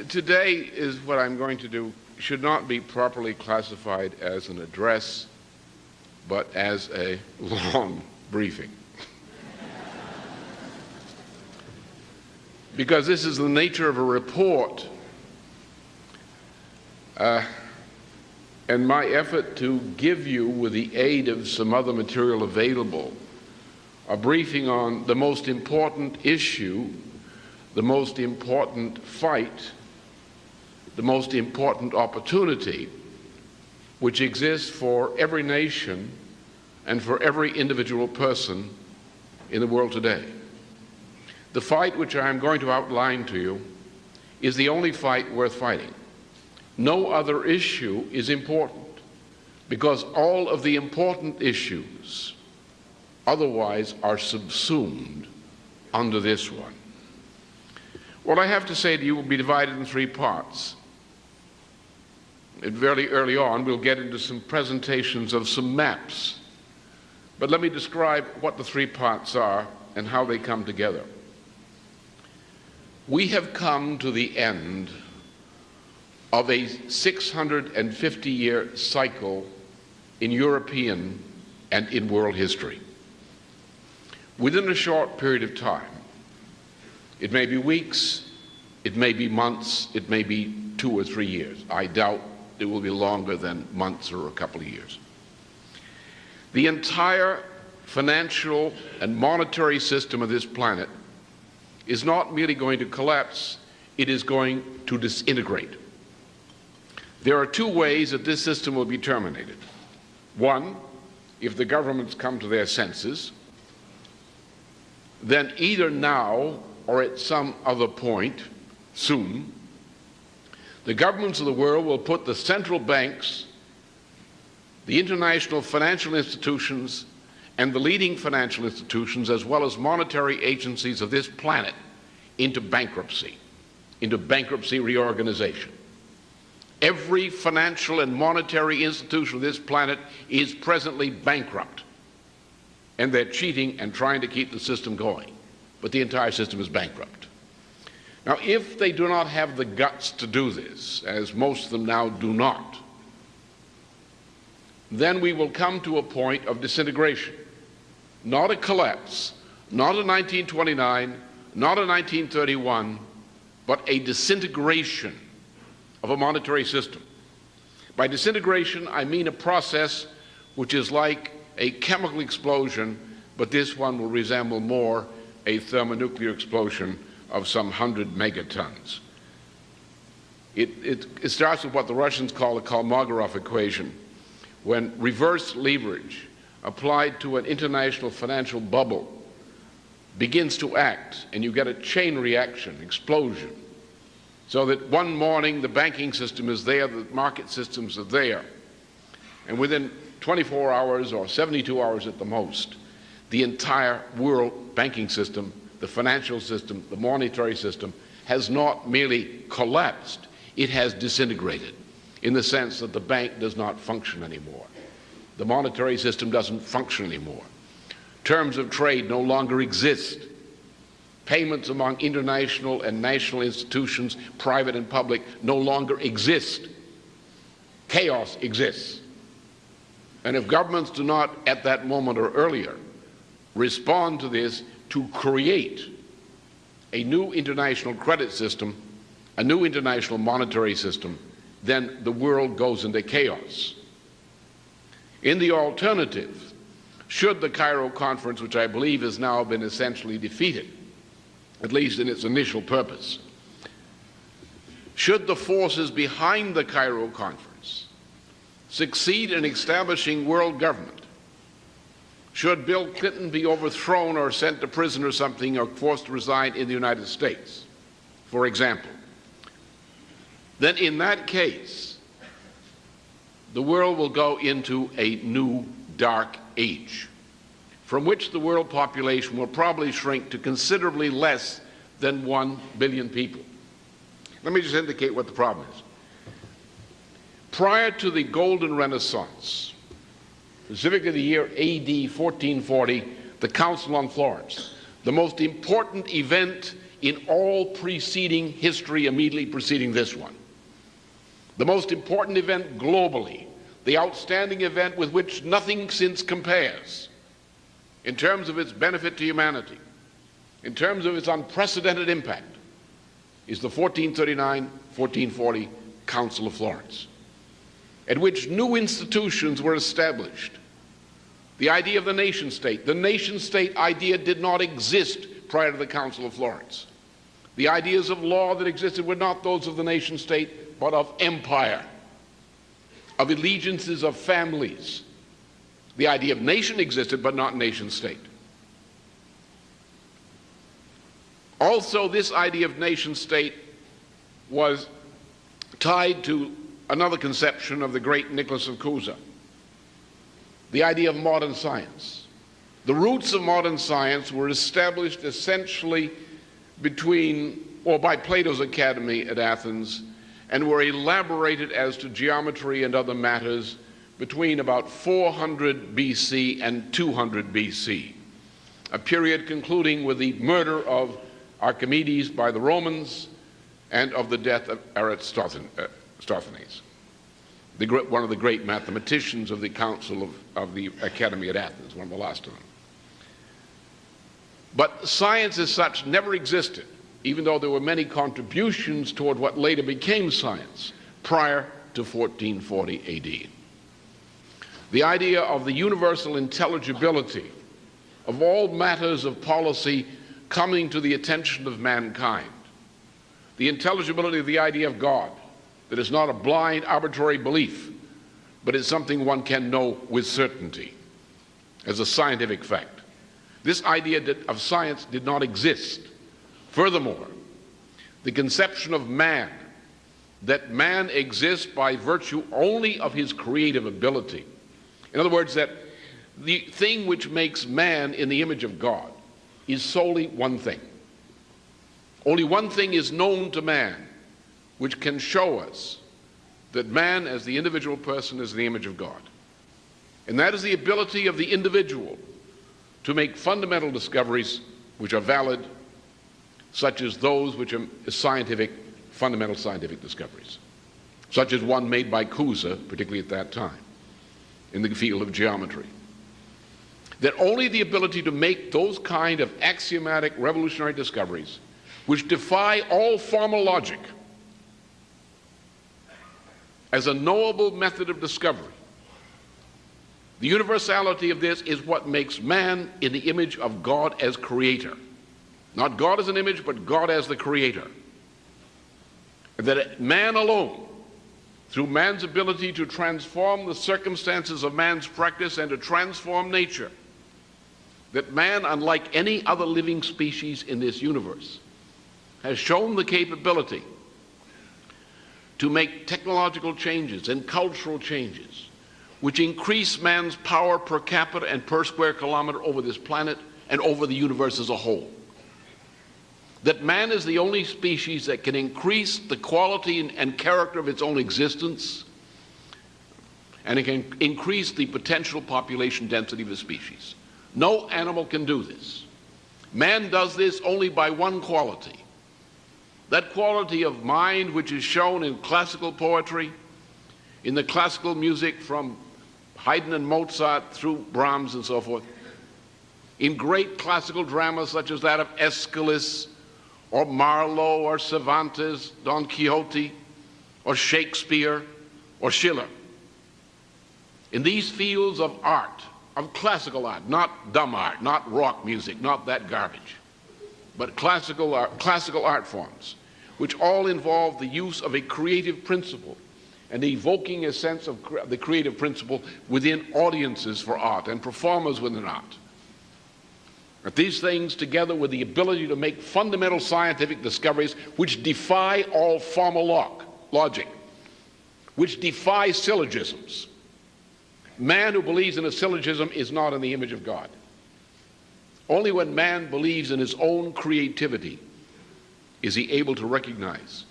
Today is what I'm going to do should not be properly classified as an address, but as a long briefing. Because this is the nature of a report, and my effort to give you, with the aid of some other material available, a briefing on the most important issue, the most important fight, the most important opportunity which exists for every nation and for every individual person in the world today. The fight which I am going to outline to you is the only fight worth fighting. No other issue is important, because all of the important issues otherwise are subsumed under this one. What I have to say to you will be divided in three parts. Very early on, we'll get into some presentations of some maps. But let me describe what the three parts are and how they come together. We have come to the end of a 650-year cycle in European and in world history. Within a short period of time, it may be weeks, it may be months, it may be 2 or 3 years. I doubt it will be longer than months or a couple of years. The entire financial and monetary system of this planet is not merely going to collapse, it is going to disintegrate. There are 2 ways that this system will be terminated. One, if the governments come to their senses, then either now or at some other point soon, the governments of the world will put the central banks, the international financial institutions, and the leading financial institutions, as well as monetary agencies of this planet, into bankruptcy reorganization. Every financial and monetary institution of this planet is presently bankrupt, and they're cheating and trying to keep the system going, but the entire system is bankrupt. Now, if they do not have the guts to do this, as most of them now do not, then we will come to a point of disintegration. Not a collapse, not a 1929, not a 1931, but a disintegration of a monetary system. By disintegration, I mean a process which is like a chemical explosion, but this one will resemble more a thermonuclear explosion of some 100 megatons. It starts with what the Russians call the Kolmogorov equation, when reverse leverage applied to an international financial bubble begins to act, and you get a chain reaction, explosion, so that one morning the banking system is there, the market systems are there, and within 24 hours or 72 hours at the most, the entire world banking system, the financial system, the monetary system, has not merely collapsed, it has disintegrated, in the sense that the bank does not function anymore. The monetary system doesn't function anymore. Terms of trade no longer exist. Payments among international and national institutions, private and public, no longer exist. Chaos exists. And if governments do not, at that moment or earlier, respond to this to create a new international credit system, a new international monetary system, then the world goes into chaos. In the alternative, should the Cairo conference, which I believe has now been essentially defeated, at least in its initial purpose, should the forces behind the Cairo conference succeed in establishing world government, should Bill Clinton be overthrown or sent to prison or something, or forced to resign in the United States, for example, then in that case, the world will go into a new dark age, from which the world population will probably shrink to considerably less than 1 billion people. Let me just indicate what the problem is. Prior to the Golden Renaissance, specifically the year AD 1440, the Council on Florence, the most important event in all preceding history immediately preceding this one. The most important event globally, the outstanding event with which nothing since compares in terms of its benefit to humanity, in terms of its unprecedented impact, is the 1439-1440 Council of Florence, at which new institutions were established. The idea of the nation-state. The nation-state idea did not exist prior to the Council of Florence. The ideas of law that existed were not those of the nation-state, but of empire, of allegiances of families. The idea of nation existed, but not nation-state. Also, this idea of nation-state was tied to another conception of the great Nicholas of Cusa, the idea of modern science. The roots of modern science were established essentially by Plato's Academy at Athens, and were elaborated as to geometry and other matters between about 400 BC and 200 BC, a period concluding with the murder of Archimedes by the Romans and of the death of Eratosthenes, one of the great mathematicians of the Council of the Academy at Athens, one of the last of them. But science as such never existed, even though there were many contributions toward what later became science prior to 1440 AD. The idea of the universal intelligibility of all matters of policy coming to the attention of mankind, the intelligibility of the idea of God, that is not a blind, arbitrary belief, but is something one can know with certainty as a scientific fact. This idea of science did not exist. Furthermore, the conception of man, that man exists by virtue only of his creative ability. In other words, that the thing which makes man in the image of God is solely one thing. Only one thing is known to man which can show us that man as the individual person is the image of God. And that is the ability of the individual to make fundamental discoveries which are valid, such as those which are fundamental scientific discoveries, such as one made by Cusa, particularly at that time, in the field of geometry. That only the ability to make those kind of axiomatic revolutionary discoveries which defy all formal logic as a knowable method of discovery, the universality of this is what makes man in the image of God as creator. Not God as an image, but God as the creator. And that man alone, through man's ability to transform the circumstances of man's practice and to transform nature, that man, unlike any other living species in this universe, has shown the capability to make technological changes and cultural changes which increase man's power per capita and per square kilometer over this planet and over the universe as a whole. That man is the only species that can increase the quality and character of its own existence, and it can increase the potential population density of the species. No animal can do this. Man does this only by one quality. That quality of mind which is shown in classical poetry, in the classical music from Haydn and Mozart through Brahms and so forth, in great classical dramas such as that of Aeschylus or Marlowe or Cervantes, Don Quixote, or Shakespeare or Schiller. In these fields of art, of classical art, not dumb art, not rock music, not that garbage, but classical art forms, which all involve the use of a creative principle and evoking a sense of the creative principle within audiences for art and performers within art. But these things, together with the ability to make fundamental scientific discoveries which defy all formal logic, which defy syllogisms. Man who believes in a syllogism is not in the image of God. Only when man believes in his own creativity is he able to recognize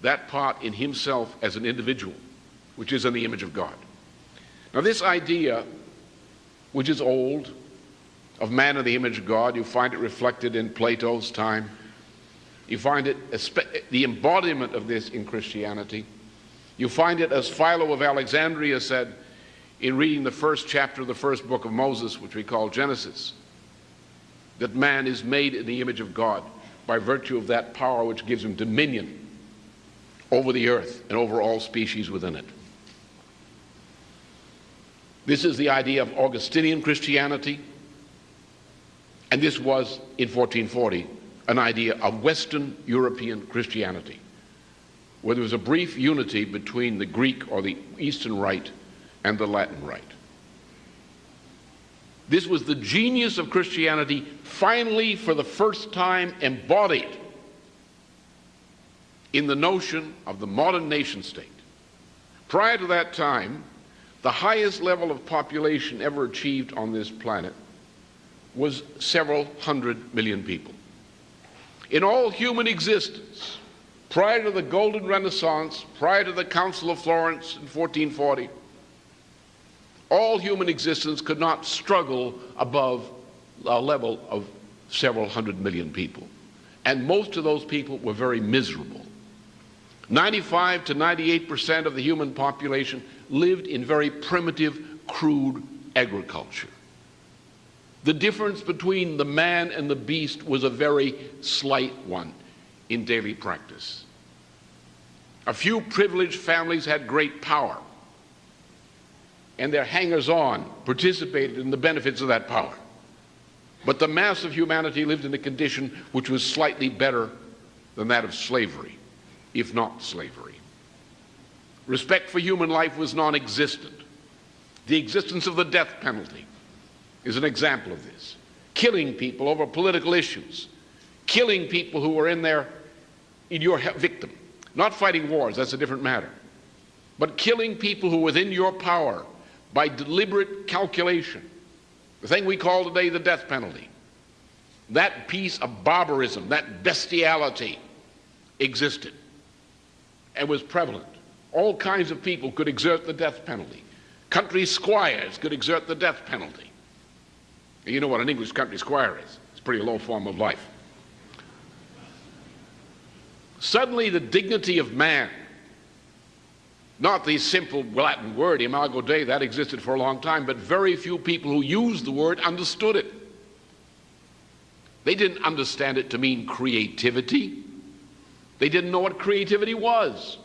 that part in himself as an individual, which is in the image of God. Now this idea, which is old, of man in the image of God, you find it reflected in Plato's time, You find it, the embodiment of this in Christianity. You find it, as Philo of Alexandria said in reading the first chapter of the first book of Moses, which we call Genesis, that man is made in the image of God by virtue of that power which gives him dominion over the earth and over all species within it. This is the idea of Augustinian Christianity, and this was, in 1440, an idea of Western European Christianity, where there was a brief unity between the Greek or the Eastern Rite and the Latin Rite. This was the genius of Christianity, finally, for the first time, embodied in the notion of the modern nation state. Prior to that time, the highest level of population ever achieved on this planet was several 100 million people. In all human existence, prior to the Golden Renaissance, prior to the Council of Florence in 1440, all human existence could not struggle above a level of several 100 million people. And most of those people were very miserable. 95 to 98% of the human population lived in very primitive, crude agriculture. The difference between the man and the beast was a very slight one in daily practice. A few privileged families had great power, and their hangers-on participated in the benefits of that power. But the mass of humanity lived in a condition which was slightly better than that of slavery, if not slavery. Respect for human life was non-existent. The existence of the death penalty is an example of this. Killing people over political issues, killing people who were in your victim, not fighting wars, that's a different matter, but killing people who were within your power by deliberate calculation, the thing we call today the death penalty. That piece of barbarism, that bestiality existed and was prevalent. All kinds of people could exert the death penalty. Country squires could exert the death penalty. You know what an English country squire is. It's a pretty low form of life. Suddenly the dignity of man, not the simple Latin word, imago Dei, that existed for a long time, but very few people who used the word understood it. They didn't understand it to mean creativity. They didn't know what creativity was.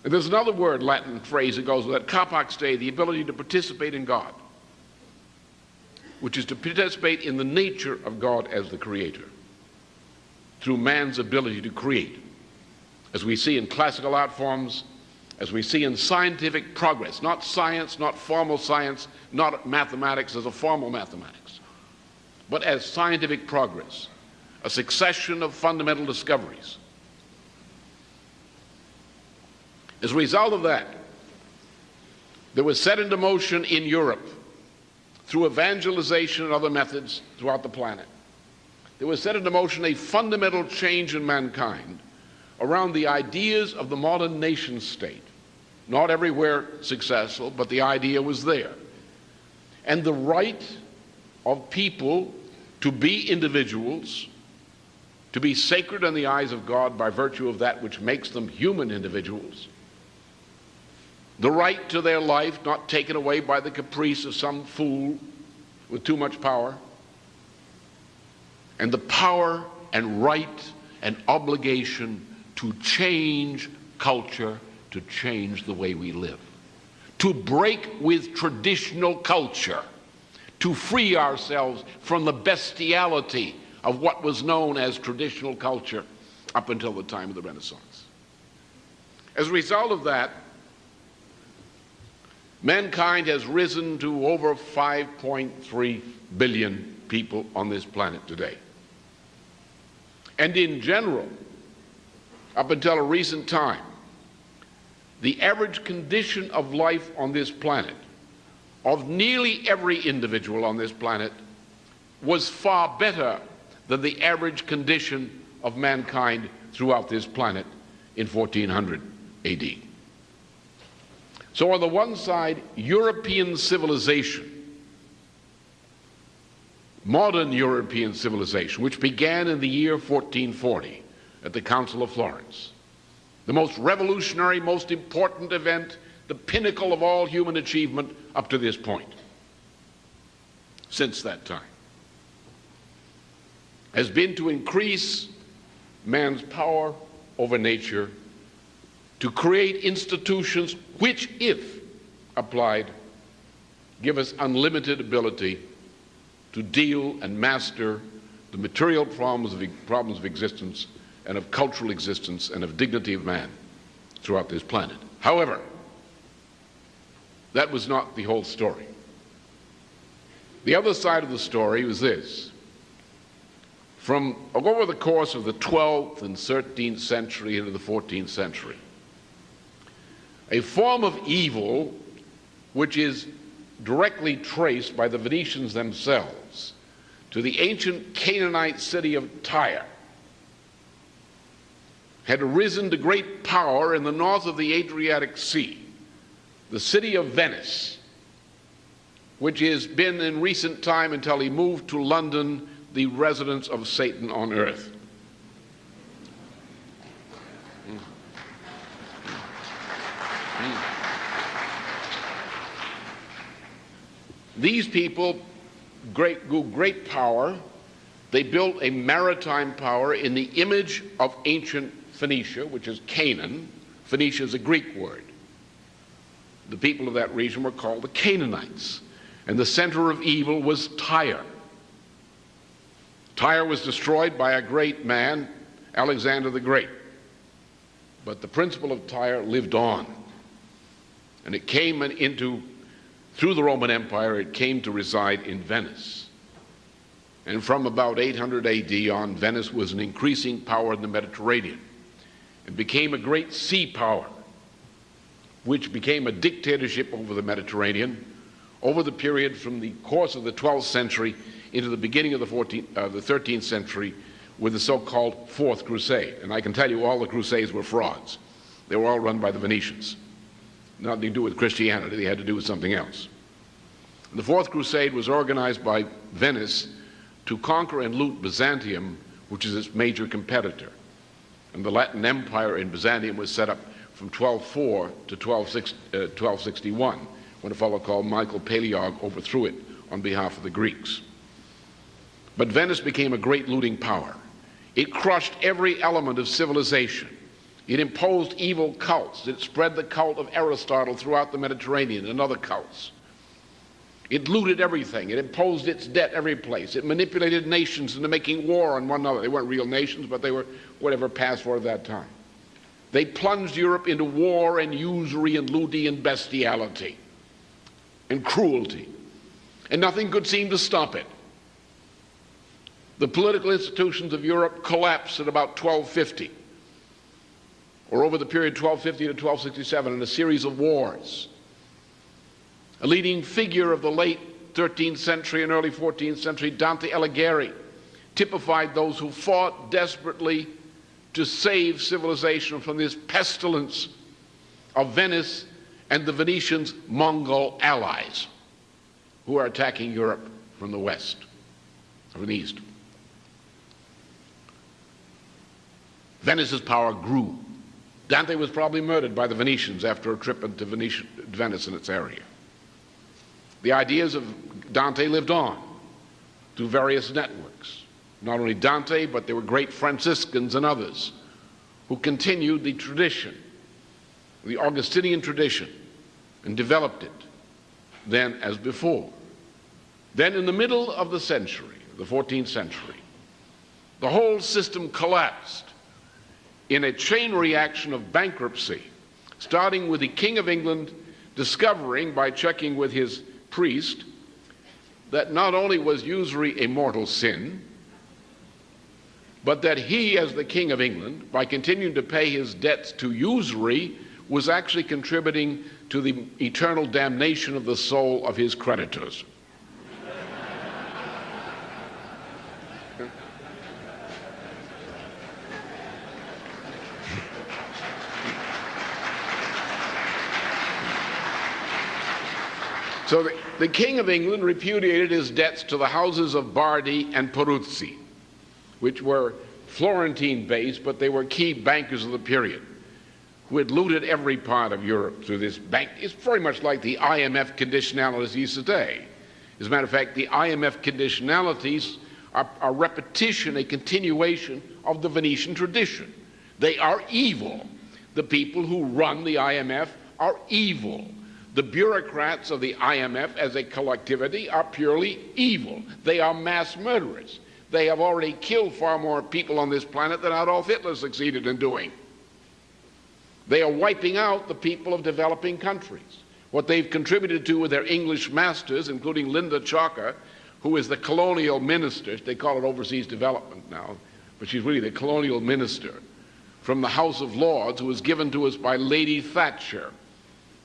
And there's another word, Latin phrase, that goes with that, capax Dei, the ability to participate in God, which is to participate in the nature of God as the creator through man's ability to create, as we see in classical art forms, as we see in scientific progress, not science, not formal science, not mathematics as a formal mathematics, but as scientific progress, a succession of fundamental discoveries. As a result of that, there was set into motion in Europe, through evangelization and other methods throughout the planet, there was set into motion a fundamental change in mankind around the ideas of the modern nation state. Not everywhere successful, but the idea was there. And the right of people to be individuals, to be sacred in the eyes of God by virtue of that which makes them human individuals, the right to their life not taken away by the caprice of some fool with too much power, and the power and right and obligation to change culture, to change the way we live, to break with traditional culture, to free ourselves from the bestiality of what was known as traditional culture up until the time of the Renaissance. As a result of that, mankind has risen to over 5.3 billion people on this planet today. And in general, up until a recent time, the average condition of life on this planet, of nearly every individual on this planet, was far better than the average condition of mankind throughout this planet in 1400 AD. So on the one side, European civilization modern European civilization, which began in the year 1440 at the Council of Florence. The most revolutionary, most important event, the pinnacle of all human achievement up to this point, since that time, has been to increase man's power over nature, to create institutions which, if applied, give us unlimited ability to deal and master the material problems of existence and of cultural existence and of dignity of man throughout this planet. However, that was not the whole story. The other side of the story was this. From over the course of the 12th and 13th century into the 14th century, a form of evil which is directly traced by the Venetians themselves to the ancient Canaanite city of Tyre had arisen to great power in the north of the Adriatic Sea, the city of Venice, which has been in recent time, until he moved to London, the residence of Satan on earth. These people great power. They built a maritime power in the image of ancient Phoenicia, which is Canaan. Phoenicia is a Greek word. The people of that region were called the Canaanites. And the center of evil was Tyre. Tyre was destroyed by a great man, Alexander the Great. But the principle of Tyre lived on. And it came through the Roman Empire, it came to reside in Venice. And from about 800 AD on, Venice was an increasing power in the Mediterranean. It became a great sea power, which became a dictatorship over the Mediterranean over the period from the course of the 12th century into the beginning of the 13th century with the so-called Fourth Crusade. And I can tell you all the Crusades were frauds. They were all run by the Venetians. Nothing to do with Christianity, they had to do with something else. The Fourth Crusade was organized by Venice to conquer and loot Byzantium, which is its major competitor. And the Latin Empire in Byzantium was set up from 1204 to 1261, when a fellow called Michael Palaeologus overthrew it on behalf of the Greeks. But Venice became a great looting power. It crushed every element of civilization. It imposed evil cults. It spread the cult of Aristotle throughout the Mediterranean and other cults. It looted everything. It imposed its debt every place. It manipulated nations into making war on one another. They weren't real nations, but they were whatever passed for at that time. They plunged Europe into war and usury and looting and bestiality and cruelty. And nothing could seem to stop it. The political institutions of Europe collapsed at about 1250, or over the period 1250 to 1267, in a series of wars. A leading figure of the late 13th century and early 14th century, Dante Alighieri, typified those who fought desperately to save civilization from this pestilence of Venice and the Venetians' Mongol allies, who are attacking Europe from the west, from the east. Venice's power grew. Dante was probably murdered by the Venetians after a trip into Venice and its area. The ideas of Dante lived on through various networks. Not only Dante, but there were great Franciscans and others who continued the tradition, the Augustinian tradition, and developed it then as before. Then in the middle of the century, the 14th century, the whole system collapsed in a chain reaction of bankruptcy, starting with the King of England discovering, by checking with his priest, that not only was usury a mortal sin, but that he, as the King of England, by continuing to pay his debts to usury, was actually contributing to the eternal damnation of the soul of his creditors. So the King of England repudiated his debts to the houses of Bardi and Peruzzi, which were Florentine-based, but they were key bankers of the period, who had looted every part of Europe through this bank. It's very much like the IMF conditionalities today. As a matter of fact, the IMF conditionalities are a repetition, a continuation of the Venetian tradition. They are evil. The people who run the IMF are evil. The bureaucrats of the IMF as a collectivity are purely evil. They are mass murderers. They have already killed far more people on this planet than Adolf Hitler succeeded in doing. They are wiping out the people of developing countries. What they've contributed to with their English masters, including Linda Chalker, who is the colonial minister, they call it overseas development now, but she's really the colonial minister from the House of Lords, who was given to us by Lady Thatcher,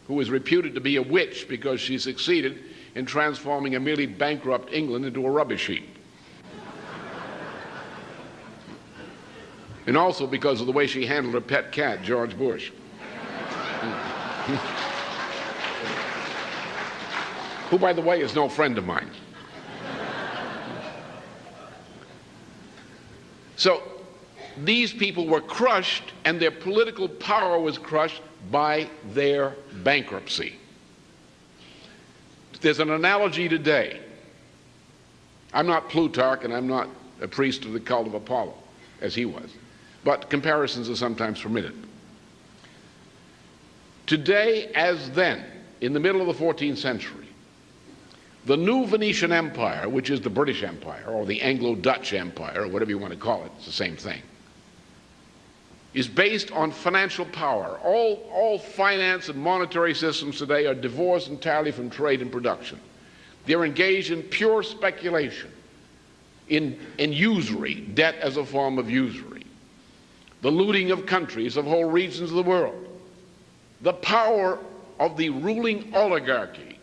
who is reputed to be a witch because she succeeded in transforming a merely bankrupt England into a rubbish heap. And also because of the way she handled her pet cat, George Bush. Who, by the way, is no friend of mine. So these people were crushed, and their political power was crushed by their bankruptcy. There's an analogy today. I'm not Plutarch, and I'm not a priest of the cult of Apollo, as he was, but comparisons are sometimes permitted. Today, as then, in the middle of the 14th century, the new Venetian Empire, which is the British Empire, or the Anglo-Dutch Empire, or whatever you want to call it, it's the same thing, is based on financial power. All finance and monetary systems today are divorced entirely from trade and production. They're engaged in pure speculation, in usury, debt as a form of usury, the looting of countries, of whole regions of the world, the power of the ruling oligarchy,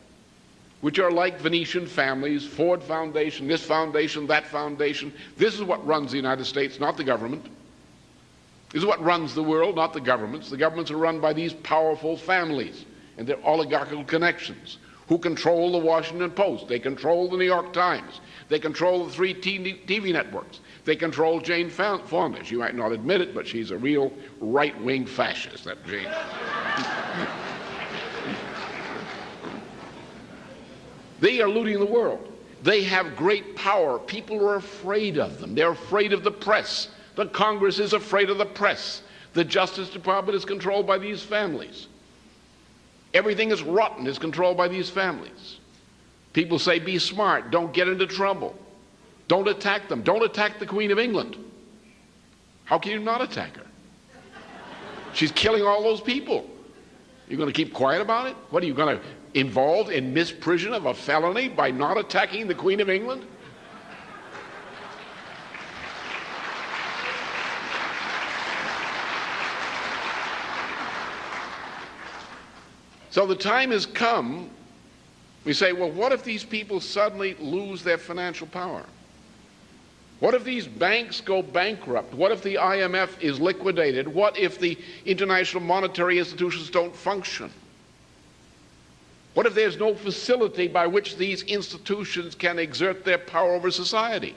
which are like Venetian families, Ford Foundation, this foundation, that foundation. This is what runs the United States, not the government. This is what runs the world, not the governments. The governments are run by these powerful families and their oligarchical connections, who control the Washington Post. They control the New York Times. They control the 3 TV networks. They control Jane Fonda. She might not admit it, but she's a real right-wing fascist, that Jane. They are looting the world. They have great power. People are afraid of them. They're afraid of the press. The Congress is afraid of the press. The Justice Department is controlled by these families. Everything is rotten is controlled by these families. People say, be smart. Don't get into trouble. Don't attack them. Don't attack the Queen of England. How can you not attack her? She's killing all those people. You're going to keep quiet about it? What, are you going to involved in misprision of a felony by not attacking the Queen of England? So the time has come, we say, well, what if these people suddenly lose their financial power? What if these banks go bankrupt? What if the IMF is liquidated? What if the international monetary institutions don't function? What if there's no facility by which these institutions can exert their power over society?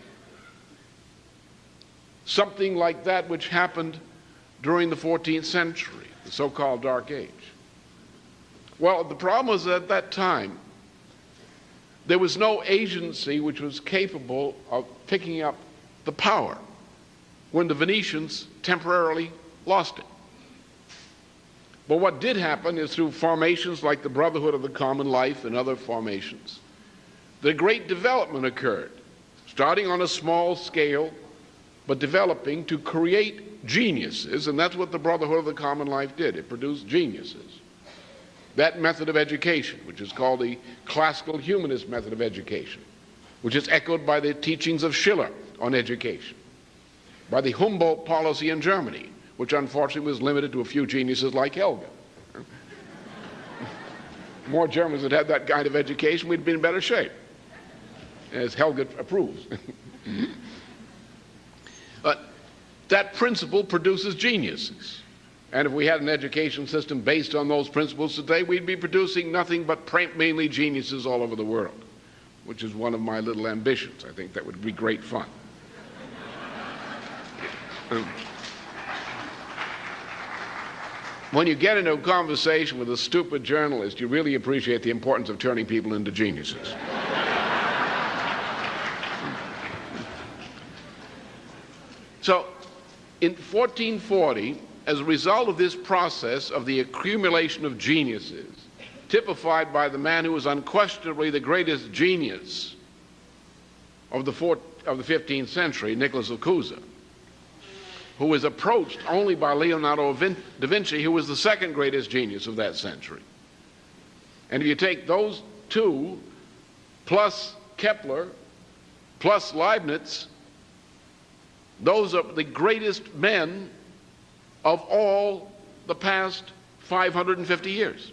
Something like that which happened during the 14th century, the so-called Dark Age. Well, the problem was that at that time, there was no agency which was capable of picking up the power when the Venetians temporarily lost it. But what did happen is through formations like the Brotherhood of the Common Life and other formations, the great development occurred, starting on a small scale, but developing to create geniuses, and that's what the Brotherhood of the Common Life did. It produced geniuses. That method of education, which is called the classical humanist method of education, which is echoed by the teachings of Schiller on education, by the Humboldt policy in Germany, which unfortunately was limited to a few geniuses like Helga. More Germans had had that kind of education, we'd been in better shape, as Helga approves. But that principle produces geniuses. And if we had an education system based on those principles today, we'd be producing nothing but mainly geniuses all over the world, which is one of my little ambitions. I think that would be great fun. When you get into a conversation with a stupid journalist, you really appreciate the importance of turning people into geniuses. So, in 1440, as a result of this process of the accumulation of geniuses, typified by the man who was unquestionably the greatest genius of the 15th century, Nicholas of Cusa, who was approached only by Leonardo da Vinci, who was the second greatest genius of that century. And if you take those two, plus Kepler, plus Leibniz, those are the greatest men of all the past 550 years.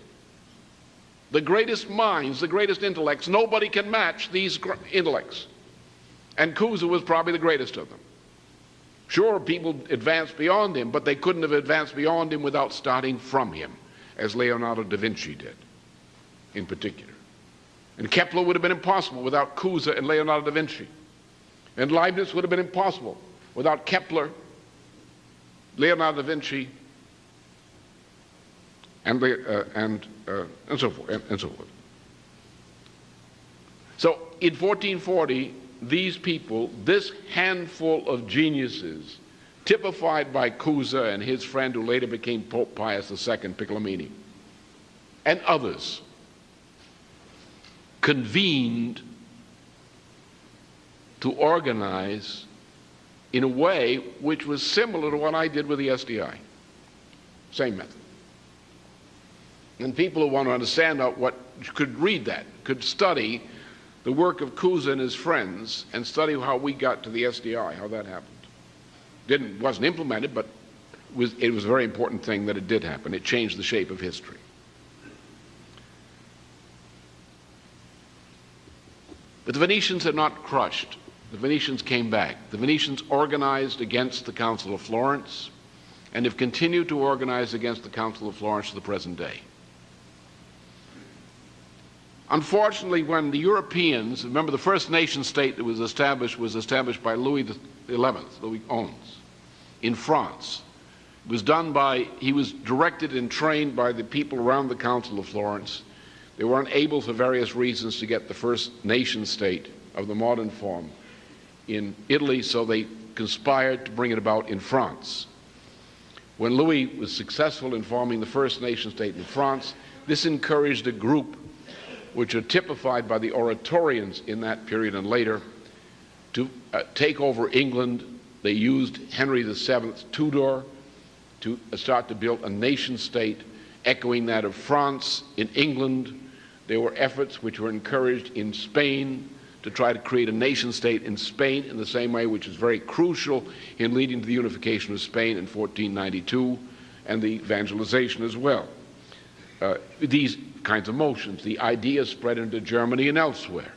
The greatest minds, the greatest intellects. Nobody can match these intellects. And Cusa was probably the greatest of them. Sure, people advanced beyond him, but they couldn't have advanced beyond him without starting from him, as Leonardo da Vinci did, in particular. And Kepler would have been impossible without Cusa and Leonardo da Vinci. And Leibniz would have been impossible without Kepler, Leonardo da Vinci, and so forth. So in 1440, these people, this handful of geniuses, typified by Cusa and his friend who later became Pope Pius II, Piccolomini, and others, convened to organize in a way which was similar to what I did with the SDI. Same method. And people who want to understand what could read that, could study the work of Cusa and his friends and study how we got to the SDI, how that happened. Wasn't implemented, but it was a very important thing that it did happen. It changed the shape of history. But the Venetians had not crushed. The Venetians came back. The Venetians organized against the Council of Florence and have continued to organize against the Council of Florence to the present day. Unfortunately, when the Europeans, remember the first nation state that was established by Louis XI, Louis XI, in France. It was done by, he was directed and trained by the people around the Council of Florence. They weren't able for various reasons to get the first nation state of the modern form in Italy, so they conspired to bring it about in France. When Louis was successful in forming the first nation state in France, this encouraged a group which are typified by the Oratorians in that period and later, to take over England. They used Henry VII's Tudor to start to build a nation state echoing that of France. In England, there were efforts which were encouraged in Spain to try to create a nation state in Spain in the same way, which is very crucial in leading to the unification of Spain in 1492 and the evangelization as well. These kinds of motions, the ideas spread into Germany and elsewhere.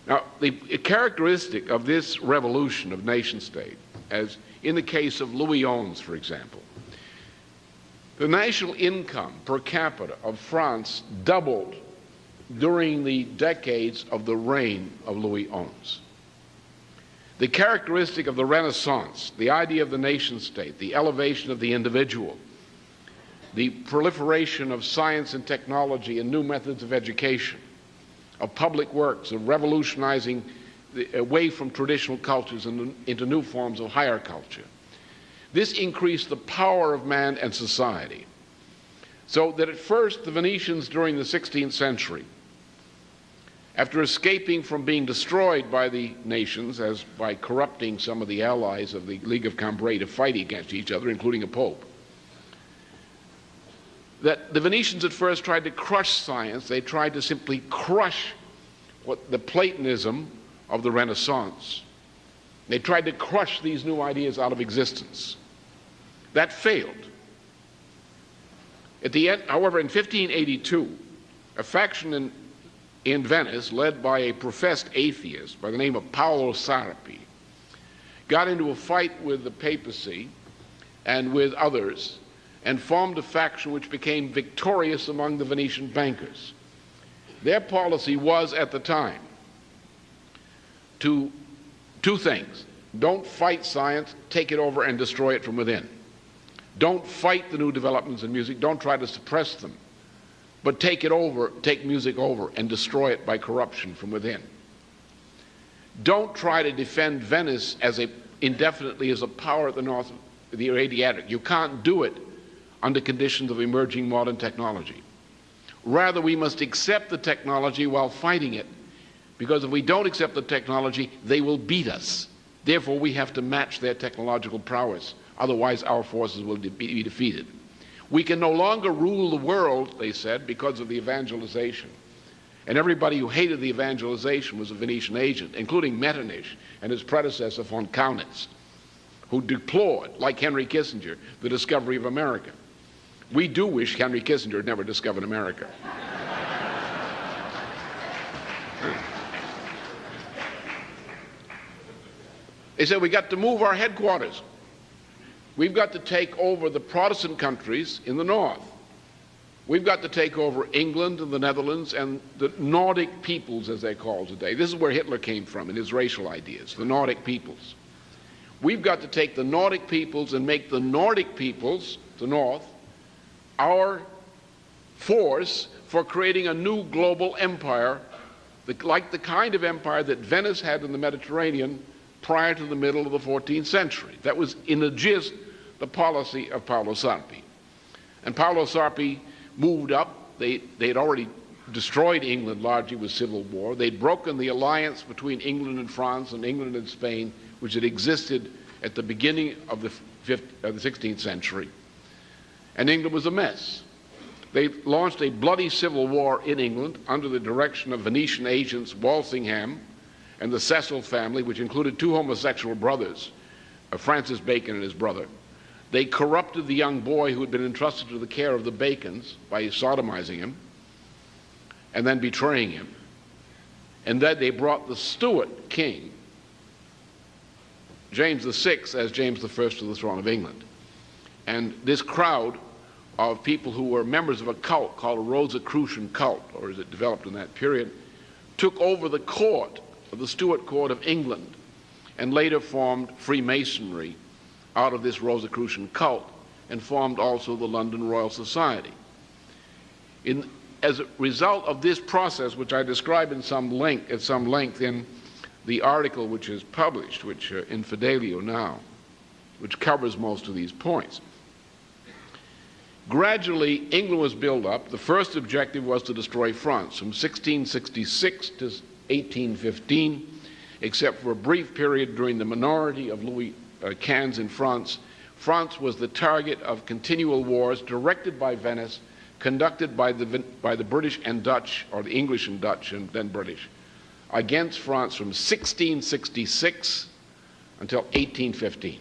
Now, the characteristic of this revolution of nation state, as in the case of Louis XI, for example, the national income per capita of France doubled during the decades of the reign of Louis XI. The characteristic of the Renaissance, the idea of the nation state, the elevation of the individual, the proliferation of science and technology and new methods of education, of public works, of revolutionizing away from traditional cultures and into new forms of higher culture. This increased the power of man and society. So that at first the Venetians during the 16th century, after escaping from being destroyed by the nations, as by corrupting some of the allies of the League of Cambrai to fight against each other, including a pope, that the Venetians at first tried to crush science. They tried to simply crush the Platonism of the Renaissance. They tried to crush these new ideas out of existence. That failed. At the end, however, in 1582, a faction in Venice, led by a professed atheist by the name of Paolo Sarpi, got into a fight with the papacy and with others, and formed a faction which became victorious among the Venetian bankers. Their policy was, at the time, two things. Don't fight science, take it over and destroy it from within. Don't fight the new developments in music, don't try to suppress them, but take it over, take music over and destroy it by corruption from within. Don't try to defend Venice indefinitely as a power at the north of the Adriatic. You can't do it under conditions of emerging modern technology. Rather, we must accept the technology while fighting it, because if we don't accept the technology, they will beat us. Therefore, we have to match their technological prowess. Otherwise, our forces will be defeated. We can no longer rule the world, they said, because of the evangelization. And everybody who hated the evangelization was a Venetian agent, including Metternich and his predecessor, von Kaunitz, who deplored, like Henry Kissinger, the discovery of America. We do wish Henry Kissinger had never discovered America. They said, we got to move our headquarters. We've got to take over the Protestant countries in the north. We've got to take over England and the Netherlands and the Nordic peoples, as they're called today. This is where Hitler came from in his racial ideas, the Nordic peoples. We've got to take the Nordic peoples and make the Nordic peoples, the north, our force for creating a new global empire, like the kind of empire that Venice had in the Mediterranean prior to the middle of the 14th century. That was, in a gist, the policy of Paolo Sarpi. And Paolo Sarpi moved up. They had already destroyed England largely with civil war. They'd broken the alliance between England and France and England and Spain, which had existed at the beginning of the 16th century. And England was a mess. They launched a bloody civil war in England under the direction of Venetian agents Walsingham and the Cecil family, which included two homosexual brothers, Francis Bacon and his brother. They corrupted the young boy who had been entrusted to the care of the Bacons by sodomizing him and then betraying him. And then they brought the Stuart king, James VI, as James I to the throne of England. And this crowd of people who were members of a cult called a Rosicrucian cult, or as it developed in that period, took over the court of the Stuart court of England and later formed Freemasonry out of this Rosicrucian cult and formed also the London Royal Society. As a result of this process, which I describe at some length in the article which is published, which in Fidelio now, which covers most of these points. Gradually, England was built up. The first objective was to destroy France from 1666 to 1815, except for a brief period during the minority of Louis XV in France. France was the target of continual wars directed by Venice, conducted by the British and Dutch, or the English and Dutch and then British, against France from 1666 until 1815.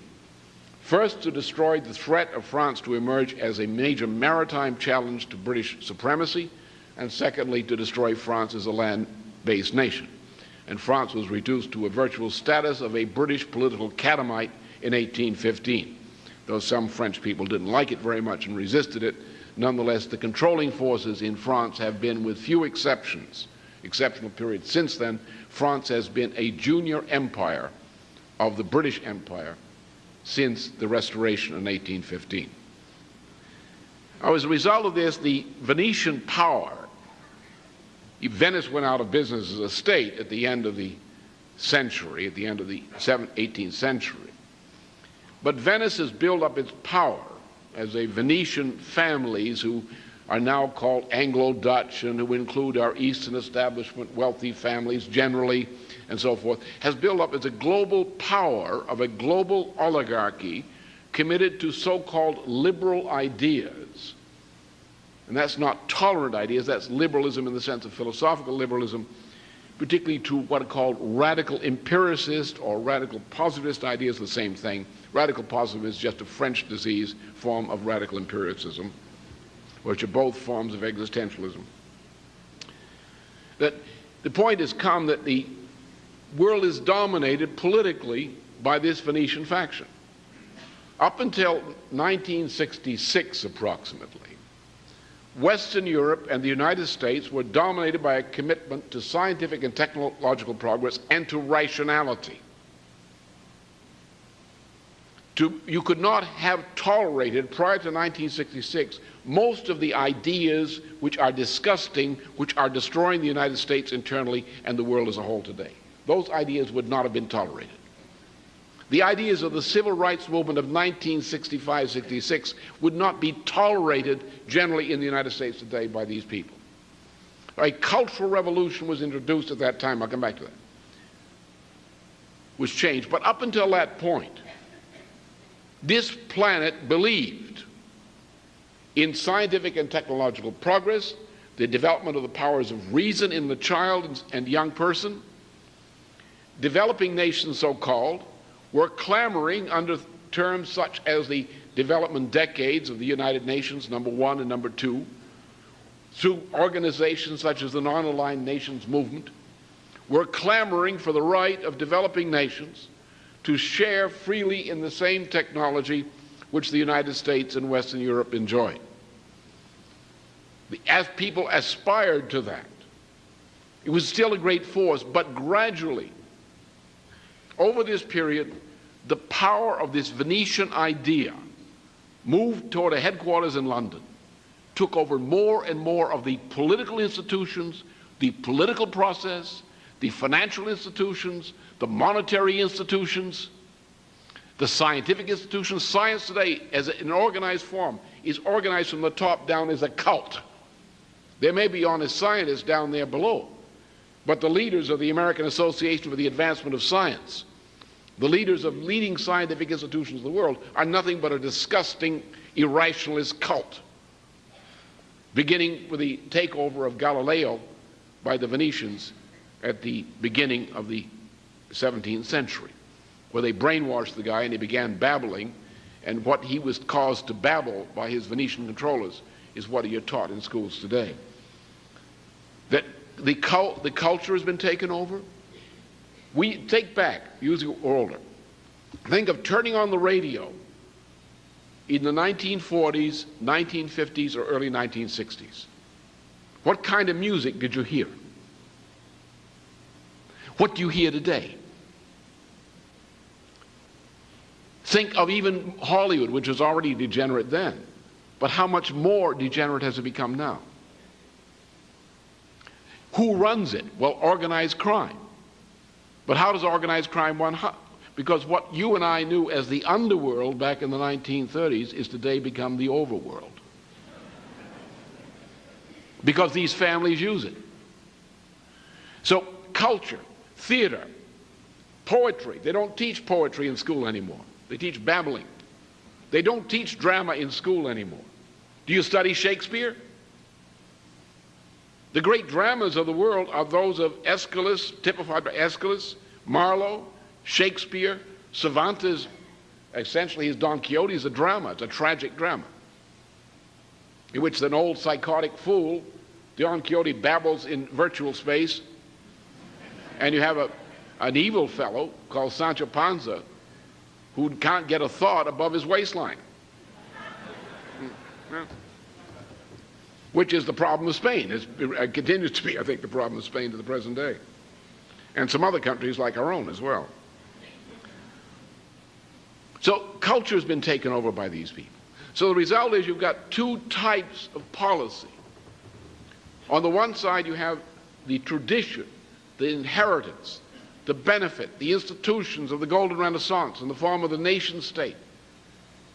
First, to destroy the threat of France to emerge as a major maritime challenge to British supremacy, and secondly, to destroy France as a land-based nation. And France was reduced to a virtual status of a British political catamite in 1815. Though some French people didn't like it very much and resisted it, nonetheless, the controlling forces in France have been, with few exceptions, exceptional periods since then, France has been a junior empire of the British Empire since the Restoration in 1815. Now, as a result of this, the Venetian power, Venice went out of business as a state at the end of the century, at the end of the 18th century. But Venice has built up its power as a Venetian families who are now called Anglo-Dutch and who include our Eastern establishment, wealthy families generally, and so forth, has built up as a global power of a global oligarchy committed to so-called liberal ideas. And that's not tolerant ideas, that's liberalism in the sense of philosophical liberalism, particularly to what are called radical empiricist or radical positivist ideas, the same thing. Radical positivism is just a French disease form of radical empiricism, which are both forms of existentialism. That the point has come that the world is dominated politically by this Venetian faction. Up until 1966 approximately, Western Europe and the United States were dominated by a commitment to scientific and technological progress and to rationality. You could not have tolerated, prior to 1966, most of the ideas which are disgusting, which are destroying the United States internally and the world as a whole today. Those ideas would not have been tolerated. The ideas of the civil rights movement of 1965-66 would not be tolerated generally in the United States today by these people. A cultural revolution was introduced at that time. I'll come back to that. Was changed. But up until that point, this planet believed in scientific and technological progress, the development of the powers of reason in the child and young person. Developing nations, so-called, were clamoring under terms such as the development decades of the United Nations, #1 and #2, through organizations such as the Non-Aligned Nations Movement, were clamoring for the right of developing nations to share freely in the same technology which the United States and Western Europe enjoyed. As people aspired to that, it was still a great force, but gradually, over this period, the power of this Venetian idea moved toward a headquarters in London, took over more and more of the political institutions, the political process, the financial institutions, the monetary institutions, the scientific institutions. Science today, as an organized form, is organized from the top down as a cult. There may be honest scientists down there below, but the leaders of the American Association for the Advancement of Science, the leaders of leading scientific institutions of the world, are nothing but a disgusting irrationalist cult, beginning with the takeover of Galileo by the Venetians at the beginning of the 17th century, where they brainwashed the guy and he began babbling, and what he was caused to babble by his Venetian controllers is what he are taught in schools today. That the culture has been taken over. We take back, using older, think of turning on the radio in the 1940s, 1950s, or early 1960s. What kind of music did you hear? What do you hear today? Think of even Hollywood, which was already degenerate then, but how much more degenerate has it become now? Who runs it? Well, organized crime. But how does organized crime run? Because what you and I knew as the underworld back in the 1930s is today become the overworld. Because these families use it. So culture, theater, poetry. They don't teach poetry in school anymore. They teach babbling. They don't teach drama in school anymore. Do you study Shakespeare? The great dramas of the world are those of Aeschylus, typified by Aeschylus, Marlowe, Shakespeare, Cervantes. Essentially, his Don Quixote is a drama. It's a tragic drama in which an old psychotic fool, Don Quixote, babbles in virtual space, and you have an evil fellow called Sancho Panza who can't get a thought above his waistline. Which is the problem of Spain. It continues to be, I think, the problem of Spain to the present day. And some other countries like our own as well. So culture has been taken over by these people. So the result is you've got two types of policy. On the one side, you have the tradition, the inheritance, the benefit, the institutions of the Golden Renaissance in the form of the nation state,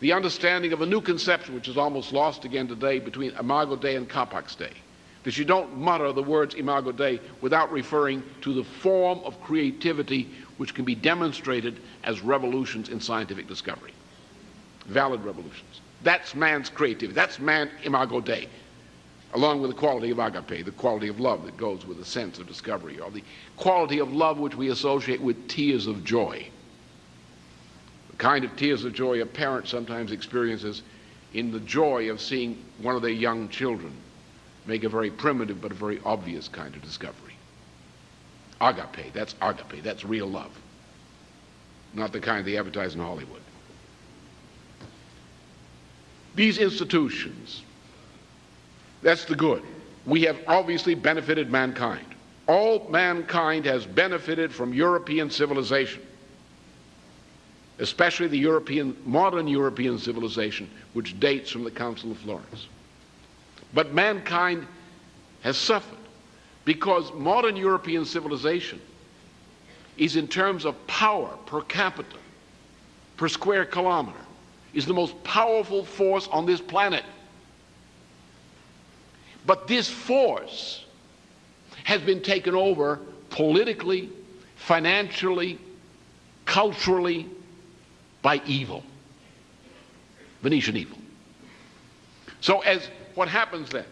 the understanding of a new conception which is almost lost again today between Imago Dei and Capax Dei, that you don't mutter the words Imago Dei without referring to the form of creativity which can be demonstrated as revolutions in scientific discovery, valid revolutions. That's man's creativity. That's man Imago Dei, along with the quality of agape, the quality of love that goes with the sense of discovery, or the quality of love which we associate with tears of joy. The kind of tears of joy a parent sometimes experiences in the joy of seeing one of their young children make a very primitive but a very obvious kind of discovery. Agape, that's real love. Not the kind they advertise in Hollywood. These institutions, that's the good. We have obviously benefited mankind. All mankind has benefited from European civilization, especially the modern European civilization, which dates from the Council of Florence. But mankind has suffered because modern European civilization is, in terms of power per capita, per square kilometer, is the most powerful force on this planet. But this force has been taken over politically, financially, culturally by evil, Venetian evil. So what happens then?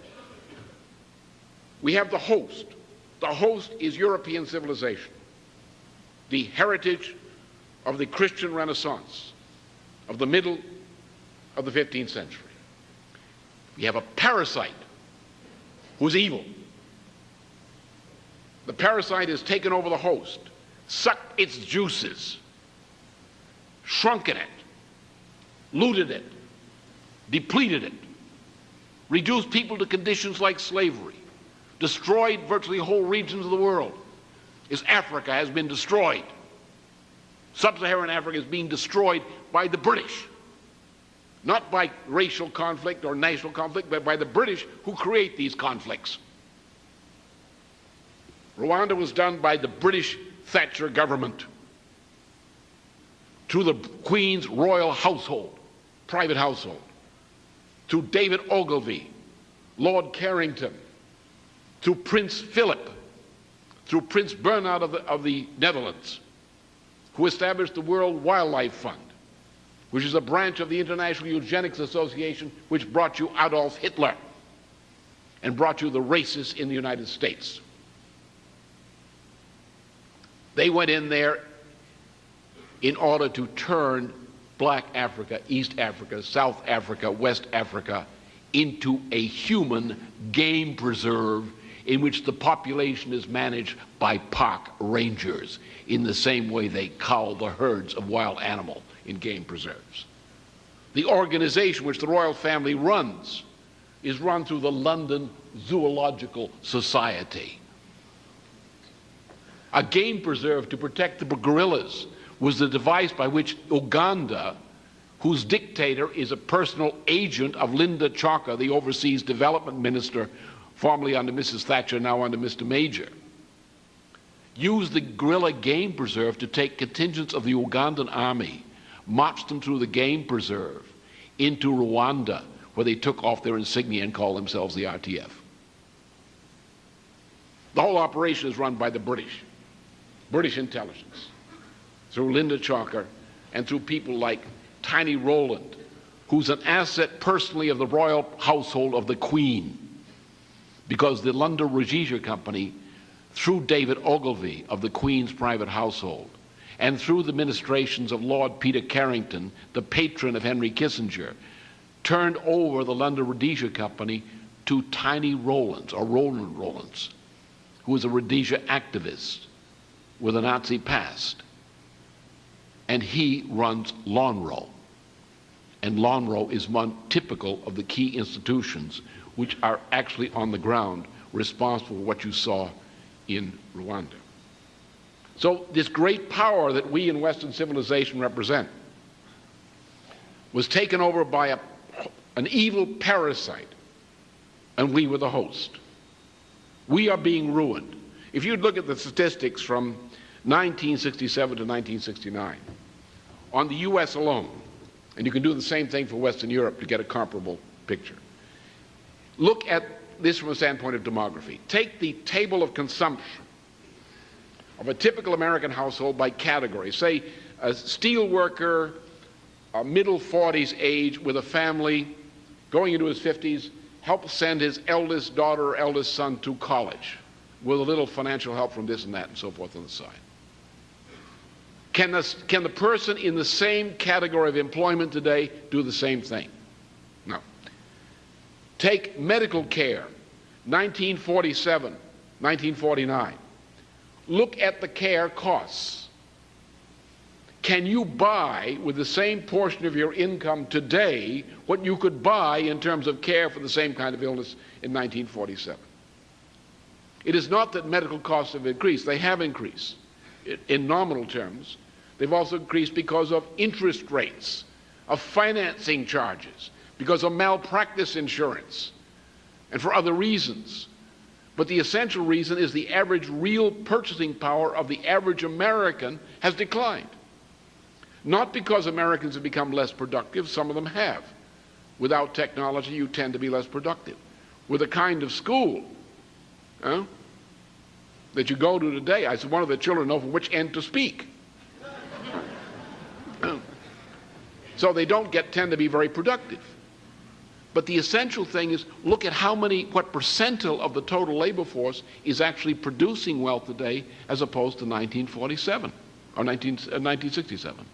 We have the host. The host is European civilization, the heritage of the Christian Renaissance, of the middle of the 15th century. We have a parasite who's evil. The parasite has taken over the host, sucked its juices, shrunken it, looted it, depleted it, reduced people to conditions like slavery, destroyed virtually whole regions of the world. As Africa has been destroyed. Sub-Saharan Africa is being destroyed by the British. Not by racial conflict or national conflict, but by the British who create these conflicts. Rwanda was done by the British Thatcher government through the Queen's royal household, private household, through David Ogilvy, Lord Carrington, through Prince Philip, through Prince Bernhard of the Netherlands, who established the World Wildlife Fund, which is a branch of the International Eugenics Association, which brought you Adolf Hitler and brought you the racists in the United States. They went in there in order to turn Black Africa, East Africa, South Africa, West Africa into a human game preserve in which the population is managed by park rangers in the same way they cull the herds of wild animal in game preserves. The organization which the royal family runs is run through the London Zoological Society. A game preserve to protect the gorillas was the device by which Uganda, whose dictator is a personal agent of Lyndon, the overseas development minister, formerly under Mrs. Thatcher, now under Mr. Major, used the gorilla game preserve to take contingents of the Ugandan army, marched them through the game preserve into Rwanda, where they took off their insignia and called themselves the RTF. The whole operation is run by the British intelligence, through Linda Chalker and through people like Tiny Rowland, who's an asset personally of the royal household of the Queen, because the London Rhodesia Company, through David Ogilvy of the Queen's private household, and through the ministrations of Lord Peter Carrington, the patron of Henry Kissinger, turned over the London Rhodesia Company to Tiny Rowlands, or Roland Rowlands, who was a Rhodesia activist with a Nazi past. And he runs Lonro. And Lonro is one typical of the key institutions which are actually on the ground responsible for what you saw in Rwanda. So this great power that we in Western civilization represent was taken over by an evil parasite, and we were the host. We are being ruined. If you look at the statistics from 1967 to 1969, on the US alone, and you can do the same thing for Western Europe to get a comparable picture. Look at this from a standpoint of demography. Take the table of consumption of a typical American household by category. Say a steel worker, a middle 40s age with a family, going into his 50s, helps send his eldest daughter or eldest son to college with a little financial help from this and that and so forth on the side. Can the person in the same category of employment today do the same thing? No. Take medical care, 1947, 1949. Look at the care costs. can you buy with the same portion of your income today what you could buy in terms of care for the same kind of illness in 1947? It is not that medical costs have increased. They have increased in nominal terms. They've also increased because of interest rates, of financing charges, because of malpractice insurance, and for other reasons. But the essential reason is the average real purchasing power of the average American has declined. Not because Americans have become less productive, some of them have. Without technology, you tend to be less productive. With a kind of school that you go to today, I said one of the children know from which end to speak. So they don't tend to be very productive. But the essential thing is, look at what percentile of the total labor force is actually producing wealth today as opposed to 1947 or 1967.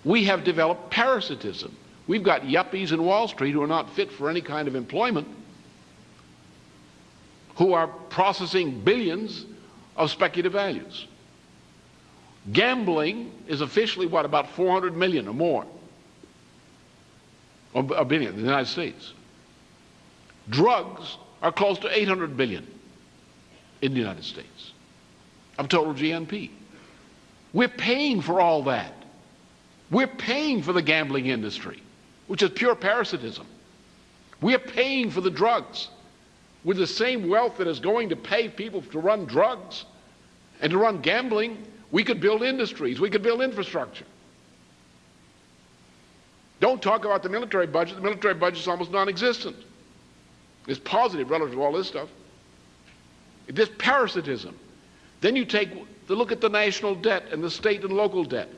We have developed parasitism. We've got yuppies in Wall Street who are not fit for any kind of employment, who are processing billions of speculative values. Gambling is officially, about 400 million or more, or a billion in the United States. Drugs are close to 800 billion in the United States of total GNP. We're paying for all that. We're paying for the gambling industry, which is pure parasitism. We're paying for the drugs. With the same wealth that is going to pay people to run drugs and to run gambling, we could build industries, we could build infrastructure. Don't talk about the military budget. The military budget is almost non-existent. It's positive relative to all this stuff. This parasitism. Then you take the look at the national debt and the state and local debt.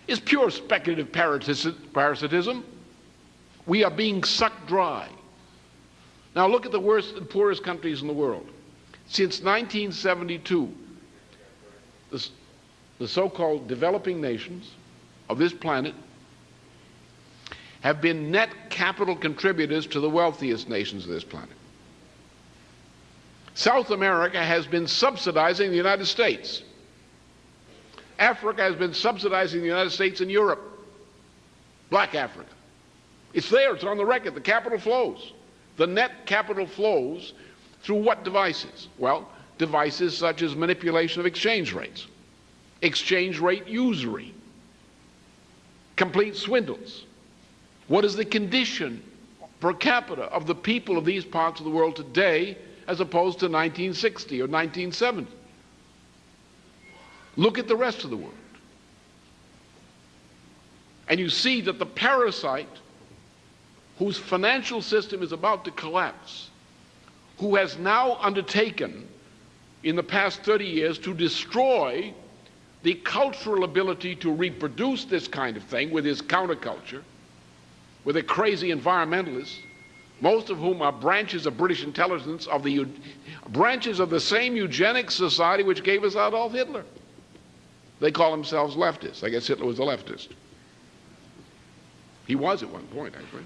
It's pure speculative parasitism. We are being sucked dry. Now look at the worst and poorest countries in the world. Since 1972, the so-called developing nations of this planet have been net capital contributors to the wealthiest nations of this planet. South America has been subsidizing the United States. Africa has been subsidizing the United States and Europe. Black Africa. It's there, it's on the record, the capital flows. The net capital flows through what devices? Well, devices such as manipulation of exchange rates, exchange rate usury, complete swindles. What is the condition per capita of the people of these parts of the world today as opposed to 1960 or 1970? Look at the rest of the world. And you see that the parasite whose financial system is about to collapse, who has now undertaken in the past 30 years to destroy the cultural ability to reproduce this kind of thing with his counterculture, with a crazy environmentalist, most of whom are branches of British intelligence, branches of the same eugenics society which gave us Adolf Hitler. They call themselves leftists. I guess Hitler was a leftist. He was at one point, actually.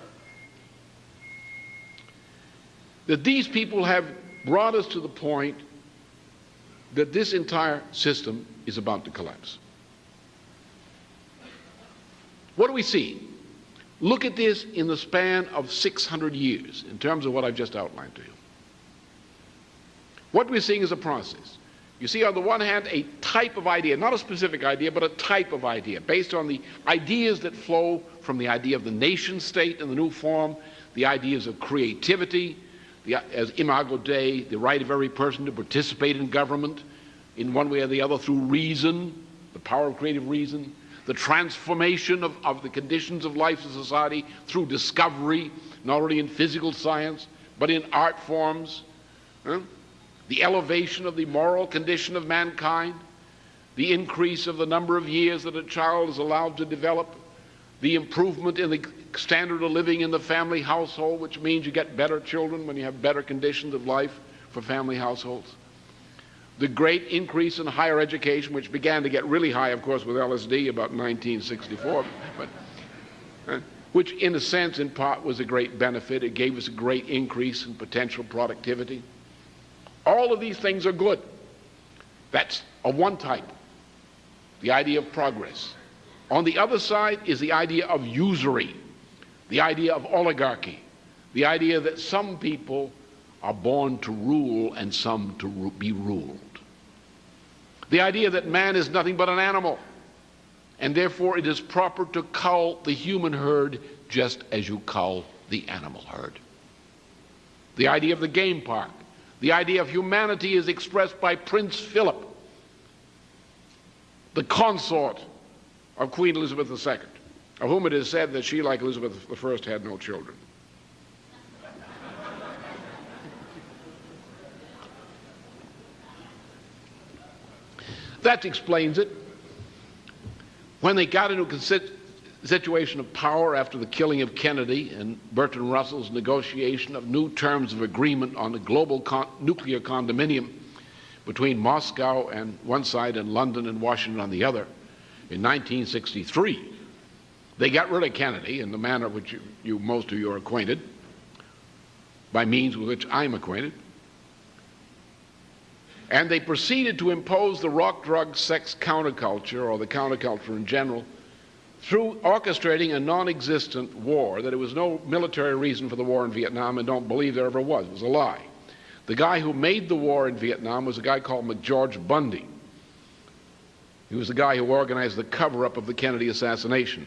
That these people have brought us to the point that this entire system is about to collapse. What do we see? Look at this in the span of 600 years in terms of what I've just outlined to you. What we're seeing is a process. You see, on the one hand, a type of idea, not a specific idea, but a type of idea, based on the ideas that flow from the idea of the nation state in the new form, the ideas of creativity, as Imago Dei, the right of every person to participate in government in one way or the other through reason, the power of creative reason, the transformation of the conditions of life in society through discovery, not only in physical science, but in art forms, the elevation of the moral condition of mankind, the increase of the number of years that a child is allowed to develop, the improvement in the standard of living in the family household, which means you get better children when you have better conditions of life for family households. The great increase in higher education, which began to get really high, of course, with LSD about 1964, but which in a sense, in part, was a great benefit. It gave us a great increase in potential productivity. All of these things are good. That's of one type. the idea of progress. On the other side is the idea of usury, the idea of oligarchy, the idea that some people are born to rule and some to be ruled. The idea that man is nothing but an animal, and therefore it is proper to cull the human herd just as you cull the animal herd. The idea of the game park, the idea of humanity is expressed by Prince Philip, the consort of Queen Elizabeth II, of whom it is said that she, like Elizabeth I, had no children. That explains it. When they got into a situation of power after the killing of Kennedy and Bertrand Russell's negotiation of new terms of agreement on a global nuclear condominium between Moscow on one side and London and Washington on the other in 1963, they got rid of Kennedy in the manner which most of you are acquainted, by means with which I'm acquainted. And they proceeded to impose the rock, drug, sex counterculture, or the counterculture in general, through orchestrating a non-existent war, that there was no military reason for the war in Vietnam, and don't believe there ever was. It was a lie. The guy who made the war in Vietnam was a guy called McGeorge Bundy. He was the guy who organized the cover-up of the Kennedy assassination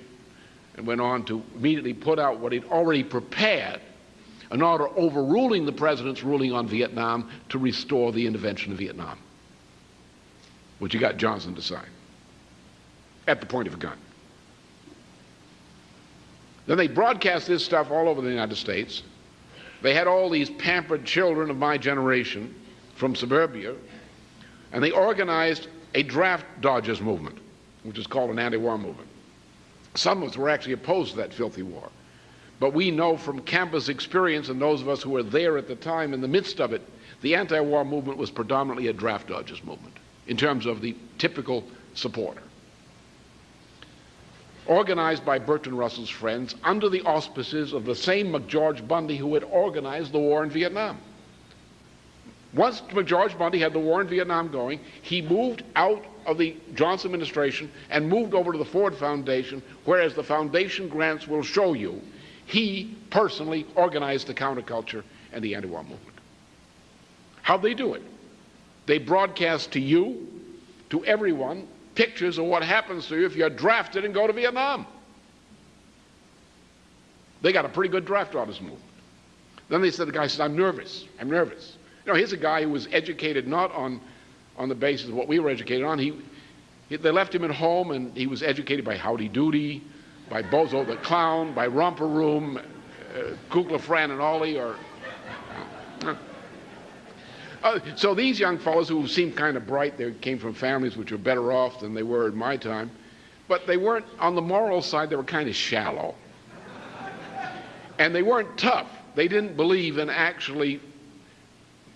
and went on to immediately put out what he'd already prepared, an order overruling the president's ruling on Vietnam to restore the intervention of Vietnam, which he got Johnson to sign at the point of a gun. Then they broadcast this stuff all over the United States. They had all these pampered children of my generation from suburbia, and they organized a draft dodgers movement, which is called an anti-war movement. Some of us were actually opposed to that filthy war. But we know from campus experience, and those of us who were there at the time in the midst of it, the anti-war movement was predominantly a draft dodgers movement in terms of the typical supporter. Organized by Bertrand Russell's friends under the auspices of the same McGeorge Bundy who had organized the war in Vietnam. Once McGeorge Bundy had the war in Vietnam going, he moved out of the Johnson administration and moved over to the Ford Foundation, whereas the foundation grants will show you he personally organized the counterculture and the anti-war movement. How'd they do it? They broadcast to you, to everyone, pictures of what happens to you if you're drafted and go to Vietnam. They got a pretty good draft orders movement. Then they said, the guy said, I'm nervous. You know, here's a guy who was educated not on the basis of what we were educated on. They left him at home, and he was educated by Howdy Doody, by Bozo the Clown, by Romper Room, Kukla, Fran, and Ollie, so these young fellows who seemed kind of bright, they came from families which were better off than they were in my time, but they weren't, on the moral side, they were kind of shallow. And they weren't tough. They didn't believe in actually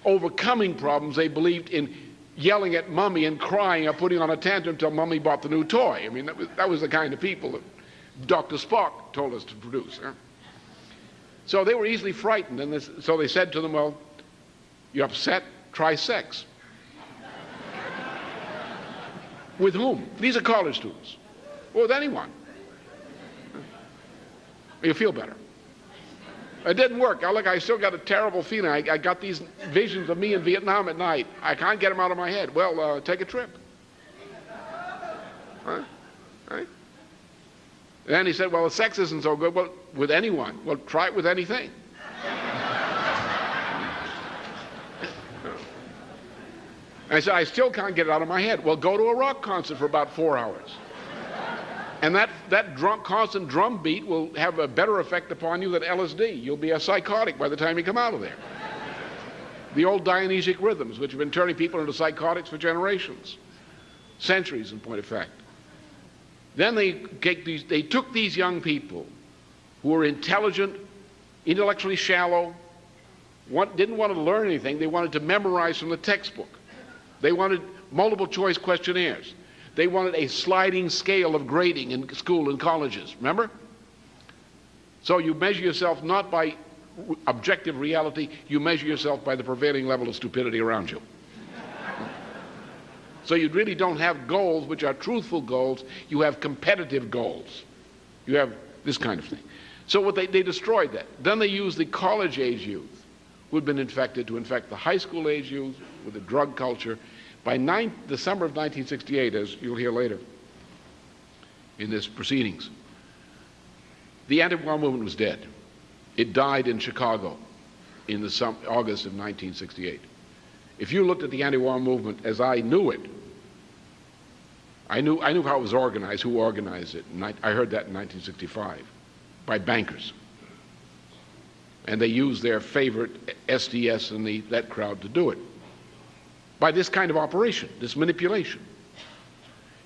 overcoming problems. They believed in yelling at Mummy and crying or putting on a tantrum until Mummy bought the new toy. I mean, that was the kind of people that Dr. Spock told us to produce. Huh? So they were easily frightened, and so they said to them, well, you're upset? Try sex. With whom? These are college students. Well, with anyone. You feel better. It didn't work. Look, I still got a terrible feeling. I got these visions of me in Vietnam at night. I can't get them out of my head. Well, take a trip. Huh? Right? And then he said, well, the sex isn't so good. Well, with anyone. Well, try it with anything. And I said, I still can't get it out of my head. Well, go to a rock concert for about 4 hours. And that constant drum beat will have a better effect upon you than LSD. You'll be a psychotic by the time you come out of there. The old Dionysic rhythms, which have been turning people into psychotics for generations, centuries in point of fact. Then they took these young people who were intelligent, intellectually shallow, didn't want to learn anything. They wanted to memorize from the textbook. They wanted multiple choice questionnaires. They wanted a sliding scale of grading in school and colleges, remember? So you measure yourself not by objective reality, you measure yourself by the prevailing level of stupidity around you. So you really don't have goals which are truthful goals. You have competitive goals. You have this kind of thing. So what they destroyed that. Then they used the college-age youth who had been infected to infect the high school-age youth with the drug culture. By December of 1968, as you'll hear later in this proceedings, the anti-war movement was dead. It died in Chicago in August of 1968. If you looked at the anti-war movement as I knew it, I knew how it was organized, who organized it. And I heard that in 1965 by bankers. And they used their favorite SDS and that crowd to do it by this kind of operation, this manipulation.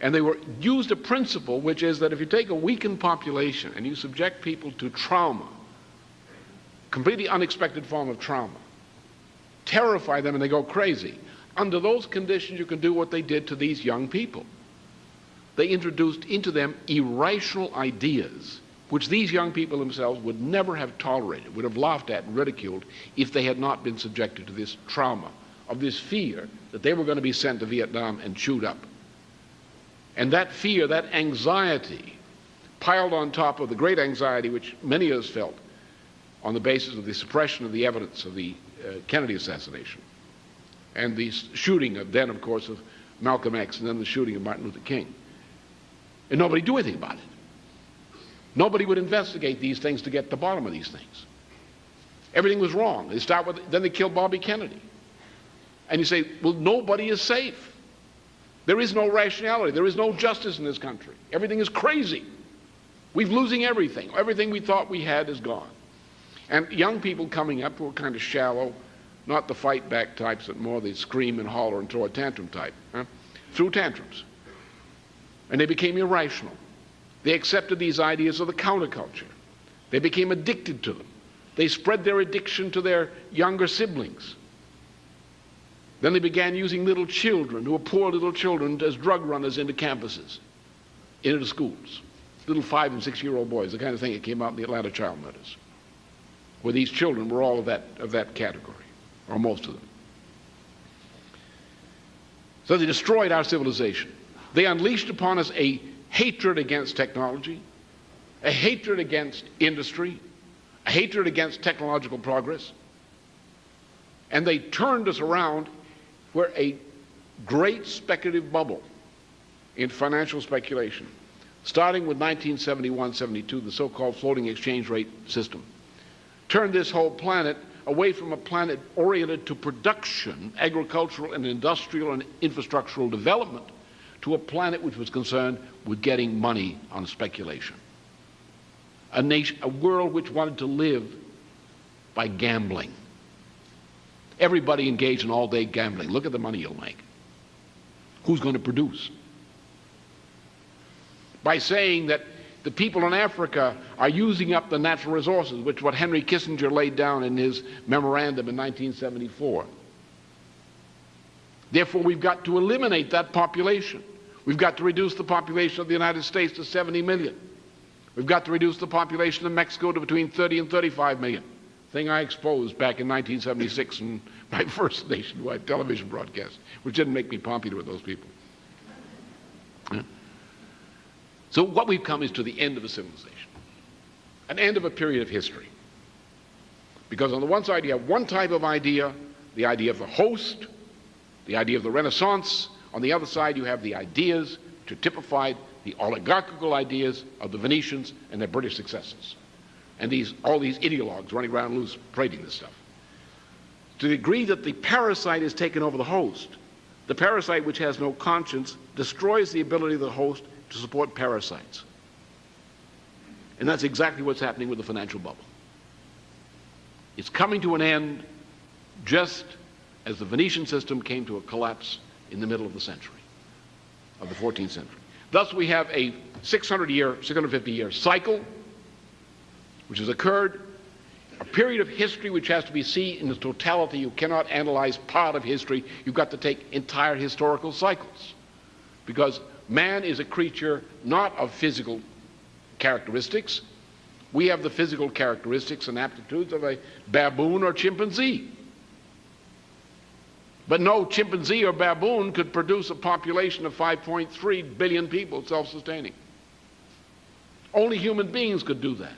And they used a principle which is that if you take a weakened population and you subject people to trauma, completely unexpected form of trauma, terrify them and they go crazy. Under those conditions you can do what they did to these young people. They introduced into them irrational ideas which these young people themselves would never have tolerated, would have laughed at and ridiculed if they had not been subjected to this trauma of this fear that they were going to be sent to Vietnam and chewed up. And that fear, that anxiety, piled on top of the great anxiety which many of us felt on the basis of the suppression of the evidence of the Kennedy assassination and the shooting of then, of course, of Malcolm X and then the shooting of Martin Luther King. And nobody do anything about it. Nobody would investigate these things to get to the bottom of these things. Everything was wrong. Then they killed Bobby Kennedy. And you say, well, nobody is safe. There is no rationality. There is no justice in this country. Everything is crazy. We're losing everything. Everything we thought we had is gone. And young people coming up who are kind of shallow, not the fight back types, but more the scream and holler and throw a tantrum type, threw tantrums. And they became irrational. They accepted these ideas of the counterculture. They became addicted to them. They spread their addiction to their younger siblings. Then they began using little children, who were poor little children, as drug runners into campuses, into the schools. Little 5- and 6-year-old boys, the kind of thing that came out in the Atlanta child murders, where these children were all of that category, or most of them. So they destroyed our civilization. They unleashed upon us a hatred against technology, a hatred against industry, a hatred against technological progress, and they turned us around where a great speculative bubble in financial speculation, starting with 1971-72, the so-called floating exchange rate system, turned this whole planet away from a planet oriented to production, agricultural and industrial and infrastructural development, to a planet which was concerned with getting money on speculation. A world which wanted to live by gambling. Everybody engaged in all-day gambling. Look at the money you'll make. Who's going to produce? By saying that the people in Africa are using up the natural resources, which what Henry Kissinger laid down in his memorandum in 1974. Therefore, we've got to eliminate that population. We've got to reduce the population of the United States to 70 million. We've got to reduce the population of Mexico to between 30 and 35 million. Thing I exposed back in 1976 in my first nationwide television broadcast, which didn't make me popular with those people. Yeah. So what we've come is to the end of a civilization, an end of a period of history. Because on the one side you have one type of idea, the idea of the host, the idea of the Renaissance. On the other side you have the ideas which are typified, the oligarchical ideas of the Venetians and their British successors. And all these ideologues running around loose parading this stuff. To the degree that the parasite has taken over the host, the parasite which has no conscience destroys the ability of the host to support parasites. And that's exactly what's happening with the financial bubble. It's coming to an end just as the Venetian system came to a collapse in the middle of the century, of the 14th century. Thus we have a 650-year cycle which has occurred, a period of history which has to be seen in its totality. You cannot analyze part of history. You've got to take entire historical cycles, because man is a creature not of physical characteristics. We have the physical characteristics and aptitudes of a baboon or chimpanzee. But no chimpanzee or baboon could produce a population of 5.3 billion people self-sustaining. Only human beings could do that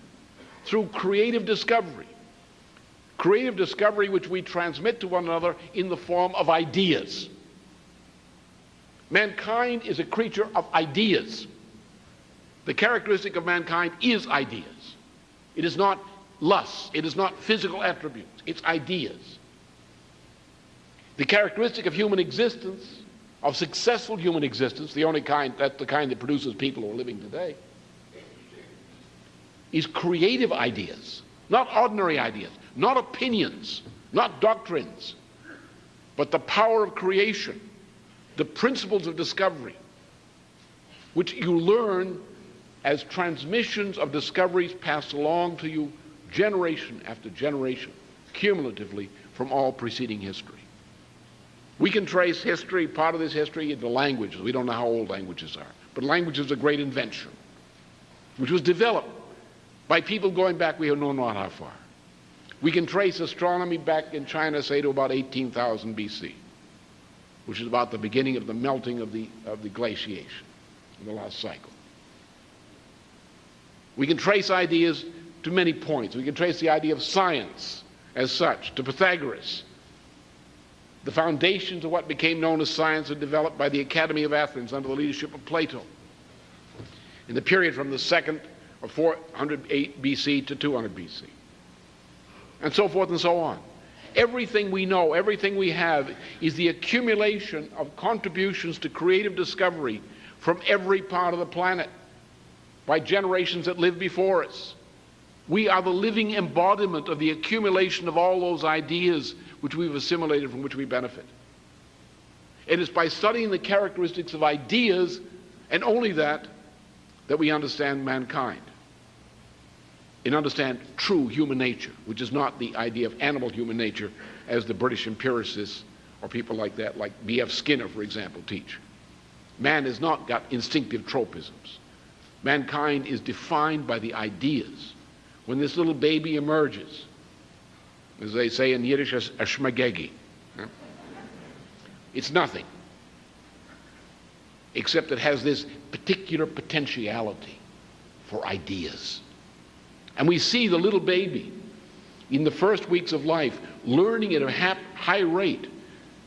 through creative discovery. Creative discovery which we transmit to one another in the form of ideas. Mankind is a creature of ideas. The characteristic of mankind is ideas. It is not lust. It is not physical attributes. It's ideas. The characteristic of human existence, of successful human existence, the only kind, that's the kind that produces people who are living today, is creative ideas, not ordinary ideas, not opinions, not doctrines, but the power of creation, the principles of discovery, which you learn as transmissions of discoveries passed along to you generation after generation, cumulatively from all preceding history. We can trace history, part of this history, into languages. We don't know how old languages are. But language is a great invention, which was developed by people going back, we don't know not how far. We can trace astronomy back in China, say, to about 18,000 BC, which is about the beginning of the melting of the glaciation in the last cycle. We can trace ideas to many points. We can trace the idea of science as such to Pythagoras. The foundations of what became known as science are developed by the Academy of Athens under the leadership of Plato in the period from the 2nd of 408 BC to 200 BC, and so forth and so on. Everything we know, everything we have is the accumulation of contributions to creative discovery from every part of the planet by generations that lived before us. We are the living embodiment of the accumulation of all those ideas which we've assimilated, from which we benefit. It is by studying the characteristics of ideas, and only that, that we understand mankind and understand true human nature, which is not the idea of animal human nature as the British empiricists or people like that, like B.F. Skinner, for example, teach. Man has not got instinctive tropisms. Mankind is defined by the ideas. When this little baby emerges, as they say in Yiddish, a shmagegi, it's nothing, except it has this particular potentiality for ideas. And we see the little baby in the first weeks of life learning at a high rate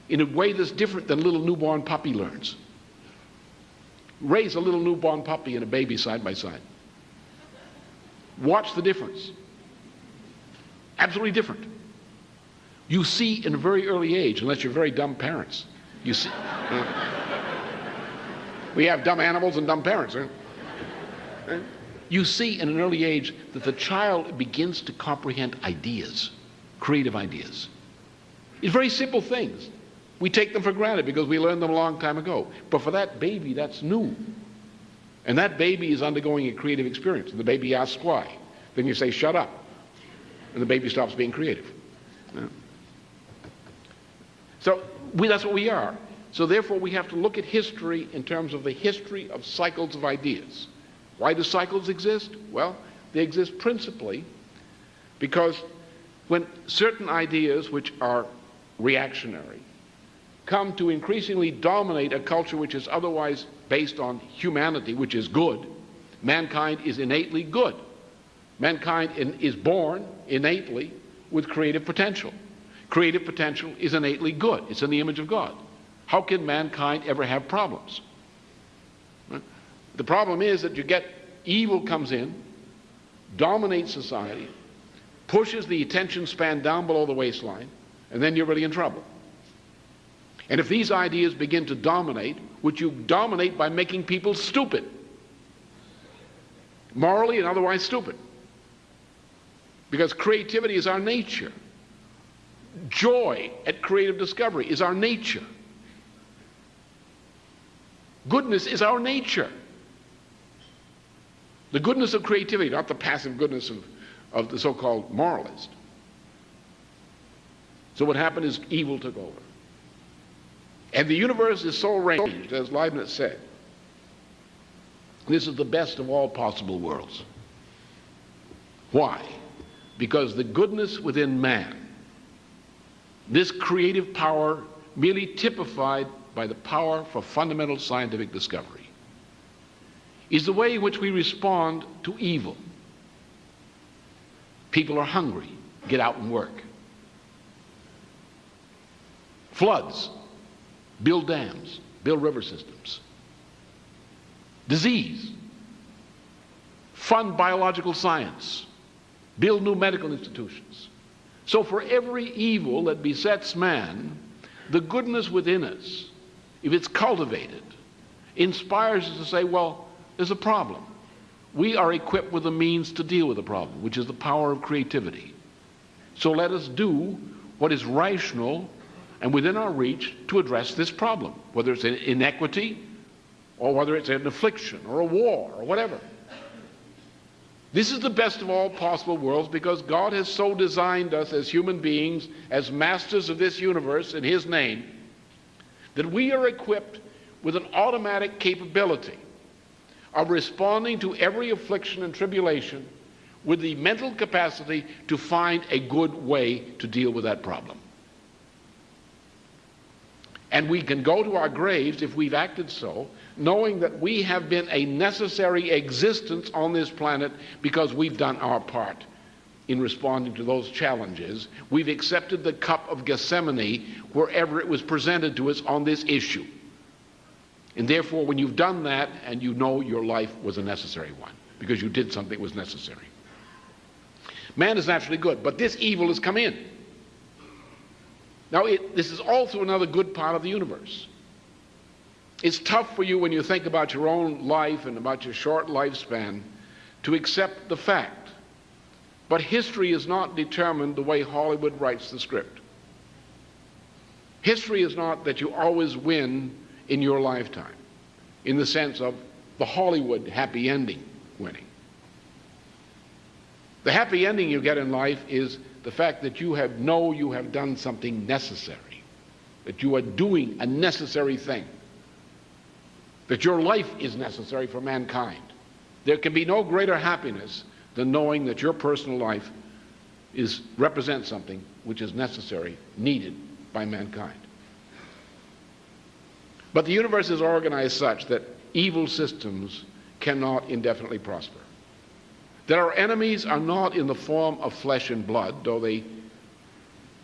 in a way that's different than a little newborn puppy learns. Raise a little newborn puppy and a baby side by side. Watch the difference. Absolutely different. You see in a very early age, unless you're very dumb parents, you see. We have dumb animals and dumb parents. You see in an early age that the child begins to comprehend ideas, creative ideas. It's very simple things. We take them for granted because we learned them a long time ago. But for that baby, that's new. And that baby is undergoing a creative experience. And the baby asks why. Then you say, shut up. And the baby stops being creative. Yeah. So that's what we are. So therefore we have to look at history in terms of the history of cycles of ideas. Why do cycles exist? Well, they exist principally because when certain ideas which are reactionary come to increasingly dominate a culture which is otherwise based on humanity, which is good, mankind is innately good. Mankind is born innately with creative potential. Creative potential is innately good. It's in the image of God. How can mankind ever have problems? Right? The problem is that you get evil comes in, dominates society, pushes the attention span down below the waistline, and then you're really in trouble. And if these ideas begin to dominate, which you dominate by making people stupid, morally and otherwise stupid, because creativity is our nature. Joy at creative discovery is our nature. Goodness is our nature. The goodness of creativity, not the passive goodness of the so-called moralist. So what happened is evil took over. And the universe is so arranged, as Leibniz said, this is the best of all possible worlds. Why? Because the goodness within man, this creative power merely typified by the power for fundamental scientific discovery, is the way in which we respond to evil. People are hungry, get out and work. Floods, build dams, build river systems. Disease, fund biological science, build new medical institutions. So for every evil that besets man, the goodness within us, if it's cultivated, inspires us to say, well, there's a problem. We are equipped with the means to deal with the problem, which is the power of creativity. So let us do what is rational and within our reach to address this problem, whether it's an inequity or whether it's an affliction or a war or whatever. This is the best of all possible worlds because God has so designed us as human beings, as masters of this universe in His name, that we are equipped with an automatic capability of responding to every affliction and tribulation with the mental capacity to find a good way to deal with that problem. And we can go to our graves, if we've acted so, knowing that we have been a necessary existence on this planet because we've done our part in responding to those challenges. We've accepted the cup of Gethsemane wherever it was presented to us on this issue. And therefore, when you've done that, and you know your life was a necessary one, because you did something that was necessary. Man is naturally good, but this evil has come in. Now, this is also another good part of the universe. It's tough for you when you think about your own life and about your short lifespan to accept the fact. But history is not determined the way Hollywood writes the script. History is not that you always win in your lifetime, in the sense of the Hollywood happy ending winning. The happy ending you get in life is the fact that you have done something necessary, that you are doing a necessary thing, that your life is necessary for mankind. There can be no greater happiness than knowing that your personal life represents something which is necessary, needed by mankind. But the universe is organized such that evil systems cannot indefinitely prosper. That our enemies are not in the form of flesh and blood, though the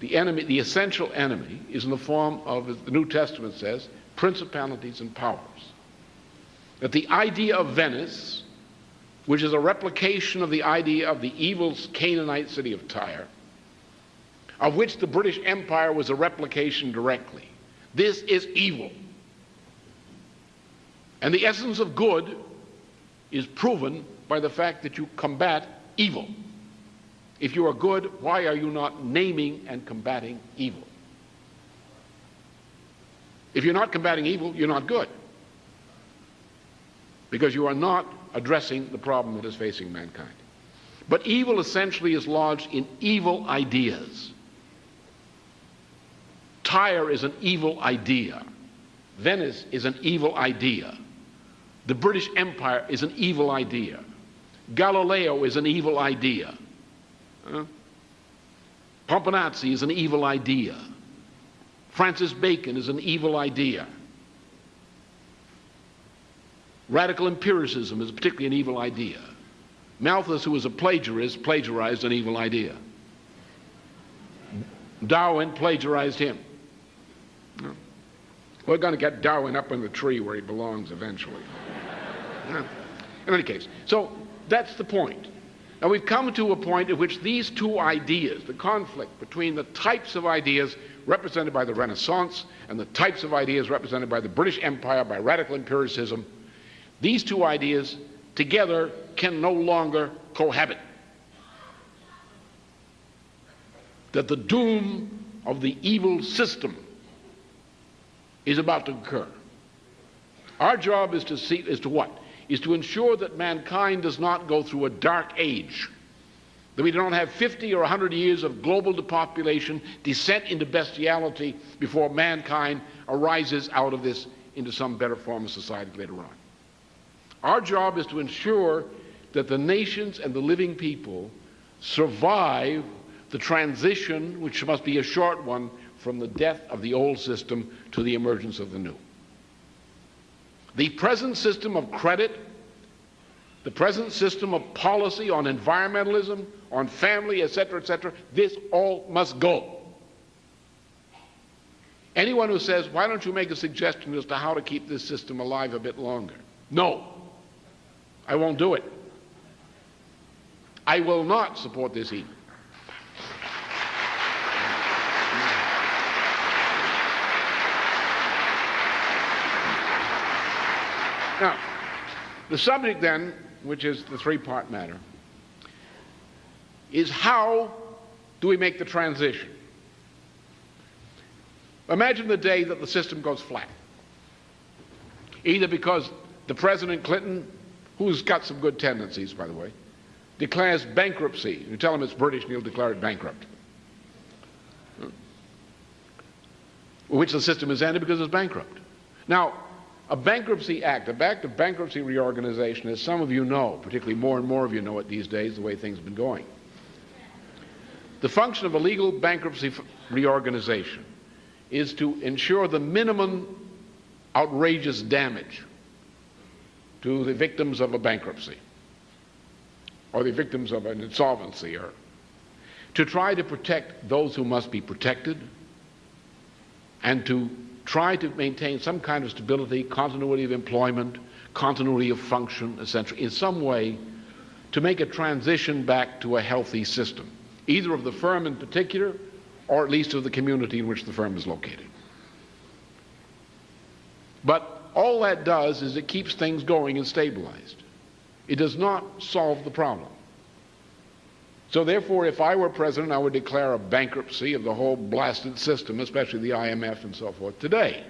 essential enemy is in the form of, as the New Testament says, principalities and powers. That the idea of Venice, which is a replication of the idea of the evil Canaanite city of Tyre, of which the British Empire was a replication directly, this is evil. And the essence of good is proven by the fact that you combat evil. If you are good, why are you not naming and combating evil? If you're not combating evil, you're not good. Because you are not addressing the problem that is facing mankind. But evil essentially is lodged in evil ideas. Tyre is an evil idea. Venice is an evil idea. The British Empire is an evil idea. Galileo is an evil idea. Pomponazzi is an evil idea. Francis Bacon is an evil idea. Radical empiricism is particularly an evil idea. Malthus, who was a plagiarist, plagiarized an evil idea. Darwin plagiarized him. We're going to get Darwin up in the tree where he belongs eventually. In any case, so that's the point. Now we've come to a point at which these two ideas, the conflict between the types of ideas represented by the Renaissance and the types of ideas represented by the British Empire, by radical empiricism, these two ideas together can no longer cohabit. That the doom of the evil system is about to occur. Our job is to what? Is to ensure that mankind does not go through a dark age, that we don't have 50 or 100 years of global depopulation, descent into bestiality before mankind arises out of this into some better form of society later on. Our job is to ensure that the nations and the living people survive the transition, which must be a short one, from the death of the old system to the emergence of the new. The present system of credit, the present system of policy on environmentalism, on family, etc., this all must go. Anyone who says, why don't you make a suggestion as to how to keep this system alive a bit longer? No, I won't do it. I will not support this either. Now, the subject then, which is the three-part matter, is how do we make the transition? Imagine the day that the system goes flat. Either because the President Clinton, who's got some good tendencies, by the way, declares bankruptcy. You tell him it's British and he'll declare it bankrupt. Which the system is ended because it's bankrupt. Now, a bankruptcy act, a act of bankruptcy reorganization, as some of you know, particularly more and more of you know it these days, the way things have been going. The function of a legal bankruptcy reorganization is to ensure the minimum outrageous damage to the victims of a bankruptcy or the victims of an insolvency, or to try to protect those who must be protected and to try to maintain some kind of stability, continuity of employment, continuity of function, etc., in some way to make a transition back to a healthy system, either of the firm in particular or at least of the community in which the firm is located. But all that does is it keeps things going and stabilized. It does not solve the problem. So therefore, if I were president, I would declare a bankruptcy of the whole blasted system, especially the IMF and so forth, today.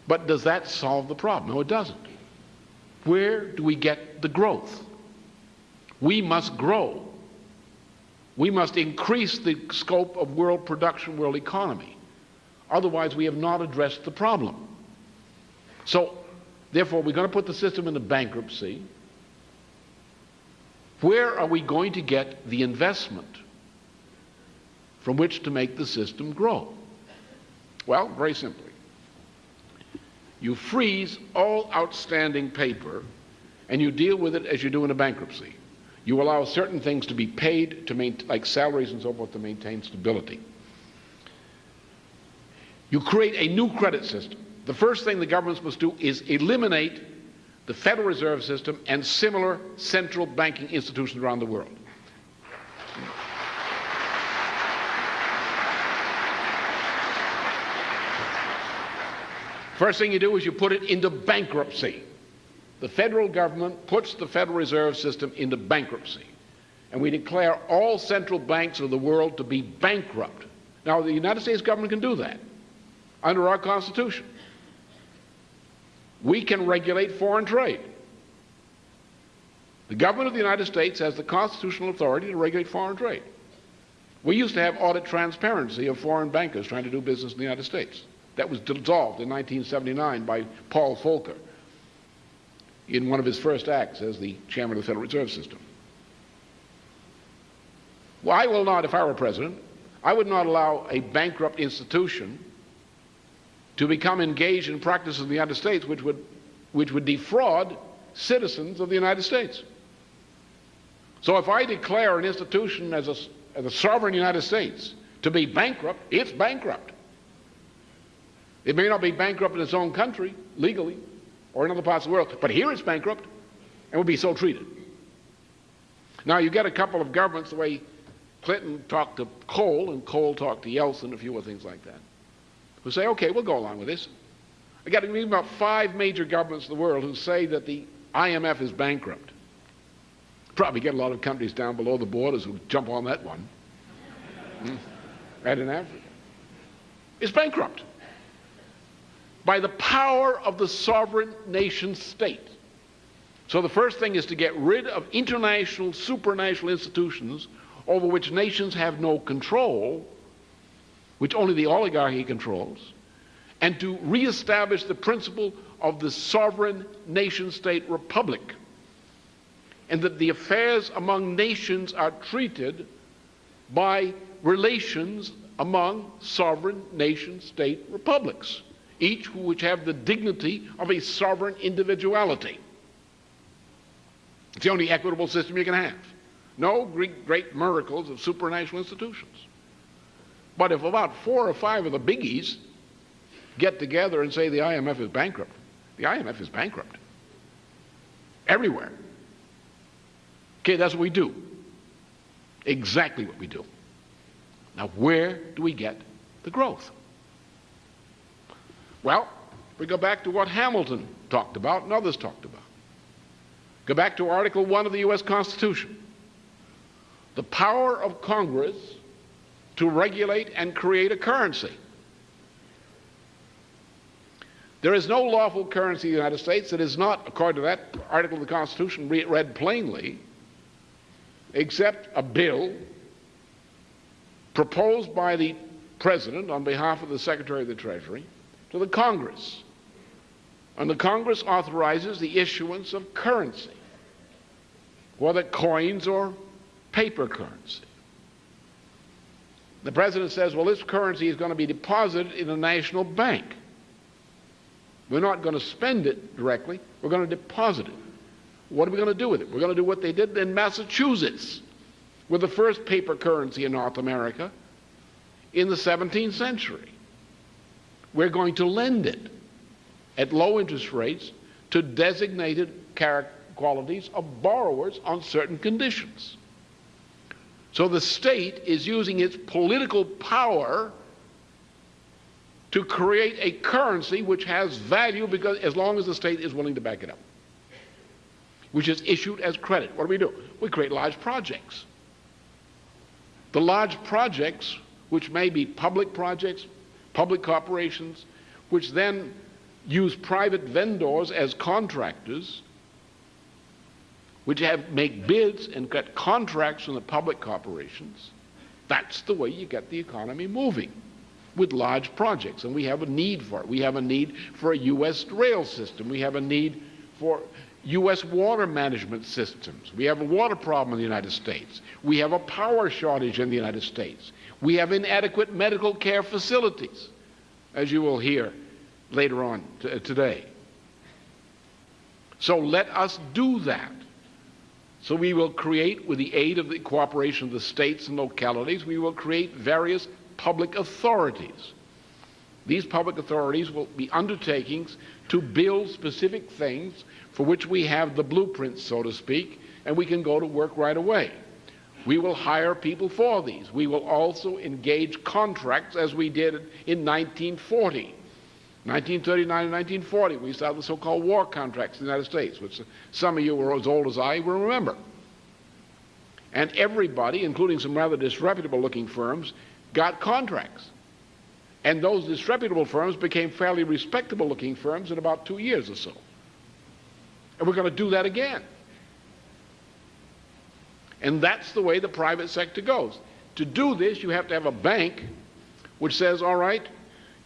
But does that solve the problem? No, it doesn't. Where do we get the growth? We must grow. We must increase the scope of world production, world economy. Otherwise, we have not addressed the problem. So, therefore, we're going to put the system into bankruptcy. Where are we going to get the investment from which to make the system grow? Well, very simply. You freeze all outstanding paper and you deal with it as you do in a bankruptcy. You allow certain things to be paid, to like salaries and so forth, to maintain stability. You create a new credit system. The first thing the governments must do is eliminate the Federal Reserve System and similar central banking institutions around the world. First thing you do is you put it into bankruptcy. The federal government puts the Federal Reserve System into bankruptcy. And we declare all central banks of the world to be bankrupt. Now, the United States government can do that under our Constitution. We can regulate foreign trade. The government of the United States has the constitutional authority to regulate foreign trade. We used to have audit transparency of foreign bankers trying to do business in the United States. That was dissolved in 1979 by Paul Volcker in one of his first acts as the chairman of the Federal Reserve System. Well, I will not, if I were president, I would not allow a bankrupt institution to become engaged in practices in the United States which would defraud citizens of the United States. So if I declare an institution as a sovereign United States to be bankrupt, it's bankrupt. It may not be bankrupt in its own country, legally, or in other parts of the world, but here it's bankrupt and will be so treated. Now you get a couple of governments, the way Clinton talked to Kohl and Kohl talked to Yeltsin, a few other things like that, who say, okay, we'll go along with this. I got about 5 major governments in the world who say that the IMF is bankrupt. Probably get a lot of countries down below the borders who jump on that one. And in Africa. It's bankrupt by the power of the sovereign nation state. So the first thing is to get rid of international, supranational institutions over which nations have no control, which only the oligarchy controls, and to reestablish the principle of the sovereign nation-state republic, and that the affairs among nations are treated by relations among sovereign nation-state republics, each which have the dignity of a sovereign individuality. It's the only equitable system you can have. No great miracles of supranational institutions. But if about 4 or 5 of the biggies get together and say the IMF is bankrupt, the IMF is bankrupt. Everywhere. Okay, that's what we do. Exactly what we do. Now, where do we get the growth? Well, we go back to what Hamilton talked about and others talked about. Go back to Article 1 of the U.S. Constitution. The power of Congress to regulate and create a currency. There is no lawful currency in the United States that is not, according to that article of the Constitution, read plainly, except a bill proposed by the President on behalf of the Secretary of the Treasury to the Congress. And the Congress authorizes the issuance of currency, whether coins or paper currency. The President says, well, this currency is going to be deposited in a national bank. We're not going to spend it directly, we're going to deposit it. What are we going to do with it? We're going to do what they did in Massachusetts with the first paper currency in North America in the 17th century. We're going to lend it at low interest rates to designated qualities of borrowers on certain conditions. So the state is using its political power to create a currency which has value because as long as the state is willing to back it up, which is issued as credit. What do? We create large projects. The large projects, which may be public projects, public corporations, which then use private vendors as contractors, which make bids and get contracts from the public corporations. That's the way you get the economy moving, with large projects. And we have a need for it. We have a need for a U.S. rail system. We have a need for U.S. water management systems. We have a water problem in the United States. We have a power shortage in the United States. We have inadequate medical care facilities, as you will hear later on today. So let us do that. So we will create, with the aid of the cooperation of the states and localities, we will create various public authorities. These public authorities will be undertakings to build specific things for which we have the blueprints, so to speak, and we can go to work right away. We will hire people for these. We will also engage contracts as we did in 1940. 1939 and 1940, we started the so-called war contracts in the United States, which some of you who are as old as I will remember. And everybody, including some rather disreputable-looking firms, got contracts. And those disreputable firms became fairly respectable-looking firms in about 2 years or so. And we're going to do that again. And that's the way the private sector goes. To do this, you have to have a bank which says, all right,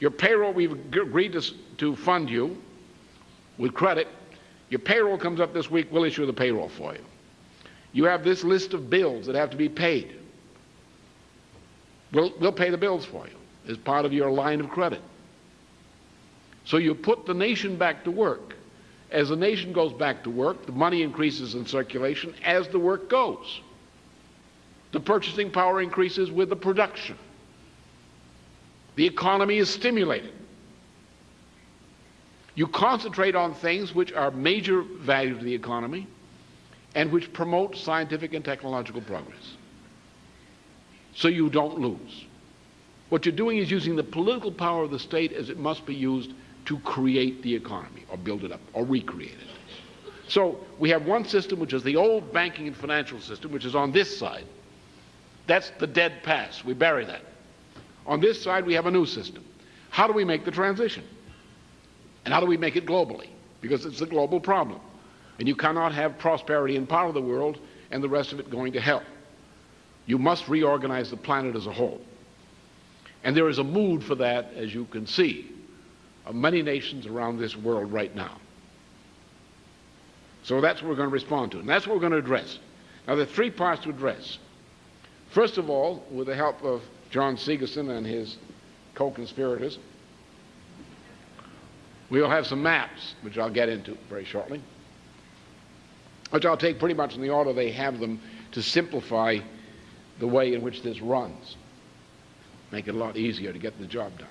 your payroll, we've agreed to fund you with credit. Your payroll comes up this week, we'll issue the payroll for you. You have this list of bills that have to be paid. We'll pay the bills for you as part of your line of credit. So you put the nation back to work. As the nation goes back to work, the money increases in circulation as the work goes. The purchasing power increases with the production. The economy is stimulated. You concentrate on things which are major value to the economy and which promote scientific and technological progress, so you don't lose. What you're doing is using the political power of the state as it must be used to create the economy or build it up or recreate it. So we have one system, which is the old banking and financial system, which is on this side. That's the dead past. We bury that. On this side, we have a new system. How do we make the transition? And how do we make it globally? Because it's a global problem. And you cannot have prosperity in part of the world and the rest of it going to hell. You must reorganize the planet as a whole. And there is a mood for that, as you can see, of many nations around this world right now. So that's what we're going to respond to, and that's what we're going to address. Now, there are 3 parts to address. First of all, with the help of John Segerson and his co-conspirators. We'll have some maps, which I'll get into very shortly, which I'll take pretty much in the order they have them to simplify the way in which this runs, make it a lot easier to get the job done.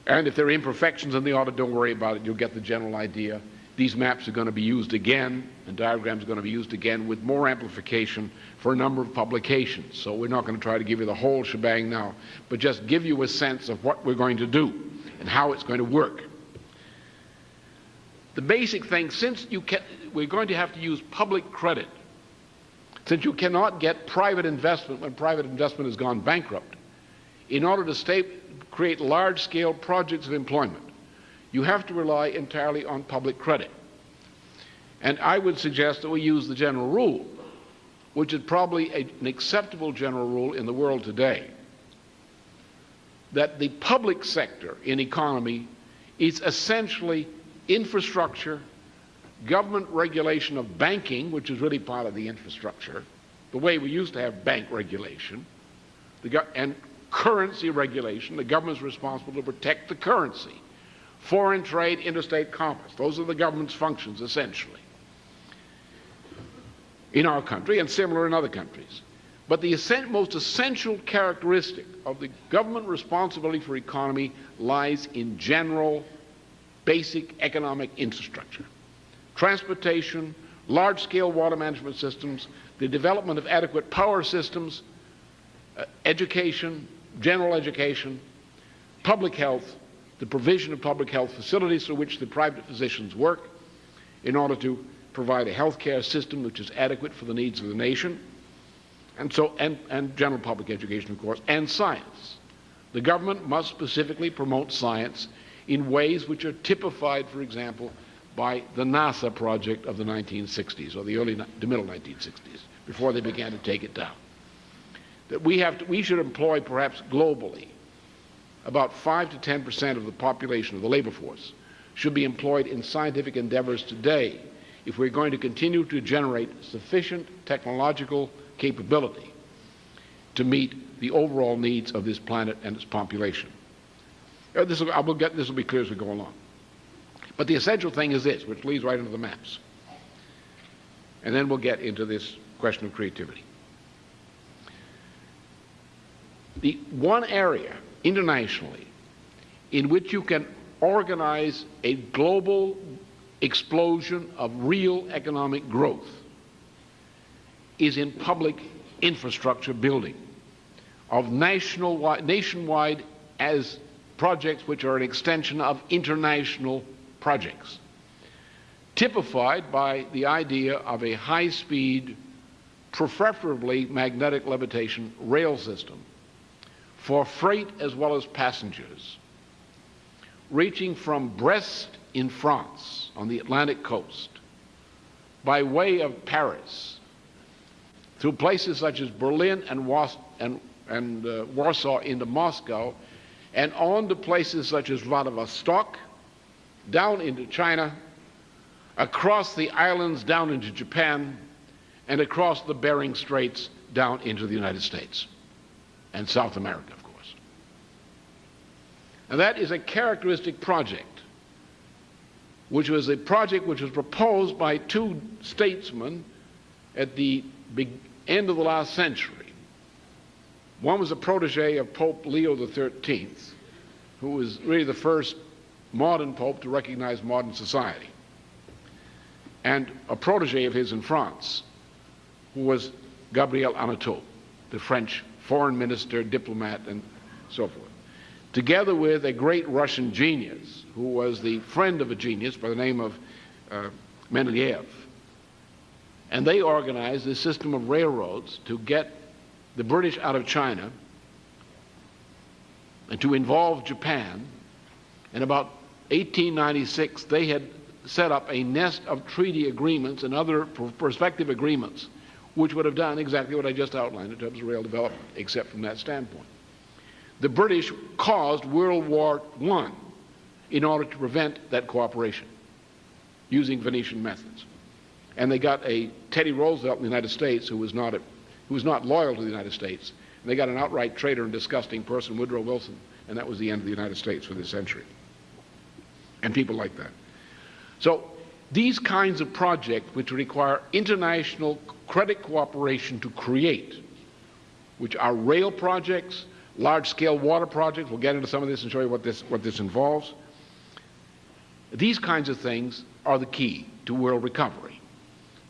And if there are imperfections in the order, don't worry about it. You'll get the general idea. These maps are going to be used again, and diagrams are going to be used again with more amplification for a number of publications. So we're not going to try to give you the whole shebang now, but just give you a sense of what we're going to do and how it's going to work. The basic thing, since we're going to have to use public credit, since you cannot get private investment when private investment has gone bankrupt, in order to create large-scale projects of employment, you have to rely entirely on public credit. And I would suggest that we use the general rule, which is probably an acceptable general rule in the world today, that the public sector in economy is essentially infrastructure, government regulation of banking, which is really part of the infrastructure, the way we used to have bank regulation, and currency regulation. The government is responsible to protect the currency. Foreign trade, interstate commerce. Those are the government's functions, essentially, in our country and similar in other countries. But the most essential characteristic of the government responsibility for economy lies in general, basic economic infrastructure. Transportation, large-scale water management systems, the development of adequate power systems, education, general education, public health, the provision of public health facilities through which the private physicians work in order to provide a health care system which is adequate for the needs of the nation, and general public education, of course, and science. The government must specifically promote science in ways which are typified, for example, by the NASA project of the 1960s, or the middle 1960s, before they began to take it down. That we should employ, perhaps globally, about 5 to 10% of the population of the labor force should be employed in scientific endeavors today if we're going to continue to generate sufficient technological capability to meet the overall needs of this planet and its population. This will be clear as we go along. But the essential thing is this, which leads right into the maps. And then we'll get into this question of creativity. The one area internationally in which you can organize a global explosion of real economic growth is in public infrastructure building of nationwide as projects which are an extension of international projects, typified by the idea of a high-speed, preferably magnetic levitation rail system for freight as well as passengers, reaching from Brest in France on the Atlantic coast, by way of Paris, through places such as Berlin and Warsaw into Moscow, and on to places such as Vladivostok, down into China, across the islands down into Japan, and across the Bering Straits down into the United States and South America, of course. And that is a characteristic project, which was a project which was proposed by two statesmen at the end of the last century. One was a protege of Pope Leo XIII, who was really the first modern pope to recognize modern society, and a protege of his in France, who was Gabriel Anatole, the French foreign minister, diplomat, and so forth, together with a great Russian genius, who was the friend of a genius by the name of Mendeleev. And they organized this system of railroads to get the British out of China and to involve Japan. In about 1896, they had set up a nest of treaty agreements and other prospective agreements which would have done exactly what I just outlined in terms of rail development, except from that standpoint. The British caused World War I in order to prevent that cooperation using Venetian methods. And they got a Teddy Roosevelt in the United States who was not loyal to the United States And they got an outright traitor and disgusting person, Woodrow Wilson, and that was the end of the United States for this century. And people like that. So these kinds of projects which require international credit cooperation to create, which are rail projects, large-scale water projects, we'll get into some of this and show you what this involves. These kinds of things are the key to world recovery,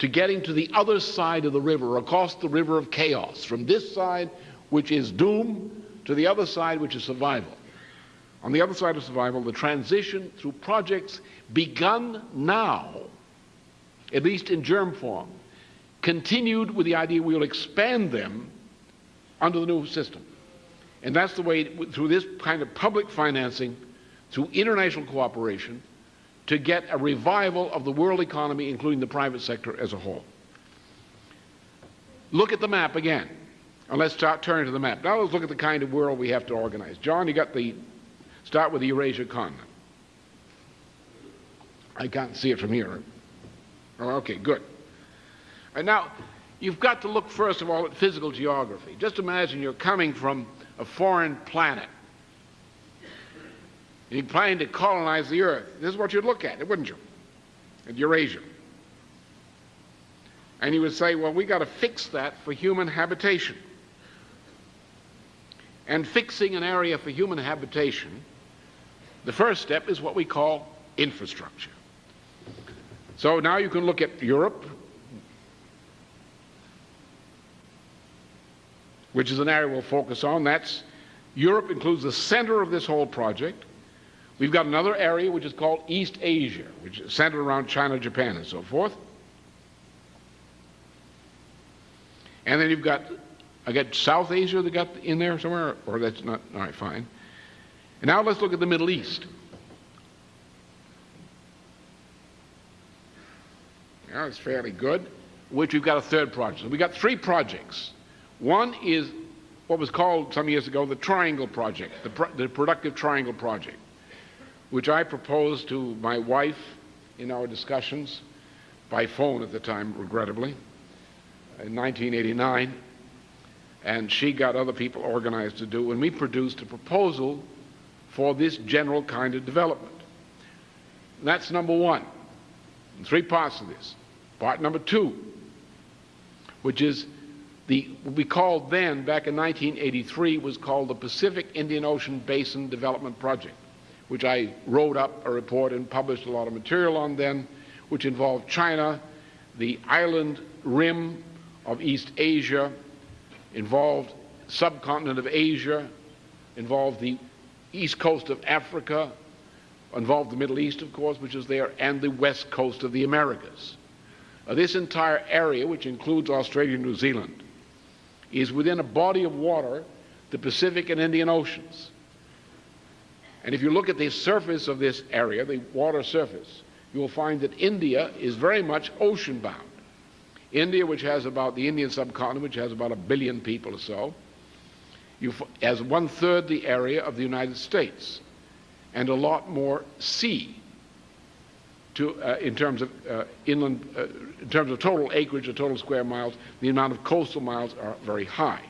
to getting to the other side of the river, across the river of chaos, from this side, which is doom, to the other side, which is survival. On the other side of survival, the transition through projects begun now, at least in germ form, continued with the idea we will expand them under the new system. And that's the way, through this kind of public financing, through international cooperation, to get a revival of the world economy, including the private sector as a whole. Look at the map again. And let's turn to the map. Now let's look at the kind of world we have to organize. John, you got start with the Eurasia continent. I can't see it from here. Oh, okay, good. And now, you've got to look first of all at physical geography. Just imagine you're coming from a foreign planet. You're planning to colonize the Earth. This is what you'd look at, wouldn't you? At Eurasia. And you would say, well, we got to fix that for human habitation. And fixing an area for human habitation, the first step is what we call infrastructure. So now you can look at Europe, which is an area we'll focus on. Europe includes the center of this whole project. We've got another area which is called East Asia, which is centered around China, Japan, and so forth. And then you've got, I got South Asia that got in there somewhere, or that's not, all right, fine. And now let's look at the Middle East. Yeah, it's fairly good, which we've got a third project. So we've got three projects. One is what was called some years ago the Triangle Project, the Productive Triangle Project, which I proposed to my wife in our discussions, by phone at the time, regrettably, in 1989, and she got other people organized to do, and we produced a proposal for this general kind of development. And that's number one. And three parts of this. Part number two, which is what we called then, back in 1983, was called the Pacific Indian Ocean Basin Development Project, which I wrote up a report and published a lot of material on then, which involved China, the island rim of East Asia, involved subcontinent of Asia, involved the east coast of Africa, involved the Middle East, of course, which is there, and the west coast of the Americas. This entire area, which includes Australia and New Zealand, is within a body of water, the Pacific and Indian Oceans. And if you look at the surface of this area, the water surface, you will find that India is very much ocean-bound. India, which has about, the Indian subcontinent, which has about 1 billion people or so, has 1/3 the area of the United States, and a lot more sea in terms of inland, in terms of total acreage or total square miles. The amount of coastal miles are very high.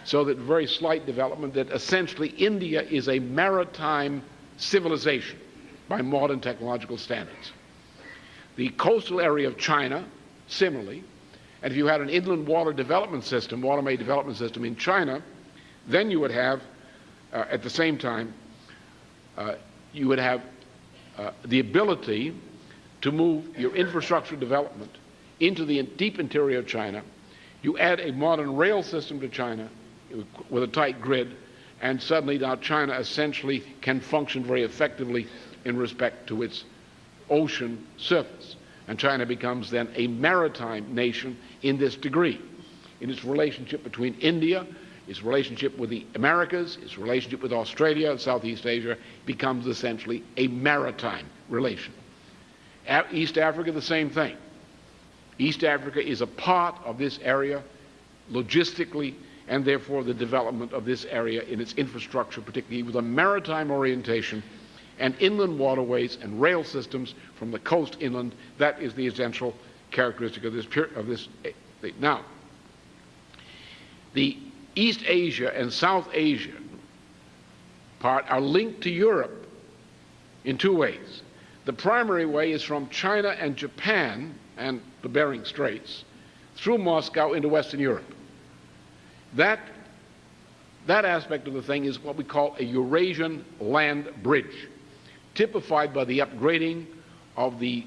So that very slight development, that essentially India is a maritime civilization by modern technological standards. The coastal area of China, similarly, and if you had an inland water development system, water-made development system in China, then you would have, at the same time, you would have the ability to move your infrastructure development into the deep interior of China. You add a modern rail system to China with a tight grid, and suddenly now China essentially can function very effectively in respect to its ocean surface. And China becomes then a maritime nation in this degree, in its relationship between India, its relationship with the Americas, its relationship with Australia and Southeast Asia, becomes essentially a maritime relation. East Africa, the same thing. East Africa is a part of this area logistically, and therefore the development of this area in its infrastructure, particularly with a maritime orientation and inland waterways and rail systems from the coast inland, that is the essential characteristic of this thing. Now, the East Asia and South Asia part are linked to Europe in two ways. The primary way is from China and Japan and the Bering Straits through Moscow into Western Europe. That aspect of the thing is what we call a Eurasian land bridge, typified by the upgrading of the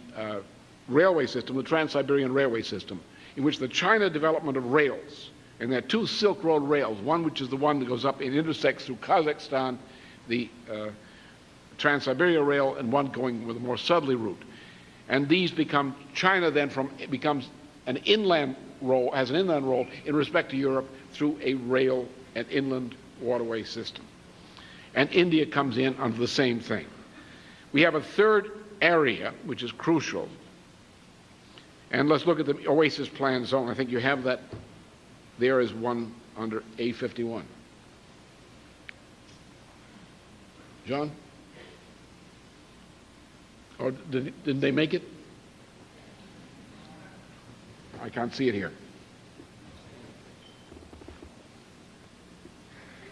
railway system, the Trans-Siberian Railway System, in which the China development of rails, and there are two Silk Road rails, one which is the one that goes up and intersects through Kazakhstan, the Trans-Siberian Rail, and one going with a more southerly route. And these become, China then becomes an inland role, has an inland role in respect to Europe through a rail and inland waterway system. And India comes in under the same thing. We have a third area which is crucial. And let's look at the Oasis Plan Zone. I think you have that there is one under A51. John? Or didn't they make it? I can't see it here.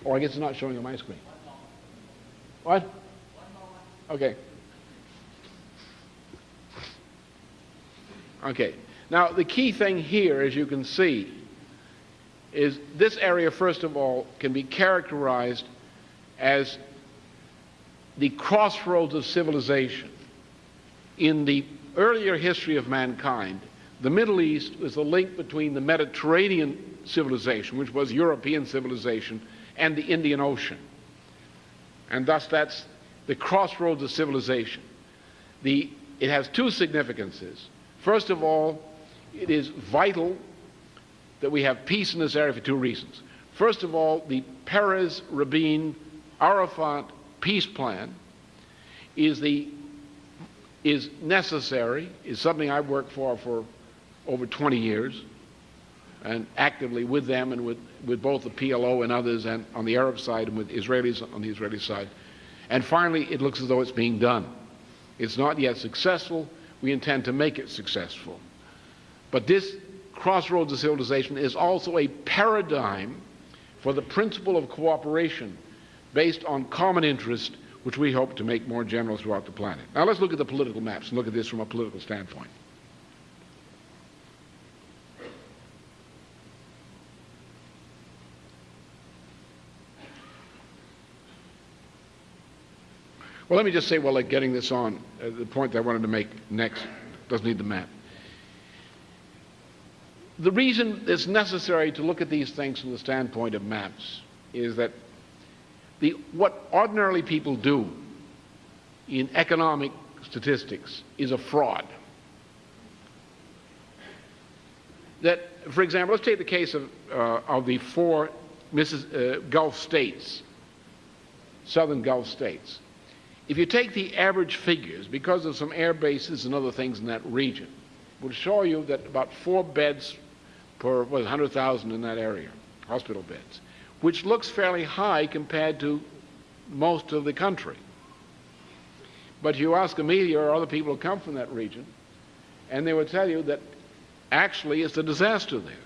Oh, I guess it's not showing on my screen. What? Okay. Okay. Now, the key thing here, as you can see, is this area, first of all, can be characterized as the crossroads of civilization. In the earlier history of mankind, the Middle East was the link between the Mediterranean civilization, which was European civilization, and the Indian Ocean. And thus that's the crossroads of civilization. It has two significances. First of all, it is vital that we have peace in this area for two reasons. First of all, the Perez, Rabin, Arafat peace plan is necessary, is something I've worked for over 20 years, and actively with them and with both the PLO and others, and on the Arab side and with Israelis on the Israeli side. And finally, it looks as though it's being done. It's not yet successful. We intend to make it successful. But this crossroads of civilization is also a paradigm for the principle of cooperation based on common interest, which we hope to make more general throughout the planet. Now let's look at the political maps and look at this from a political standpoint. Well, let me just say, while like getting this on, the point that I wanted to make next doesn't need the map. The reason it's necessary to look at these things from the standpoint of maps is that what ordinarily people do in economic statistics is a fraud. That, for example, let's take the case of the four Gulf states, southern Gulf states. If you take the average figures, because of some air bases and other things in that region, will show you that about 4 beds per 100,000 in that area, hospital beds, which looks fairly high compared to most of the country. But you ask Amelia or other people who come from that region, and they will tell you that actually it's a disaster there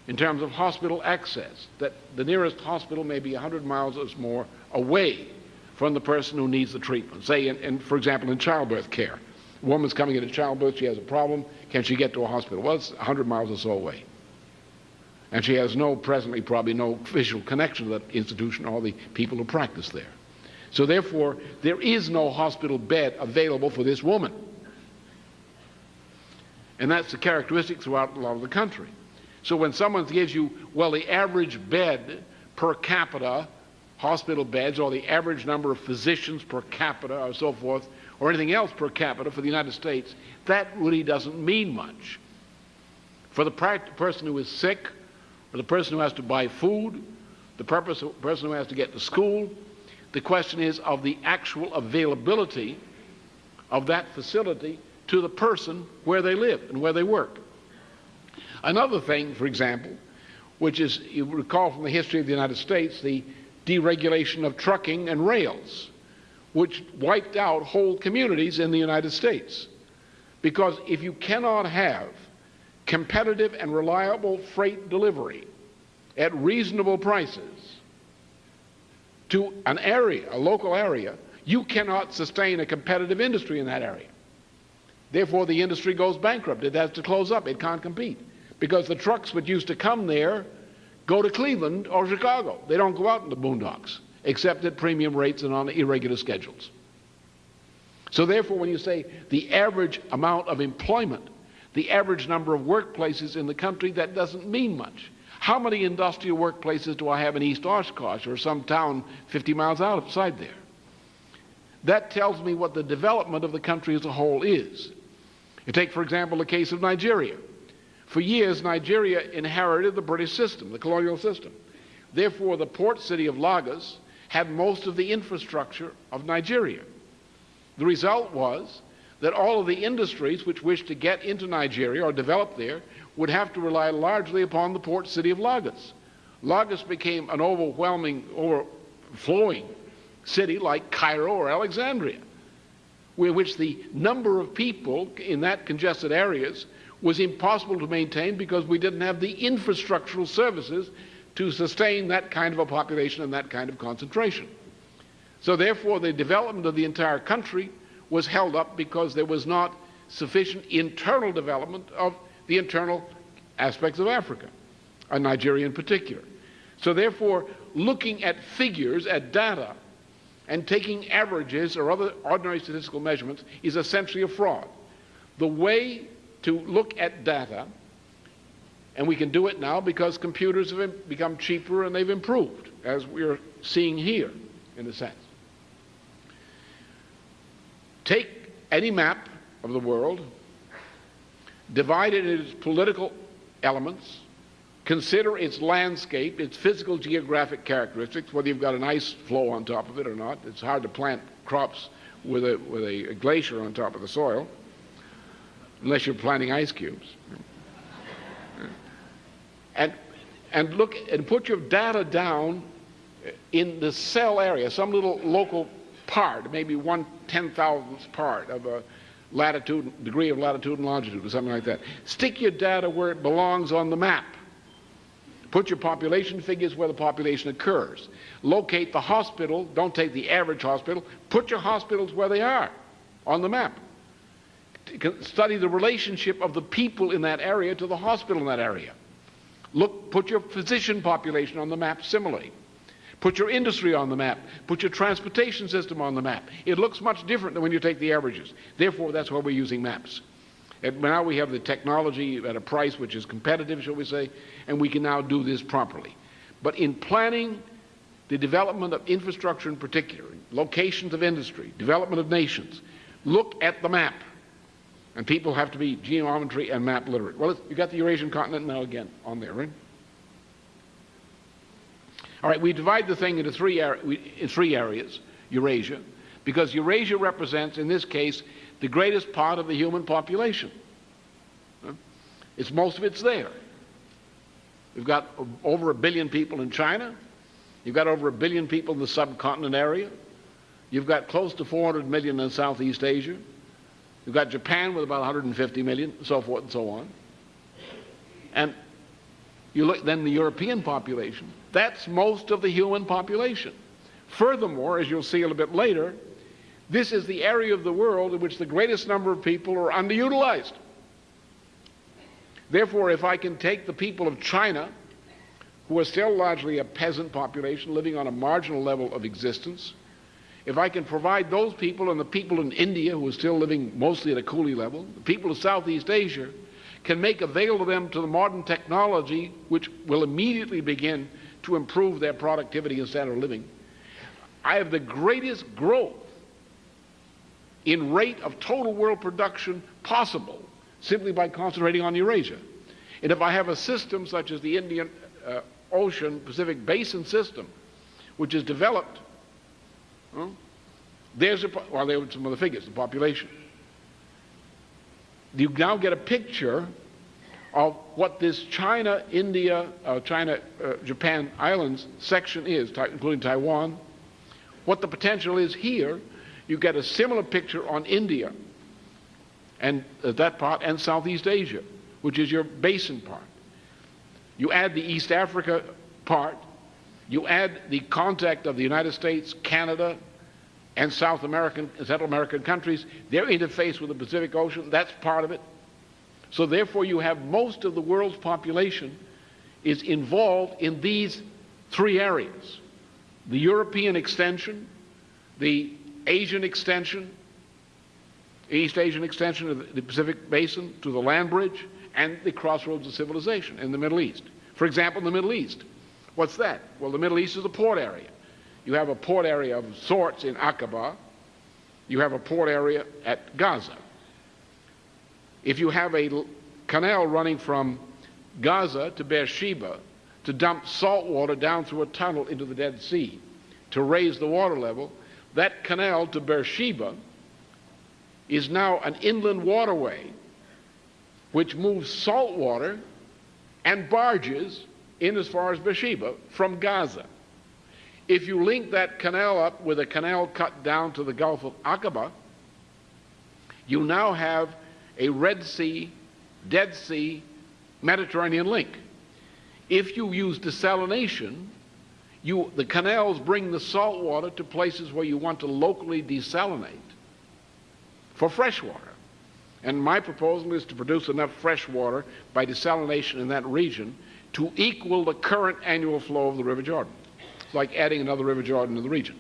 in terms of hospital access, that the nearest hospital may be 100 miles or more away from the person who needs the treatment. Say, for example, in childbirth care. A woman's coming into childbirth, she has a problem, can she get to a hospital? Well, it's 100 miles or so away. And she has presently probably no official connection to that institution or the people who practice there. So therefore, there is no hospital bed available for this woman. And that's the characteristic throughout a lot of the country. So when someone gives you, well, the average bed per capita, hospital beds, or the average number of physicians per capita, or so forth, or anything else per capita for the United States, that really doesn't mean much. For the person who is sick, or the person who has to buy food, the person who has to get to school, the question is of the actual availability of that facility to the person where they live and where they work. Another thing, for example, which is, you recall from the history of the United States, the deregulation of trucking and rails, which wiped out whole communities in the United States. Because if you cannot have competitive and reliable freight delivery at reasonable prices to an area, a local area, you cannot sustain a competitive industry in that area. Therefore, the industry goes bankrupt. It has to close up. It can't compete. Because the trucks that used to come there go to Cleveland or Chicago. They don't go out in the boondocks, except at premium rates and on irregular schedules. So therefore, when you say the average amount of employment, the average number of workplaces in the country, that doesn't mean much. How many industrial workplaces do I have in East Oshkosh or some town 50 miles outside there? That tells me what the development of the country as a whole is. You take, for example, the case of Nigeria. For years, Nigeria inherited the British system, the colonial system. Therefore, the port city of Lagos had most of the infrastructure of Nigeria. The result was that all of the industries which wished to get into Nigeria or develop there would have to rely largely upon the port city of Lagos. Lagos became an overflowing city like Cairo or Alexandria, which the number of people in that congested areas was impossible to maintain because we didn't have the infrastructural services to sustain that kind of a population and that kind of concentration. So therefore, the development of the entire country was held up because there was not sufficient internal development of the internal aspects of Africa, and Nigeria in particular. So therefore, looking at figures, at data, and taking averages or other ordinary statistical measurements is essentially a fraud. The way to look at data, and we can do it now because computers have become cheaper and they've improved, as we're seeing here, in a sense. Take any map of the world, divide it into its political elements, consider its landscape, its physical geographic characteristics, whether you've got an ice flow on top of it or not. It's hard to plant crops with a glacier on top of the soil, unless you're planting ice cubes. And look and put your data down in the cell area, some little local part, maybe 1/10,000th part of a latitude, degree of latitude and longitude or something like that. Stick your data where it belongs on the map. Put your population figures where the population occurs. Locate the hospital. Don't take the average hospital. Put your hospitals where they are on the map. Study the relationship of the people in that area to the hospital in that area. Put your physician population on the map similarly. Put your industry on the map. Put your transportation system on the map. It looks much different than when you take the averages. Therefore, that's why we're using maps. And now we have the technology at a price which is competitive, shall we say, and we can now do this properly. But in planning the development of infrastructure in particular, locations of industry, development of nations, look at the map. And people have to be geometry and map literate. Well, you got the Eurasian continent now again on there, right? All right, we divide the thing into three areas, Eurasia, because Eurasia represents, in this case, the greatest part of the human population. Most of it's there. We've got over 1 billion people in China. You've got over 1 billion people in the subcontinent area. You've got close to 400 million in Southeast Asia. You've got Japan with about 150 million, so forth and so on. And you look then the European population. That's most of the human population. Furthermore, as you'll see a little bit later, this is the area of the world in which the greatest number of people are underutilized. Therefore, if I can take the people of China, who are still largely a peasant population living on a marginal level of existence, if I can provide those people and the people in India who are still living mostly at a coolie level, the people of Southeast Asia, can make available to them to the modern technology which will immediately begin to improve their productivity and standard of living, I have the greatest growth in rate of total world production possible simply by concentrating on Eurasia. And if I have a system such as the Indian Ocean Pacific Basin system, which is developed, there are some of the figures, the population. You now get a picture of what this China, India, Japan islands section is, including Taiwan, what the potential is here. You get a similar picture on India and that part, and Southeast Asia, which is your basin part. You add the East Africa part, you add the contact of the United States, Canada, and South American, Central American countries, their interface with the Pacific Ocean, that's part of it. So therefore you have most of the world's population is involved in these three areas: the European extension, the Asian extension, East Asian extension of the Pacific Basin to the land bridge, and the crossroads of civilization in the Middle East. For example, in the Middle East, what's that? Well, the Middle East is a port area. You have a port area of sorts in Aqaba. You have a port area at Gaza. If you have a canal running from Gaza to Beersheba to dump salt water down through a tunnel into the Dead Sea to raise the water level, that canal to Beersheba is now an inland waterway which moves salt water and barges in as far as Beersheba from Gaza. If you link that canal up with a canal cut down to the Gulf of Aqaba, you now have a Red Sea, Dead Sea, Mediterranean link. If you use desalination, the canals bring the salt water to places where you want to locally desalinate for fresh water. And my proposal is to produce enough fresh water by desalination in that region to equal the current annual flow of the River Jordan. It's like adding another River Jordan to the region.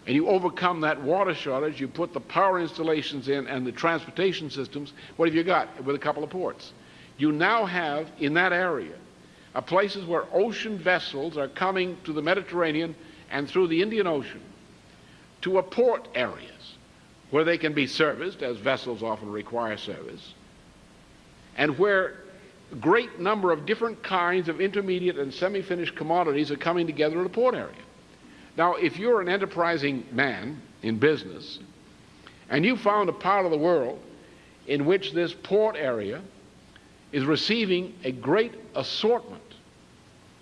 And you overcome that water shortage, you put the power installations in and the transportation systems. What have you got with a couple of ports? You now have, in that area, places where ocean vessels are coming to the Mediterranean and through the Indian Ocean to a port areas where they can be serviced, as vessels often require service, and where a great number of different kinds of intermediate and semi-finished commodities are coming together in a port area. Now, if you're an enterprising man in business and you found a part of the world in which this port area is receiving a great assortment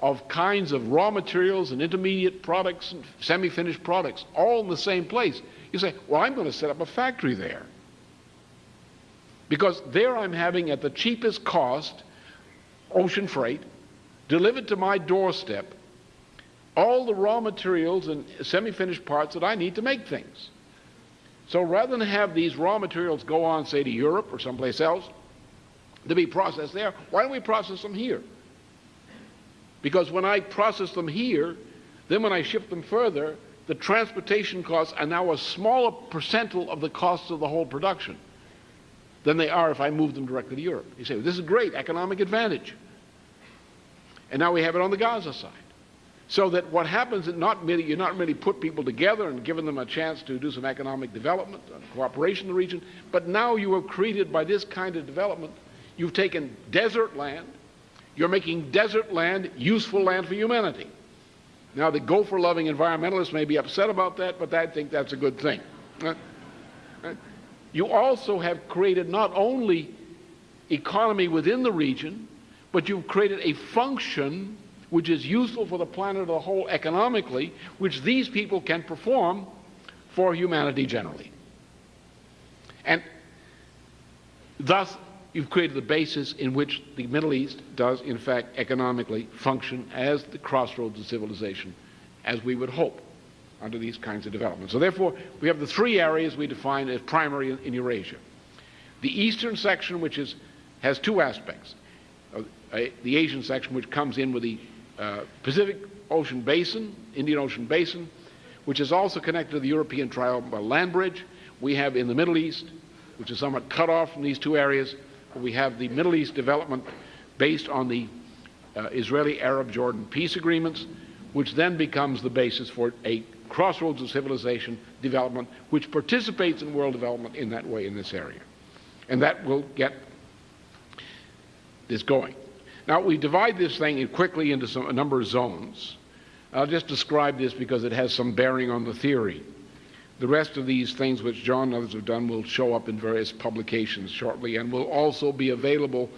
of kinds of raw materials and intermediate products and semi-finished products all in the same place, you say, well, I'm going to set up a factory there. Because there I'm having at the cheapest cost ocean freight delivered to my doorstep all the raw materials and semi-finished parts that I need to make things. So rather than have these raw materials go on, say, to Europe or someplace else to be processed there, why don't we process them here? Because when I process them here, then when I ship them further, the transportation costs are now a smaller percentile of the costs of the whole production than they are if I move them directly to Europe. You say, well, this is great economic advantage. And now we have it on the Gaza side. So that what happens is you not really put people together and given them a chance to do some economic development and cooperation in the region, but now you have created by this kind of development, you've taken desert land, you're making desert land useful land for humanity. Now the gopher-loving environmentalists may be upset about that, but I think that's a good thing. You also have created not only economy within the region, but you've created a function which is useful for the planet as a whole economically, which these people can perform for humanity generally. And thus, you've created the basis in which the Middle East does, in fact, economically function as the crossroads of civilization, as we would hope under these kinds of developments. So therefore, we have the three areas we define as primary in Eurasia. The eastern section, which has two aspects. The Asian section, which comes in with the Pacific Ocean Basin, Indian Ocean Basin, which is also connected to the European Triangle land bridge. We have in the Middle East, which is somewhat cut off from these two areas, we have the Middle East development based on the Israeli-Arab-Jordan peace agreements, which then becomes the basis for a crossroads of civilization development, which participates in world development in that way in this area. And that will get this going. Now, we divide this thing quickly into a number of zones. I'll just describe this because it has some bearing on the theory. The rest of these things which John and others have done will show up in various publications shortly and will also be available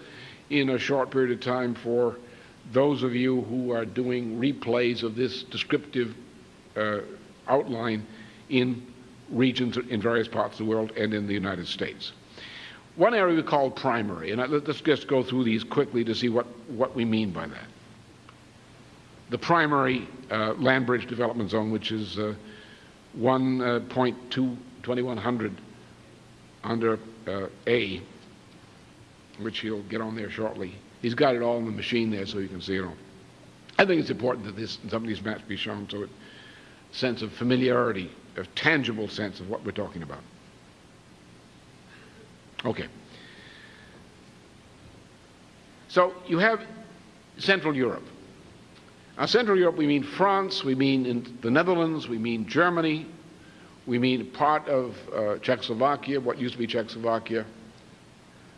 in a short period of time for those of you who are doing replays of this descriptive outline in regions in various parts of the world and in the United States. One area we call primary, and let's just go through these quickly to see what we mean by that. the primary land bridge development zone, which is 1.2100 under A, which he'll get on there shortly. He's got it all in the machine there so you can see it all. I think it's important that some of these maps be shown so it sense of familiarity, a tangible sense of what we're talking about. Okay. So you have Central Europe. Now, Central Europe, we mean France, we mean in the Netherlands, we mean Germany, we mean part of Czechoslovakia, what used to be Czechoslovakia.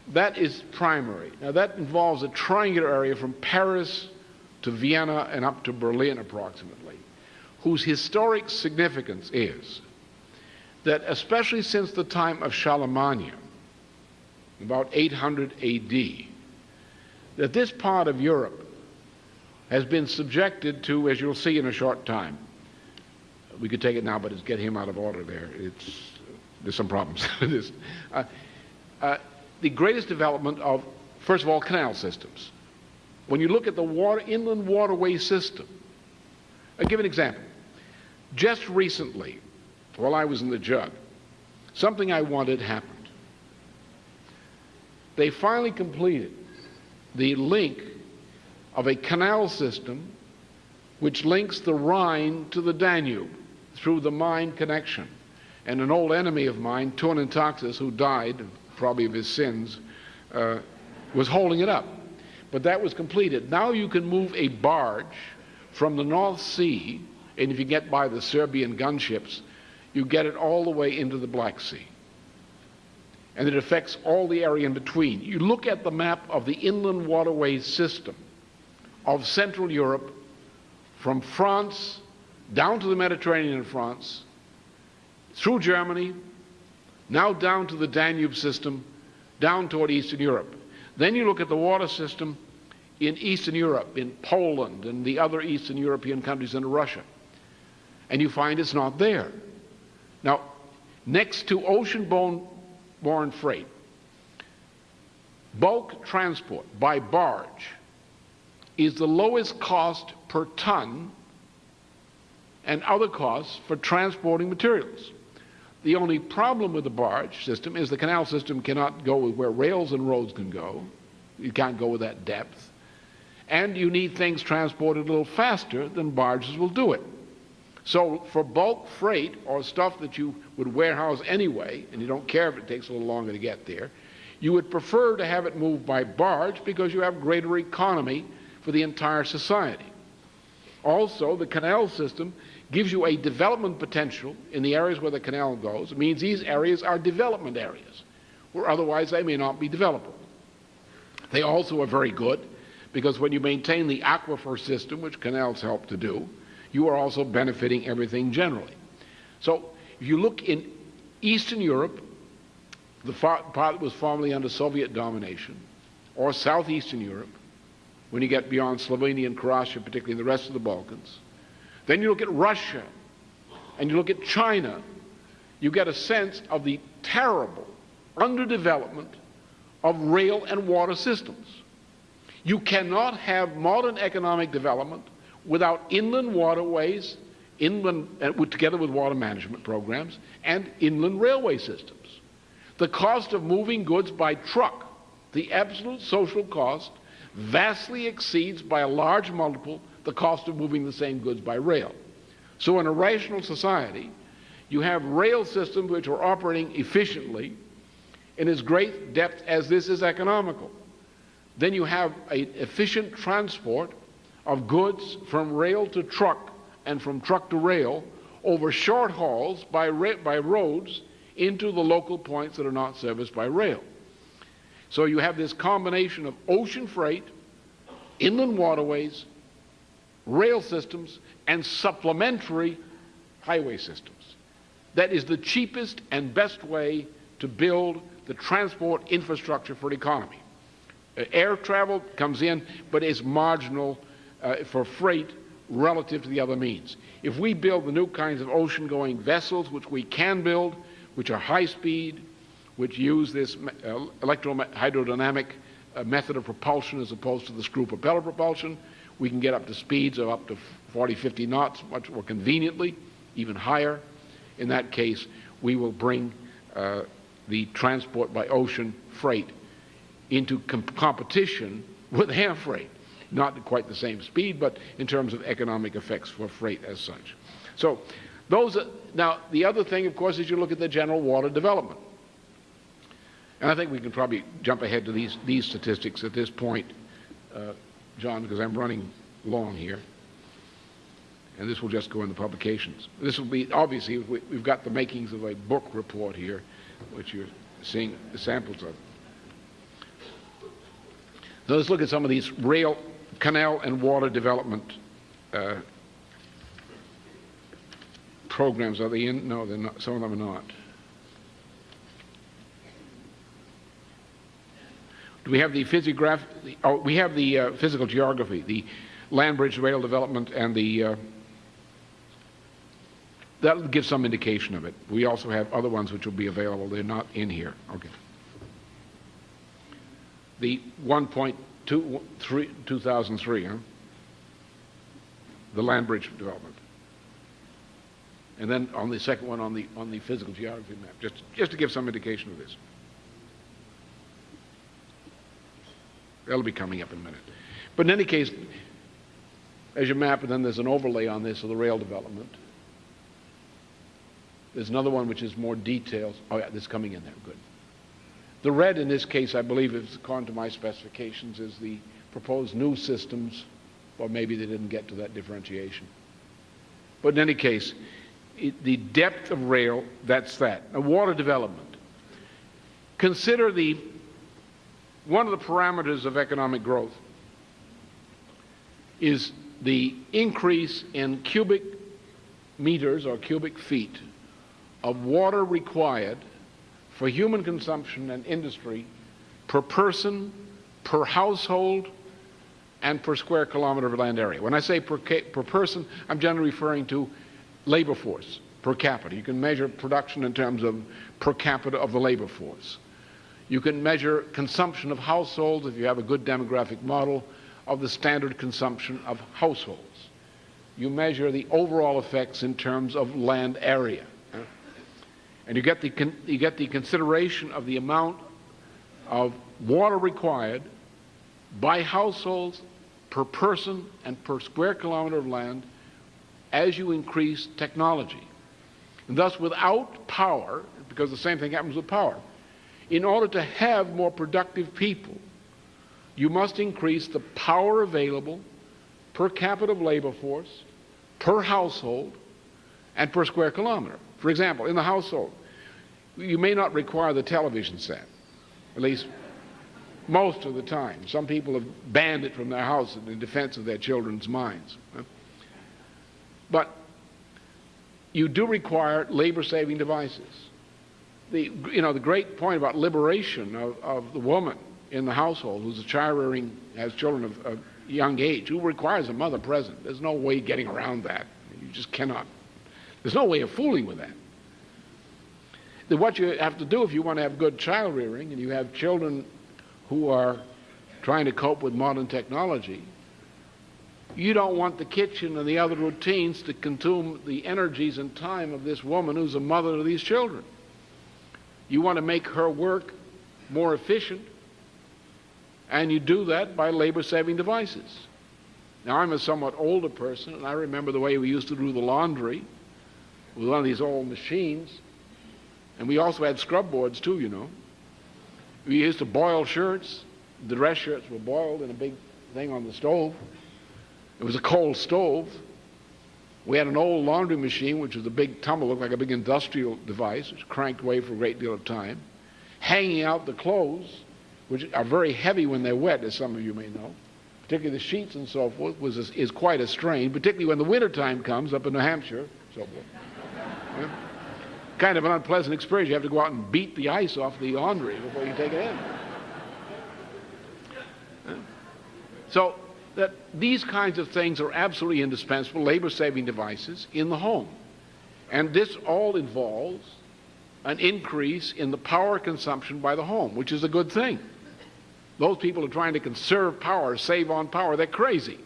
That is primary. Now, that involves a triangular area from Paris to Vienna and up to Berlin approximately, whose historic significance is that, especially since the time of Charlemagne, about 800 AD, that this part of Europe has been subjected to, as you'll see in a short time, we could take it now, but it's get him out of order there. There's some problems with this. The greatest development of, first of all, canal systems. When you look at the inland waterway system, I'll give an example. Just recently, while I was in the jug, something I wanted happened. They finally completed the link of a canal system which links the Rhine to the Danube through the Main connection. And an old enemy of mine, Tacitus, who died probably of his sins, was holding it up. But that was completed. Now you can move a barge from the North Sea, and if you get by the Serbian gunships, you get it all the way into the Black Sea. And it affects all the area in between. You look at the map of the inland waterway system of Central Europe, from France down to the Mediterranean in France, through Germany, now down to the Danube system, down toward Eastern Europe. Then you look at the water system in Eastern Europe, in Poland and the other Eastern European countries and Russia, and you find it's not there. Now, next to ocean-borne freight, bulk transport by barge is the lowest cost per ton and other costs for transporting materials. The only problem with the barge system is the canal system cannot go where rails and roads can go. You can't go with that depth. And you need things transported a little faster than barges will do it. So for bulk freight or stuff that you would warehouse anyway, and you don't care if it takes a little longer to get there, you would prefer to have it moved by barge because you have greater economy for the entire society. Also, the canal system gives you a development potential in the areas where the canal goes. It means these areas are development areas, where otherwise they may not be developable. They also are very good because when you maintain the aquifer system, which canals help to do, you are also benefiting everything generally. So if you look in Eastern Europe, the part that was formerly under Soviet domination, or Southeastern Europe, when you get beyond Slovenia and Croatia, particularly the rest of the Balkans, then you look at Russia, and you look at China, you get a sense of the terrible underdevelopment of rail and water systems. You cannot have modern economic development without inland waterways, together with water management programs, and inland railway systems. The cost of moving goods by truck, the absolute social cost, vastly exceeds by a large multiple the cost of moving the same goods by rail. So in a rational society, you have rail systems which are operating efficiently in as great depth as this is economical. Then you have an efficient transport of goods from rail to truck and from truck to rail over short hauls by roads into the local points that are not serviced by rail. So you have this combination of ocean freight, inland waterways, rail systems, and supplementary highway systems. That is the cheapest and best way to build the transport infrastructure for the economy. Air travel comes in, but is marginal for freight relative to the other means. If we build the new kinds of ocean-going vessels, which we can build, which are high-speed, which use this hydrodynamic method of propulsion as opposed to the screw propeller propulsion, we can get up to speeds of up to 40, 50 knots, much more conveniently, even higher. In that case, we will bring the transport by ocean freight into competition with air freight. Not at quite the same speed, but in terms of economic effects for freight as such. So those are, now the other thing, of course, is you look at the general water development. And I think we can probably jump ahead to these statistics at this point, John, because I'm running long here. And this will just go in the publications. This will be, obviously, we've got the makings of a book report here, which you're seeing the samples of. So let's look at some of these rail, canal, and water development programs. Are they in? No, they're not. Some of them are not. Do we have the we have the physical geography, the land bridge rail development, and the that'll give some indication of it. We also have other ones which will be available. They're not in here. Okay. The 2003, huh? The land bridge development. And then on the second one on the physical geography map, just to give some indication of this. That'll be coming up in a minute. But in any case, as you map, and then there's an overlay on this of the rail development. There's another one which is more details. Oh yeah, this is coming in there, good. The red in this case, I believe, is according to my specifications, is the proposed new systems, or maybe they didn't get to that differentiation. But in any case, the depth of rail, that's that. Now, water development. Consider one of the parameters of economic growth is the increase in cubic meters or cubic feet of water required for human consumption and industry per person, per household, and per square kilometer of land area. When I say per person, I'm generally referring to labor force per capita. You can measure production in terms of per capita of the labor force. You can measure consumption of households, if you have a good demographic model, of the standard consumption of households. You measure the overall effects in terms of land area. And you get the consideration of the amount of water required by households per person and per square kilometer of land as you increase technology. And thus, without power, because the same thing happens with power, in order to have more productive people, you must increase the power available per capita of labor force, per household, and per square kilometer. For example, in the household, you may not require the television set, at least most of the time. Some people have banned it from their house in defense of their children's minds. But you do require labor-saving devices. The great point about liberation of the woman in the household who's a child rearing, has children of young age, who requires a mother present. There's no way getting around that. You just cannot. There's no way of fooling with that. What you have to do if you want to have good child rearing and you have children who are trying to cope with modern technology, you don't want the kitchen and the other routines to consume the energies and time of this woman who's a mother to these children. You want to make her work more efficient, and you do that by labor-saving devices. Now, I'm a somewhat older person, and I remember the way we used to do the laundry with one of these old machines, and we also had scrub boards too, you know. We used to boil shirts. The dress shirts were boiled in a big thing on the stove. It was a coal stove. We had an old laundry machine, which was a big tumble, looked like a big industrial device, which cranked away for a great deal of time. Hanging out the clothes, which are very heavy when they're wet, as some of you may know, particularly the sheets and so forth, is quite a strain, particularly when the wintertime comes up in New Hampshire, so forth. Yeah. Kind of an unpleasant experience. You have to go out and beat the ice off the laundry before you take it in. Yeah. So that these kinds of things are absolutely indispensable, labor-saving devices in the home. And this all involves an increase in the power consumption by the home, which is a good thing. Those people who are trying to conserve power, save on power, they're crazy.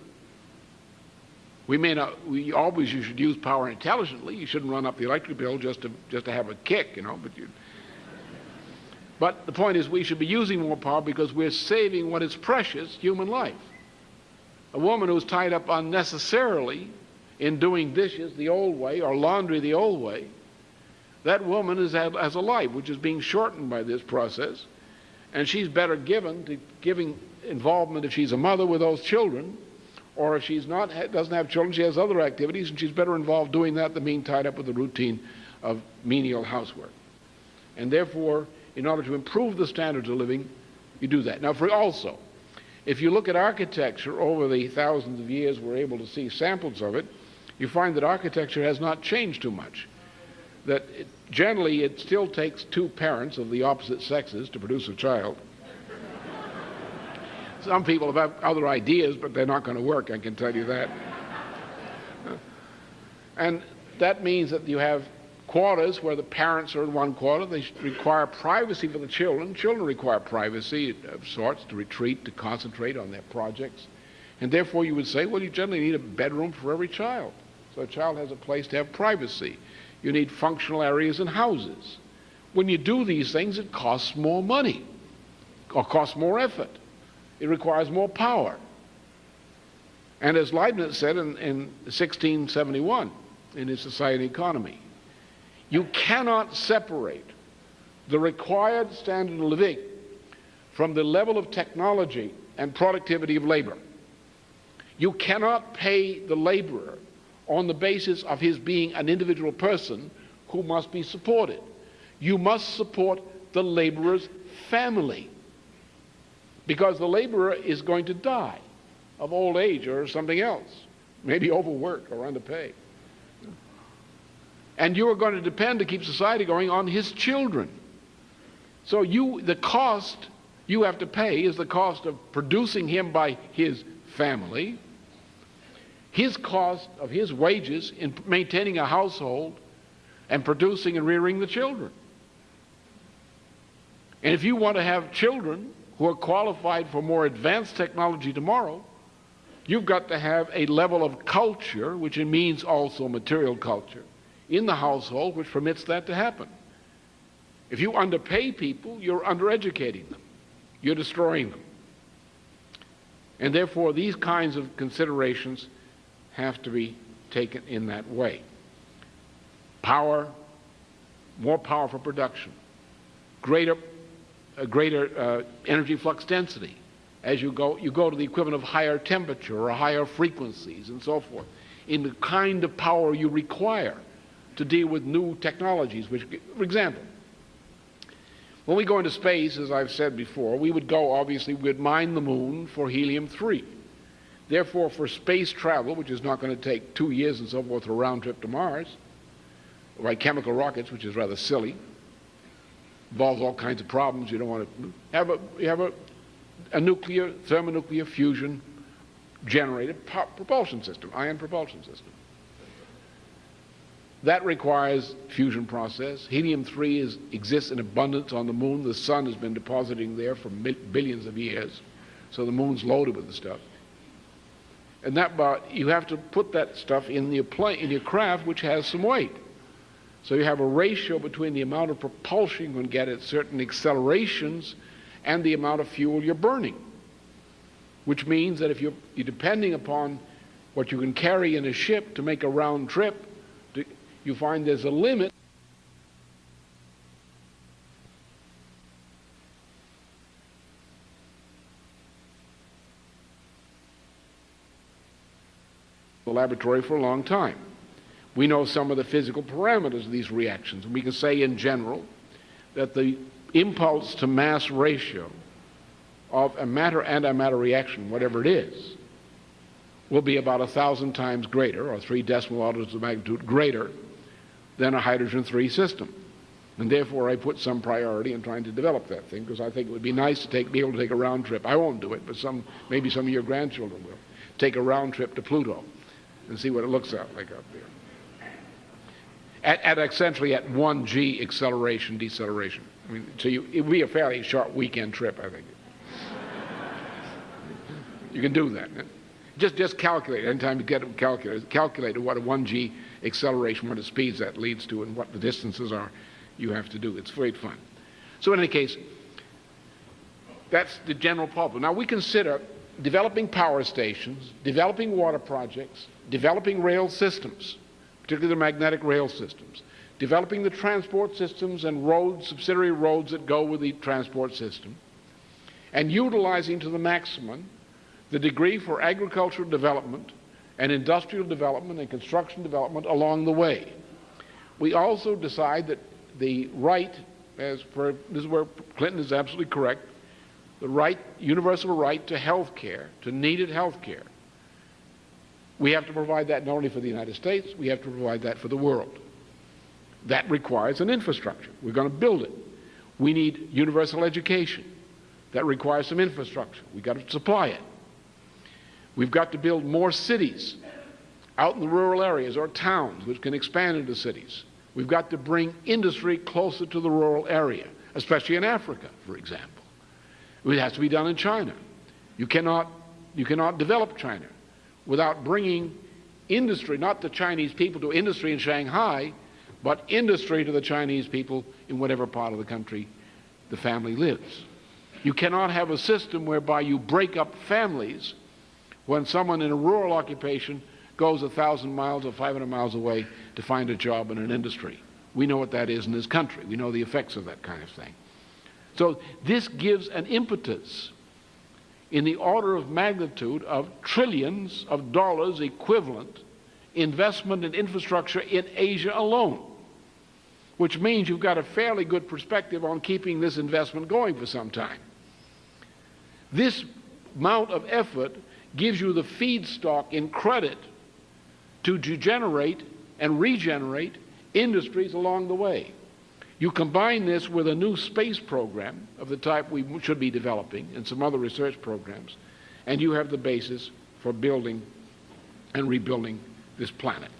You should use power intelligently. You shouldn't run up the electric bill just to have a kick, you know. But the point is, we should be using more power because we're saving what is precious, human life. A woman who's tied up unnecessarily in doing dishes the old way or laundry the old way, that woman has a life which is being shortened by this process, and she's better giving involvement if she's a mother with those children, or if she's not, doesn't have children, she has other activities, and she's better involved doing that than being tied up with the routine of menial housework. And therefore, in order to improve the standards of living, you do that. Now, if you look at architecture over the thousands of years we're able to see samples of it, you find that architecture has not changed too much. That generally it still takes two parents of the opposite sexes to produce a child. Some people have other ideas, but they're not going to work, I can tell you that. And that means that you have quarters where the parents are in one quarter. They require privacy for the children. Children require privacy of sorts to retreat, to concentrate on their projects. And therefore you would say, well, you generally need a bedroom for every child. So a child has a place to have privacy. You need functional areas in houses. When you do these things, it costs more money or costs more effort. It requires more power. And as Leibniz said in 1671 in his Society and Economy, you cannot separate the required standard of living from the level of technology and productivity of labor. You cannot pay the laborer on the basis of his being an individual person who must be supported. You must support the laborer's family, because the laborer is going to die of old age or something else, maybe overwork or underpaid. And you are going to depend to keep society going on his children. So the cost you have to pay is the cost of producing him by his family, his cost of his wages in maintaining a household and producing and rearing the children. And if you want to have children who are qualified for more advanced technology tomorrow, you've got to have a level of culture, which means also material culture, in the household which permits that to happen. If you underpay people, you're undereducating them. You're destroying them. And therefore, these kinds of considerations have to be taken in that way. Power, more power for production, greater energy flux density. As you go to the equivalent of higher temperature or higher frequencies and so forth, in the kind of power you require to deal with new technologies. Which, for example, when we go into space, as I've said before, we would mine the moon for helium-3. Therefore, for space travel, which is not going to take 2 years and so forth, a round trip to Mars, by chemical rockets, which is rather silly, involves all kinds of problems. You don't want to have a thermonuclear fusion generated propulsion system, ion propulsion system. That requires fusion process. Helium-3 exists in abundance on the moon. The sun has been depositing there for billions of years, so the moon's loaded with the stuff. And you have to put that stuff in your craft, which has some weight. So you have a ratio between the amount of propulsion you can get at certain accelerations and the amount of fuel you're burning, which means that if you're depending upon what you can carry in a ship to make a round trip, you find there's a limit. The laboratory for a long time. We know some of the physical parameters of these reactions, and we can say in general that the impulse to mass ratio of a matter-antimatter reaction, whatever it is, will be about 1,000 times greater, or 3 decimal orders of magnitude greater, than a hydrogen-3 system. And therefore I put some priority in trying to develop that thing, because I think it would be nice to be able to take a round trip. I won't do it, but maybe some of your grandchildren will. Take a round trip to Pluto and see what it looks like up there. At essentially at 1g acceleration, deceleration. I mean, so it would be a fairly short weekend trip, I think. You can do that. Just calculate. Anytime you get a calculator, calculate what a 1g acceleration, what the speeds that leads to, and what the distances are you have to do. It's great fun. So in any case, that's the general problem. Now we consider developing power stations, developing water projects, developing rail systems, particularly the magnetic rail systems, developing the transport systems and roads, subsidiary roads that go with the transport system, and utilizing to the maximum the degree for agricultural development and industrial development and construction development along the way. We also decide that the right, this is where Clinton is absolutely correct, the right, universal right to health care, to needed health care. We have to provide that not only for the United States, we have to provide that for the world. That requires an infrastructure. We're going to build it. We need universal education. That requires some infrastructure. We've got to supply it. We've got to build more cities out in the rural areas or towns which can expand into cities. We've got to bring industry closer to the rural area, especially in Africa, for example. It has to be done in China. You cannot develop China without bringing industry, not the Chinese people to industry in Shanghai, but industry to the Chinese people in whatever part of the country the family lives. You cannot have a system whereby you break up families when someone in a rural occupation goes 1,000 miles or 500 miles away to find a job in an industry. We know what that is in this country. We know the effects of that kind of thing. So this gives an impetus in the order of magnitude of trillions of dollars equivalent investment in infrastructure in Asia alone, which means you've got a fairly good perspective on keeping this investment going for some time. This amount of effort gives you the feedstock in credit to generate and regenerate industries along the way. You combine this with a new space program of the type we should be developing and some other research programs, and you have the basis for building and rebuilding this planet.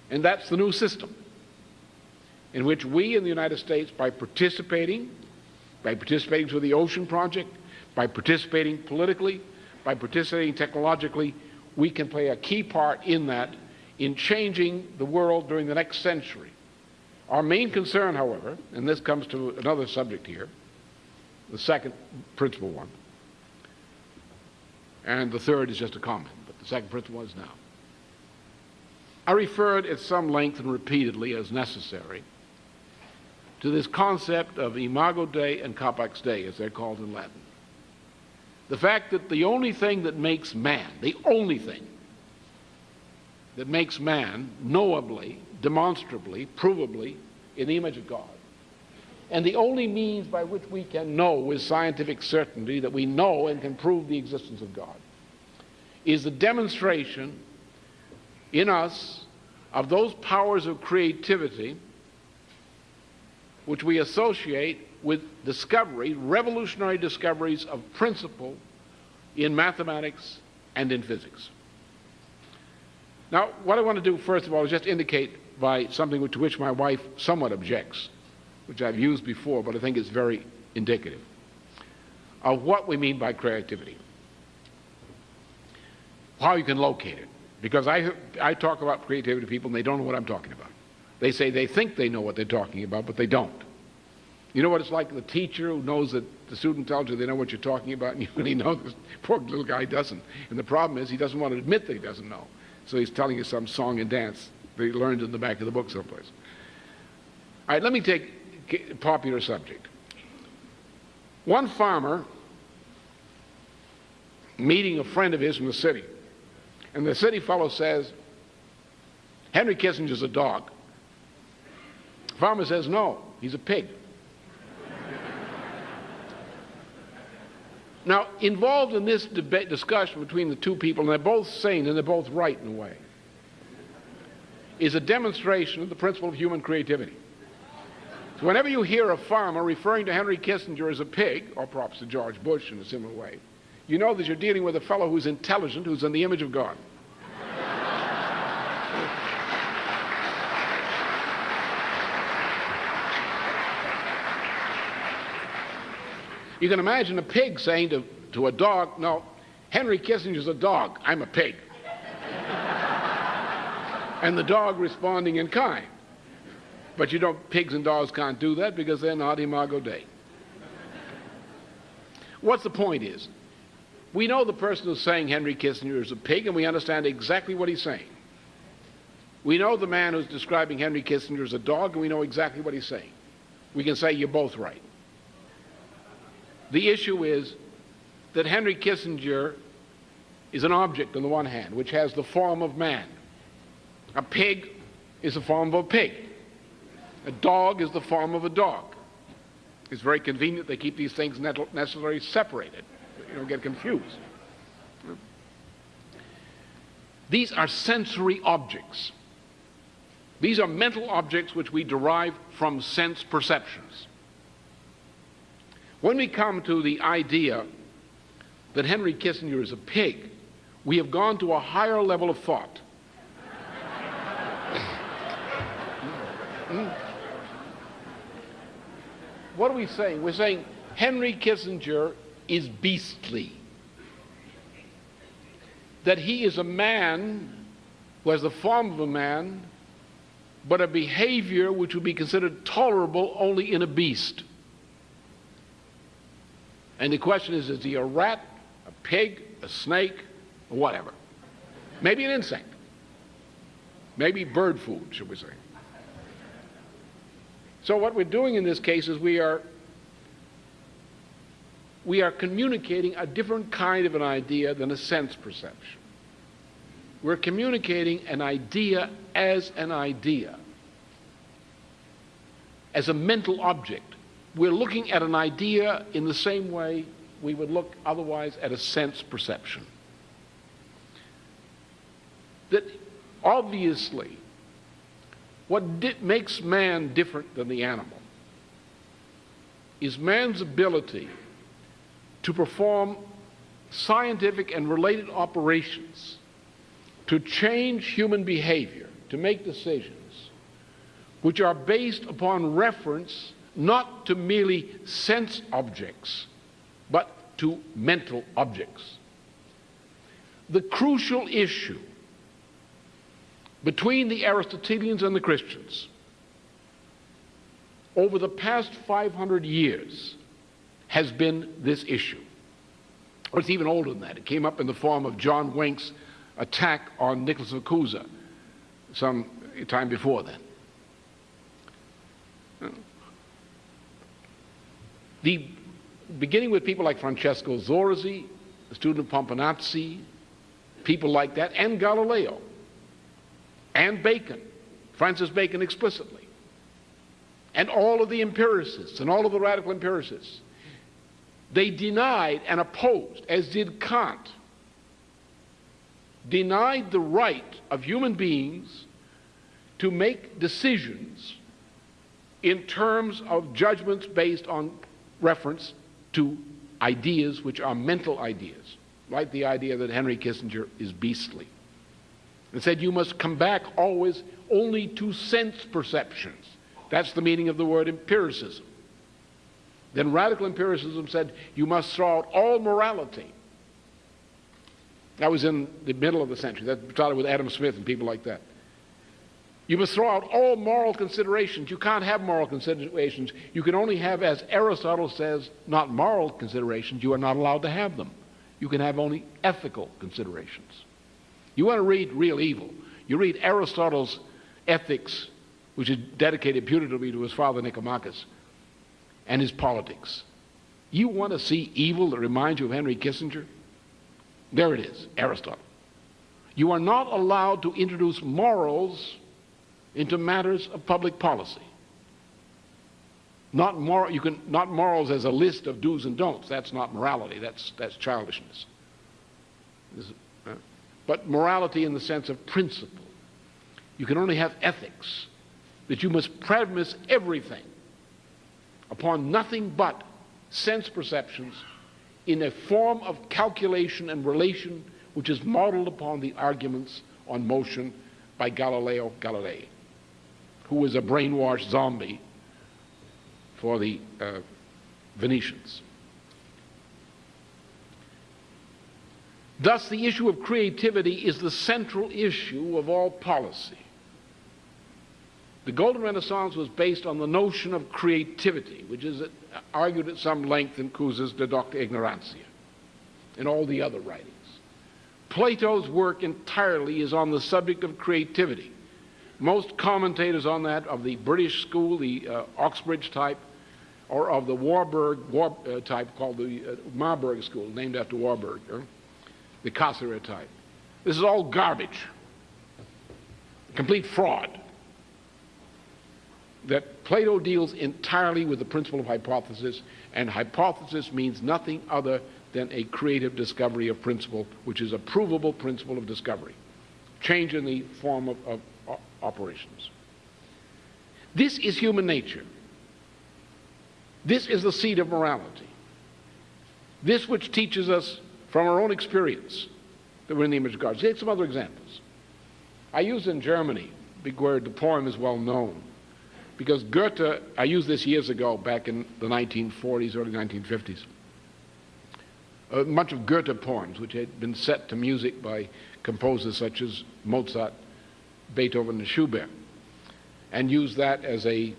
And that's the new system in which we in the United States, by participating through the Ocean Project, by participating politically, by participating technologically, we can play a key part in that, in changing the world during the next century. Our main concern, however, and this comes to another subject here, the second principal one, and the third is just a comment, but the second principal is now. I referred at some length and repeatedly as necessary to this concept of Imago Dei and Capax Dei, as they're called in Latin. The fact that the only thing that makes man, the only thing that makes man knowably, demonstrably, provably in the image of God, and the only means by which we can know with scientific certainty that we know and can prove the existence of God, is the demonstration in us of those powers of creativity which we associate with discovery, revolutionary discoveries of principle in mathematics and in physics. Now, what I want to do first of all is just indicate by something to which my wife somewhat objects, which I've used before, but I think is very indicative of what we mean by creativity, how you can locate it. Because I talk about creativity to people and they don't know what I'm talking about. They say they think they know what they're talking about, but they don't. You know what it's like, the teacher who knows that the student tells you they know what you're talking about, and you really know this poor little guy doesn't. And the problem is he doesn't want to admit that he doesn't know. So he's telling you some song and dance that he learned in the back of the book someplace. All right, let me take a popular subject. One farmer meeting a friend of his from the city, and the city fellow says, Henry Kissinger's a dog. The farmer says, no, he's a pig. Now, involved in this discussion between the two people, and they're both sane and they're both right in a way, is a demonstration of the principle of human creativity. So whenever you hear a farmer referring to Henry Kissinger as a pig, or perhaps to George Bush in a similar way, you know that you're dealing with a fellow who's intelligent, who's in the image of God. You can imagine a pig saying to a dog, no, Henry Kissinger's a dog, I'm a pig. And the dog responding in kind. But you know, pigs and dogs can't do that because they're not imago Dei. What's the point is, we know the person who's saying Henry Kissinger is a pig, and we understand exactly what he's saying. We know the man who's describing Henry Kissinger as a dog, and we know exactly what he's saying. We can say you're both right. The issue is that Henry Kissinger is an object on the one hand, which has the form of man. A pig is the form of a pig. A dog is the form of a dog. It's very convenient they keep these things necessarily separated. You don't get confused. These are sensory objects. These are mental objects which we derive from sense perceptions. When we come to the idea that Henry Kissinger is a pig, we have gone to a higher level of thought. What are we saying? We're saying Henry Kissinger is beastly. That he is a man who has the form of a man, but a behavior which would be considered tolerable only in a beast. And the question is he a rat, a pig, a snake, or whatever? Maybe an insect. Maybe bird food, should we say. So what we're doing in this case is we are communicating a different kind of an idea than a sense perception. We're communicating an idea, as a mental object. We're looking at an idea in the same way we would look otherwise at a sense perception. That obviously, what makes man different than the animal is man's ability to perform scientific and related operations to change human behavior, to make decisions which are based upon reference not to merely sense objects, but to mental objects. The crucial issue between the Aristotelians and the Christians over the past 500 years has been this issue. Or it's even older than that. It came up in the form of John Wenck's attack on Nicholas of Cusa some time before then. Beginning with people like Francesco Zorzi, the student of Pomponazzi, people like that, and Galileo, and Bacon, Francis Bacon explicitly, and all of the empiricists and all of the radical empiricists. They denied and opposed, as did Kant, denied the right of human beings to make decisions in terms of judgments based on reference to ideas which are mental ideas, like the idea that Henry Kissinger is beastly. It said you must come back always only to sense perceptions. That's the meaning of the word empiricism. Then radical empiricism said you must throw out all morality. That was in the middle of the century. That started with Adam Smith and people like that. You must throw out all moral considerations. You can't have moral considerations. You can only have, as Aristotle says, not moral considerations. You are not allowed to have them. You can have only ethical considerations. You want to read real evil. You read Aristotle's Ethics, which is dedicated putatively to his father Nicomachus, and his Politics. You want to see evil that reminds you of Henry Kissinger? There it is, Aristotle. You are not allowed to introduce morals into matters of public policy. Not morals as a list of do's and don'ts. That's not morality. That's childishness. But morality in the sense of principle. You can only have ethics, that you must premise everything upon nothing but sense perceptions in a form of calculation and relation which is modeled upon the arguments on motion by Galileo Galilei, who was a brainwashed zombie for the Venetians. Thus, the issue of creativity is the central issue of all policy. The Golden Renaissance was based on the notion of creativity, which is argued at some length in Cusa's De Docta Ignorantia and all the other writings. Plato's work entirely is on the subject of creativity. Most commentators on that, of the British school, the Oxbridge type, or of the Warburg type called the Marburg school, named after Warburg, the Cassara type. This is all garbage, complete fraud. That Plato deals entirely with the principle of hypothesis, and hypothesis means nothing other than a creative discovery of principle, which is a provable principle of discovery, change in the form of operations. This is human nature. This is the seat of morality. This which teaches us from our own experience that we're in the image of God. Take some other examples. I use in Germany, where the poem is well known, because Goethe, I used this years ago, back in the 1940s, early 1950s. Much of Goethe poems, which had been set to music by composers such as Mozart, Beethoven, and Schubert, and used that as a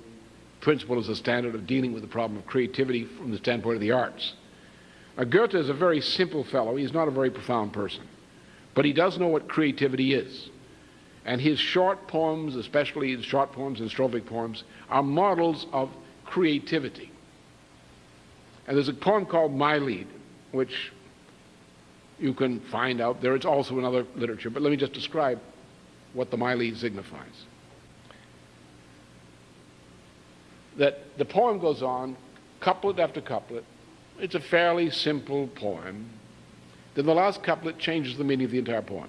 principle, as a standard of dealing with the problem of creativity from the standpoint of the arts. Goethe is a very simple fellow. He's not a very profound person, but he does know what creativity is. And his short poems, especially his short poems and strophic poems, are models of creativity. And there's a poem called My Lied, which you can find out there. It's also in other literature, but let me just describe what the My Lied signifies. That the poem goes on, couplet after couplet. It's a fairly simple poem. Then the last couplet changes the meaning of the entire poem.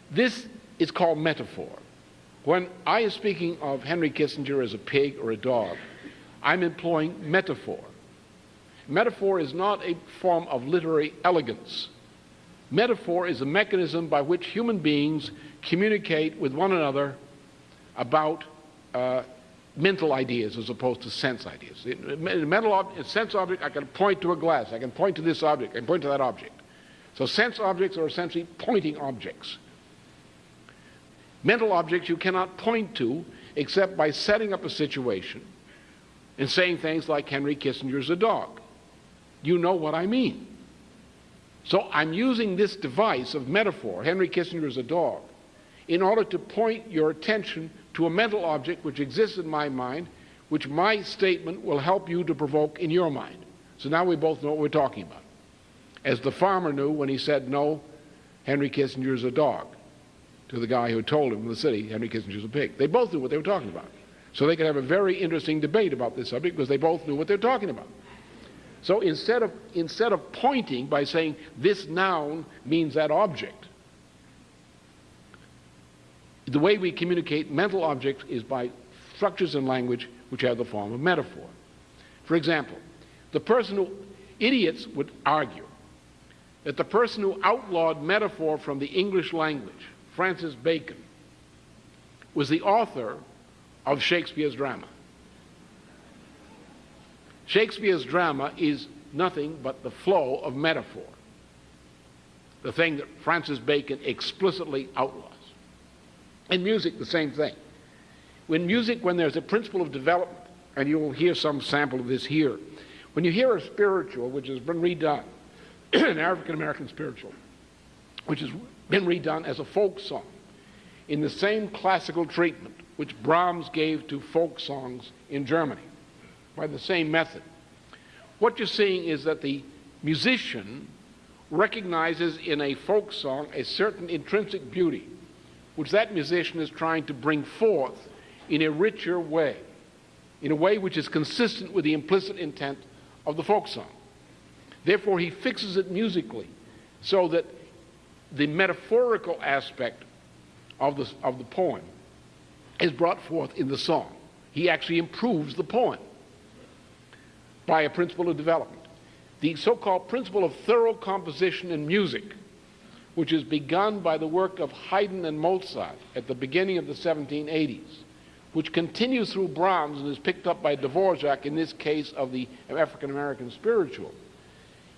This is called metaphor. When I am speaking of Henry Kissinger as a pig or a dog, I'm employing metaphor. Metaphor is not a form of literary elegance. Metaphor is a mechanism by which human beings communicate with one another about mental ideas as opposed to sense ideas. In sense object, I can point to a glass, I can point to this object, I can point to that object. So sense objects are essentially pointing objects. Mental objects you cannot point to except by setting up a situation and saying things like Henry Kissinger's a dog. You know what I mean. So I'm using this device of metaphor, Henry Kissinger's a dog, in order to point your attention to a mental object which exists in my mind, which my statement will help you to provoke in your mind. So now we both know what we're talking about. As the farmer knew when he said, no, Henry Kissinger's a dog, to the guy who told him in the city, Henry Kissinger's a pig. They both knew what they were talking about. So they could have a very interesting debate about this subject because they both knew what they were talking about. So instead of pointing by saying this noun means that object, the way we communicate mental objects is by structures in language which have the form of metaphor. For example, idiots would argue that the person who outlawed metaphor from the English language, Francis Bacon, was the author of Shakespeare's drama. Shakespeare's drama is nothing but the flow of metaphor, the thing that Francis Bacon explicitly outlaws. In music, the same thing. When there's a principle of development, and you will hear some sample of this here, when you hear a spiritual which has been redone, an African-American spiritual, which has been redone as a folk song, in the same classical treatment which Brahms gave to folk songs in Germany, by the same method, what you're seeing is that the musician recognizes in a folk song a certain intrinsic beauty, which that musician is trying to bring forth in a richer way, in a way which is consistent with the implicit intent of the folk song. Therefore, he fixes it musically so that the metaphorical aspect of the poem is brought forth in the song. He actually improves the poem by a principle of development. The so-called principle of thorough composition in music, which is begun by the work of Haydn and Mozart at the beginning of the 1780s, which continues through Brahms and is picked up by Dvorak, in this case of the African-American spiritual,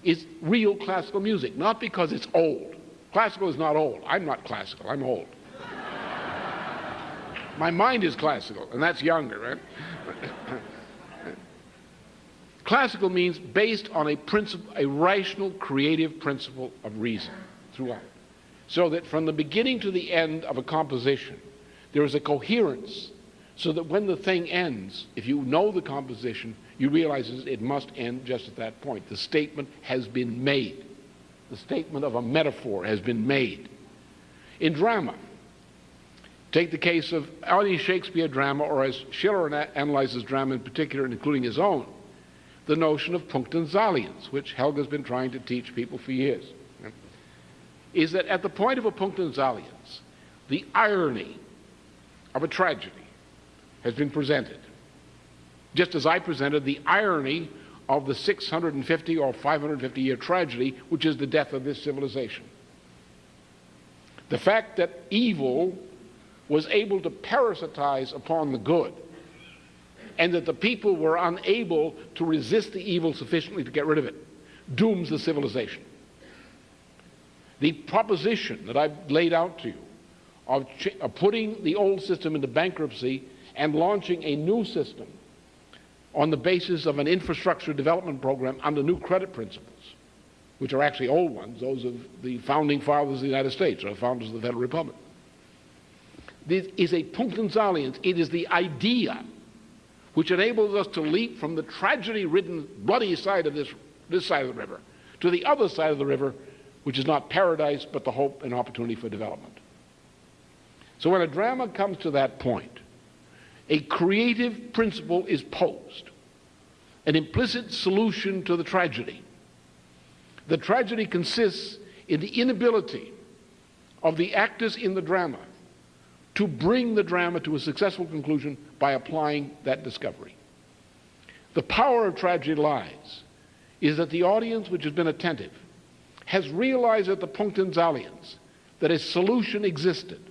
is real classical music, not because it's old. Classical is not old. I'm not classical, I'm old. My mind is classical, and that's younger, right? Classical means based on a principle, a rational, creative principle of reason throughout. So that from the beginning to the end of a composition, there is a coherence, so that when the thing ends, if you know the composition, you realize it must end just at that point. The statement has been made. The statement of a metaphor has been made. In drama, take the case of any Shakespeare drama, or as Schiller analyzes drama in particular, including his own, the notion of Punktensalienz, which Helga's been trying to teach people for years, is that at the point of a Punktensalienz, the irony of a tragedy has been presented, just as I presented the irony of the 650 or 550-year tragedy, which is the death of this civilization. The fact that evil was able to parasitize upon the good, and that the people were unable to resist the evil sufficiently to get rid of it, dooms the civilization. The proposition that I've laid out to you of putting the old system into bankruptcy and launching a new system on the basis of an infrastructure development program under new credit principles, which are actually old ones, those of the founding fathers of the United States, or the founders of the Federal Republic. This is a Punktensalienz. It is the idea which enables us to leap from the tragedy-ridden, bloody side of this side of the river to the other side of the river, which is not paradise, but the hope and opportunity for development. So when a drama comes to that point, a creative principle is posed, an implicit solution to the tragedy. The tragedy consists in the inability of the actors in the drama to bring the drama to a successful conclusion by applying that discovery. The power of tragedy lies is that the audience, which has been attentive, has realized at the Punktensalienz that a solution existed.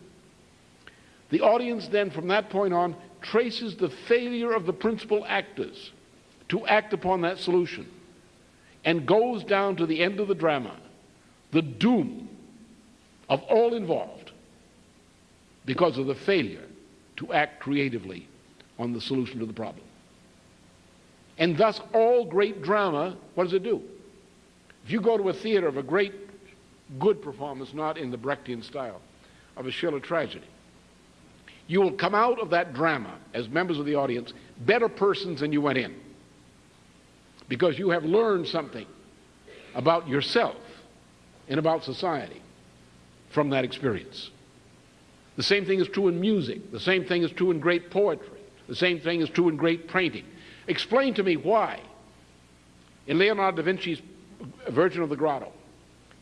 The audience then, from that point on, traces the failure of the principal actors to act upon that solution and goes down to the end of the drama, the doom of all involved because of the failure to act creatively on the solution to the problem. And thus all great drama, what does it do? If you go to a theater of a great, good performance, not in the Brechtian style, of a Schiller tragedy, you will come out of that drama as members of the audience better persons than you went in, because you have learned something about yourself and about society from that experience. The same thing is true in music. The same thing is true in great poetry. The same thing is true in great painting. Explain to me why, in Leonardo da Vinci's Virgin of the Grotto,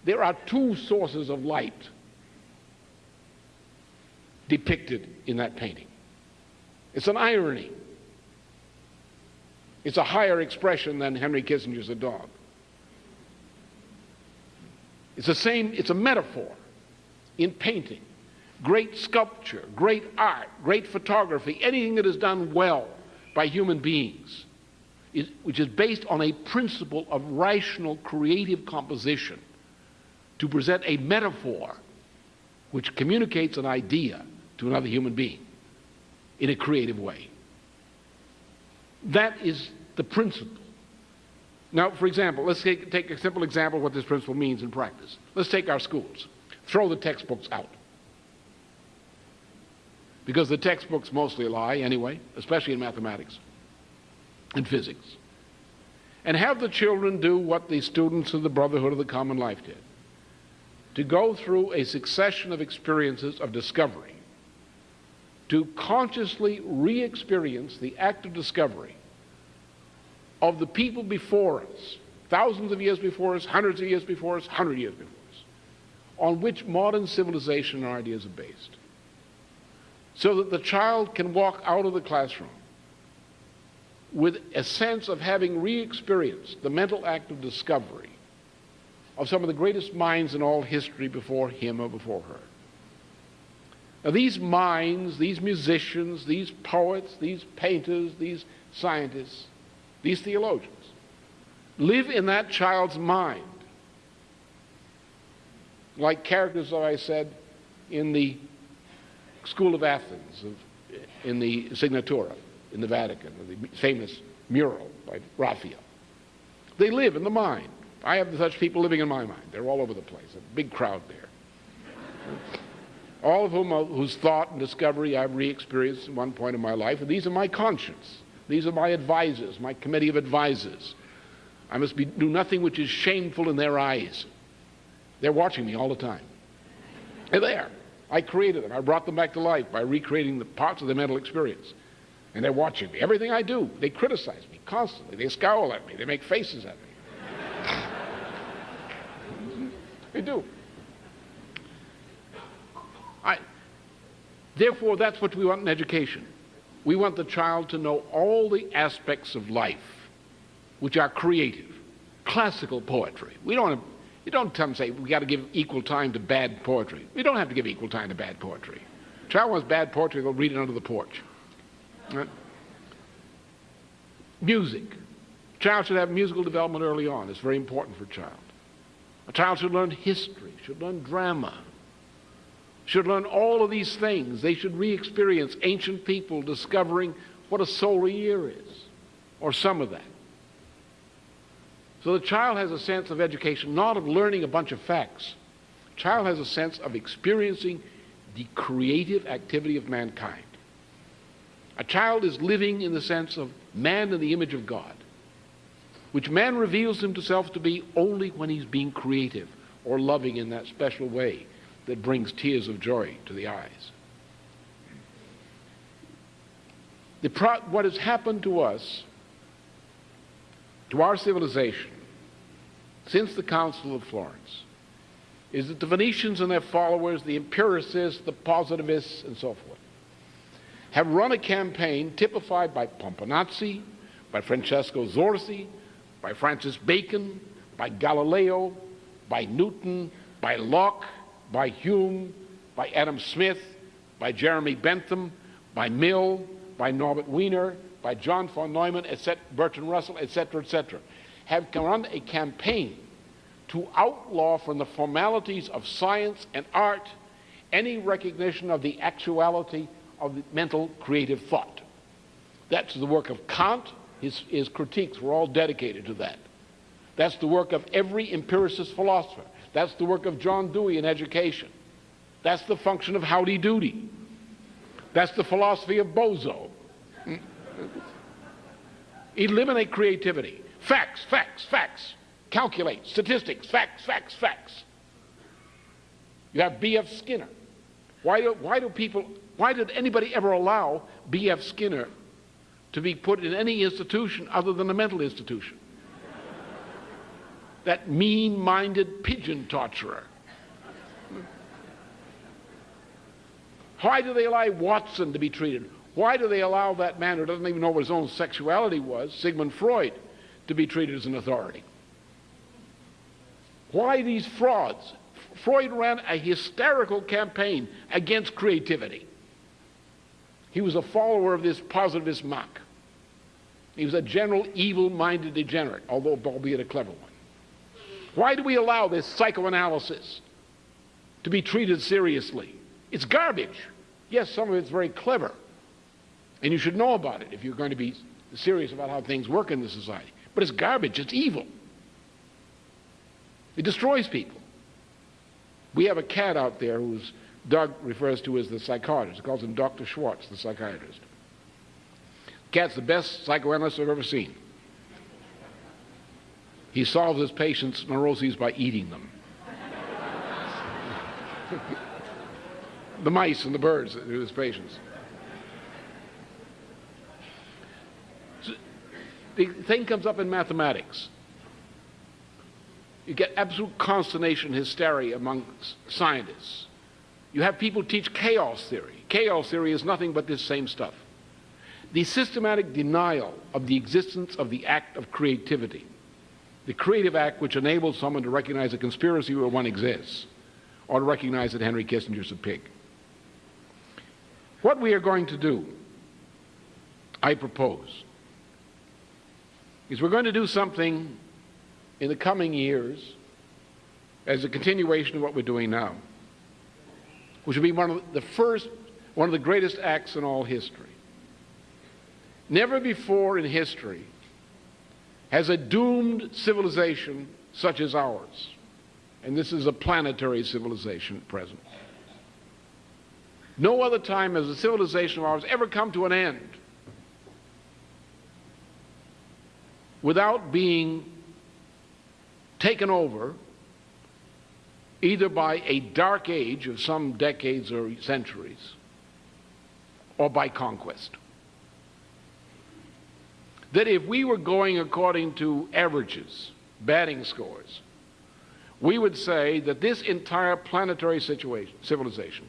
there are two sources of light depicted in that painting. It's an irony. It's a higher expression than Henry Kissinger's A Dog. It's a metaphor in painting. Great sculpture, great art, great photography, anything that is done well by human beings, which is based on a principle of rational, creative composition to present a metaphor which communicates an idea to another human being in a creative way. That is the principle. Now, for example, let's take a simple example of what this principle means in practice. Let's take our schools. Throw the textbooks out, because the textbooks mostly lie anyway, especially in mathematics and physics. And have the children do what the students of the Brotherhood of the Common Life did, to go through a succession of experiences of discovery, to consciously re-experience the act of discovery of the people before us, thousands of years before us, hundreds of years before us, 100 years before us, on which modern civilization and ideas are based, so that the child can walk out of the classroom with a sense of having re-experienced the mental act of discovery of some of the greatest minds in all history before him or before her. Now, these minds, these musicians, these poets, these painters, these scientists, these theologians, live in that child's mind, like characters, as I said, in the School of Athens, in the Signatura, in the Vatican, or the famous mural by Raphael. They live in the mind. I have such people living in my mind. They're all over the place, a big crowd there. All of whose thought and discovery I've re-experienced at one point in my life, and these are my conscience. These are my advisors, my committee of advisors. I must do nothing which is shameful in their eyes. They're watching me all the time. They're there. I created them. I brought them back to life by recreating the parts of their mental experience. And they're watching me. Everything I do, they criticize me constantly. They scowl at me. They make faces at me. They do. Therefore, that's what we want in education. We want the child to know all the aspects of life which are creative. Classical poetry. You don't tell them, say, we got to give equal time to bad poetry. We don't have to give equal time to bad poetry. Child wants bad poetry, they'll read it under the porch. Right? Music. Child should have musical development early on. It's very important for a child. A child should learn history, should learn drama, should learn all of these things. They should re-experience ancient people discovering what a solar year is, or some of that. So the child has a sense of education, not of learning a bunch of facts. The child has a sense of experiencing the creative activity of mankind. A child is living in the sense of man in the image of God, which man reveals himself to be only when he's being creative or loving in that special way that brings tears of joy to the eyes. What has happened to us, to our civilization, since the Council of Florence, is that the Venetians and their followers, the empiricists, the positivists, and so forth, have run a campaign typified by Pomponazzi, by Francesco Zorzi, by Francis Bacon, by Galileo, by Newton, by Locke, by Hume, by Adam Smith, by Jeremy Bentham, by Mill, by Norbert Wiener, by John von Neumann, etc., Bertrand Russell, etc., have run a campaign to outlaw from the formalities of science and art any recognition of the actuality of the mental creative thought. That's the work of Kant. His critiques were all dedicated to that. That's the work of every empiricist philosopher. That's the work of John Dewey in education. That's the function of Howdy Doody. That's the philosophy of Bozo. Eliminate creativity. Facts, facts, facts. Calculate. Statistics. Facts, facts, facts. You have B.F. Skinner. Why did anybody ever allow B.F. Skinner to be put in any institution other than a mental institution? That mean-minded pigeon torturer. Why do they allow Watson to be treated? Why do they allow that man who doesn't even know what his own sexuality was, Sigmund Freud, to be treated as an authority? Why these frauds? Freud ran a hysterical campaign against creativity. He was a follower of this positivist Mach. He was a general evil-minded degenerate, albeit a clever one. Why do we allow this psychoanalysis to be treated seriously? It's garbage. Yes, some of it's very clever, and you should know about it if you're going to be serious about how things work in the society. But it's garbage. It's evil. It destroys people. We have a cat out there who Doug refers to as the psychiatrist. He calls him Dr. Schwartz, the psychiatrist. Cat's the best psychoanalyst I've ever seen. He solves his patients' neuroses by eating them. The mice and the birds that are his patients. So the thing comes up in mathematics. You get absolute consternation, hysteria among scientists. You have people teach chaos theory. Chaos theory is nothing but this same stuff. The systematic denial of the existence of the act of creativity. The creative act which enables someone to recognize a conspiracy where one exists, or to recognize that Henry Kissinger's a pig. What we are going to do, I propose, is we're going to do something in the coming years as a continuation of what we're doing now, which will be one of the greatest acts in all history. Never before in history has a doomed civilization such as ours, and this is a planetary civilization at present, no other time has a civilization of ours ever come to an end without being taken over either by a dark age of some decades or centuries or by conquest. That if we were going according to averages, batting scores, we would say that this entire planetary civilization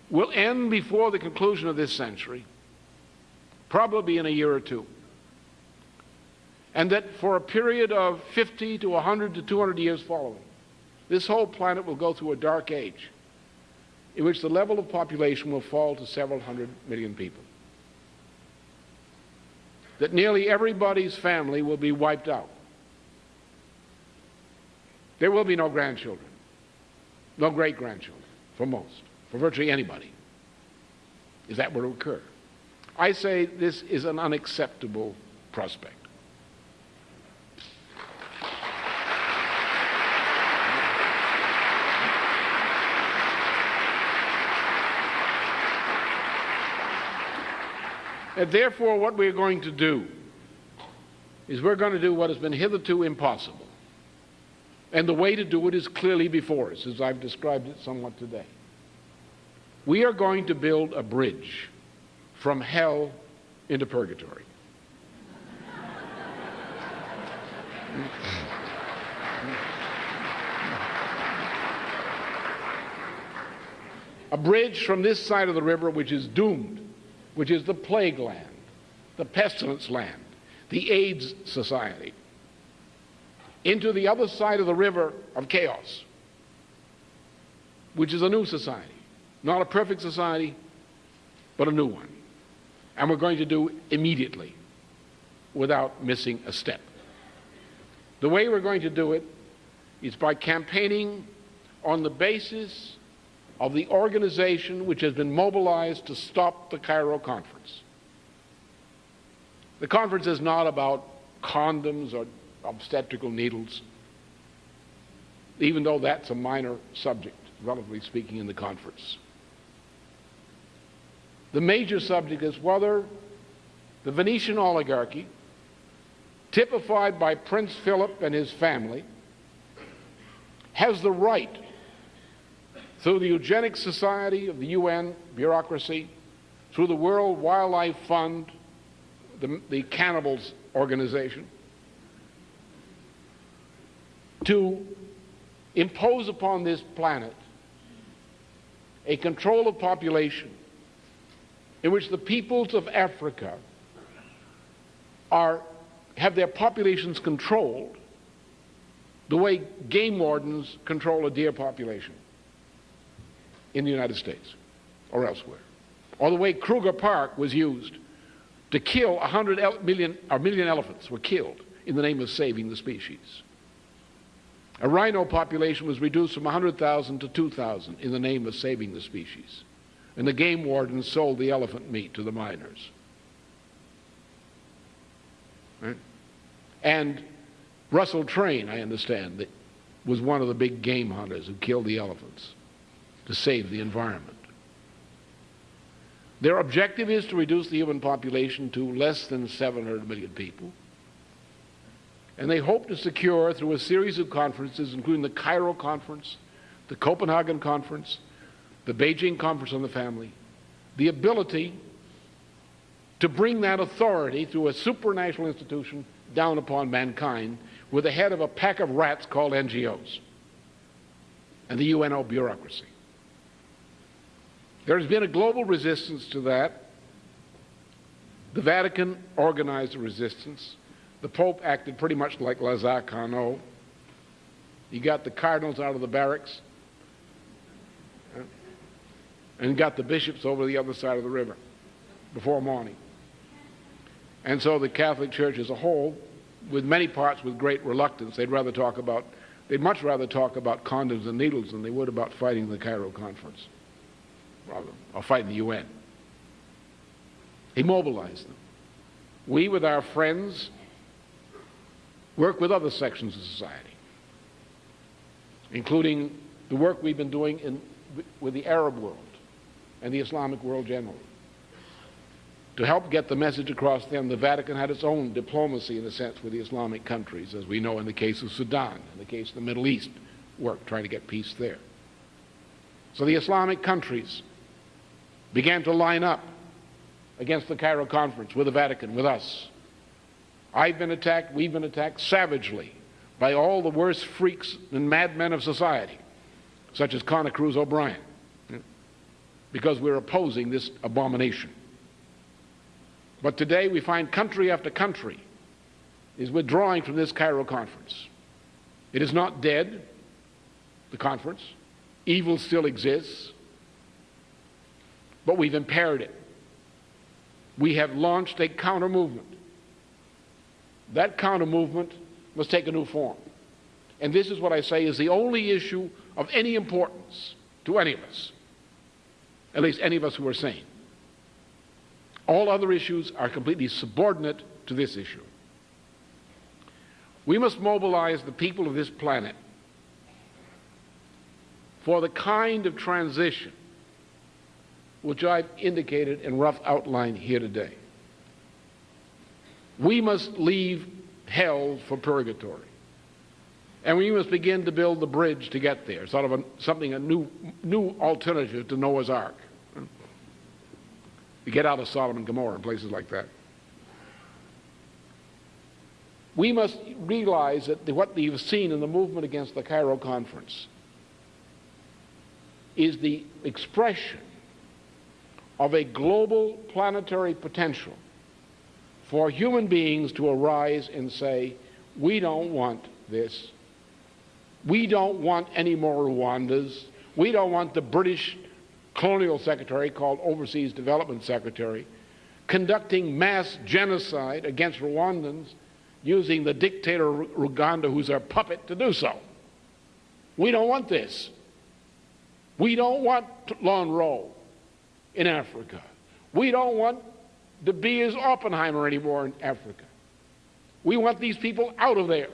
will end before the conclusion of this century, probably in a year or two. And that for a period of 50 to 100 to 200 years following, this whole planet will go through a dark age in which the level of population will fall to several hundred million people. That nearly everybody's family will be wiped out. There will be no grandchildren, no great-grandchildren, for most, for virtually anybody. Is that what will occur? I say this is an unacceptable prospect. And therefore, what we're going to do is we're going to do what has been hitherto impossible. And the way to do it is clearly before us, as I've described it somewhat today. We are going to build a bridge from hell into purgatory. A bridge from this side of the river, which is doomed, which is the plague land, the pestilence land, the AIDS society, into the other side of the river of chaos, which is a new society. Not a perfect society, but a new one. And we're going to do immediately, without missing a step. The way we're going to do it is by campaigning on the basis of the organization which has been mobilized to stop the Cairo conference. The conference is not about condoms or obstetrical needles, even though that's a minor subject, relatively speaking, in the conference. The major subject is whether the Venetian oligarchy, typified by Prince Philip and his family, has the right, through the Eugenics Society of the UN bureaucracy, through the World Wildlife Fund, the cannibals organization, to impose upon this planet a control of population in which the peoples of Africa have their populations controlled the way game wardens control a deer population in the United States or elsewhere, or the way Kruger Park was used to kill 100 million elephants were killed in the name of saving the species. A rhino population was reduced from 100,000 to 2,000 in the name of saving the species. And the game wardens sold the elephant meat to the miners. Right? And Russell Train, I understand, that was one of the big game hunters who killed the elephants to save the environment. Their objective is to reduce the human population to less than 700 million people. And they hope to secure, through a series of conferences, including the Cairo Conference, the Copenhagen Conference, the Beijing Conference on the Family, the ability to bring that authority through a supranational institution down upon mankind with the head of a pack of rats called NGOs and the UNO bureaucracy. There has been a global resistance to that. The Vatican organized a resistance. The Pope acted pretty much like Lazare Carnot. He got the cardinals out of the barracks and got the bishops over the other side of the river before morning. And so the Catholic Church as a whole with many parts with great reluctance. They'd much rather talk about condoms and needles than they would about fighting the Cairo Conference, or fighting the UN. He mobilized them. We, with our friends, work with other sections of society, including the work we've been doing with the Arab world and the Islamic world generally. To help get the message across to them, the Vatican had its own diplomacy, in a sense, with the Islamic countries, as we know in the case of Sudan, in the case of the Middle East, work trying to get peace there. So the Islamic countries began to line up against the Cairo Conference with the Vatican, with us. We've been attacked savagely by all the worst freaks and madmen of society, such as Conor Cruz O'Brien, because we're opposing this abomination. But today we find country after country is withdrawing from this Cairo Conference. It is not dead, the conference. Evil still exists, but we've impaired it. We have launched a counter-movement. That counter-movement must take a new form. And this is what I say is the only issue of any importance to any of us, at least any of us who are sane. All other issues are completely subordinate to this issue. We must mobilize the people of this planet for the kind of transition which I've indicated in rough outline here today. We must leave hell for purgatory. And we must begin to build the bridge to get there, sort of a new alternative to Noah's Ark. To get out of Sodom and Gomorrah and places like that. We must realize that what you've seen in the movement against the Cairo Conference is the expression of a global planetary potential for human beings to arise and say, we don't want this. We don't want any more Rwandas. We don't want the British colonial secretary, called Overseas Development Secretary, conducting mass genocide against Rwandans using the dictator of Uganda, who's our puppet, to do so. We don't want this. We don't want Lon Rowe in Africa. We don't want De Beers Oppenheimer anymore in Africa. We want these people out of there.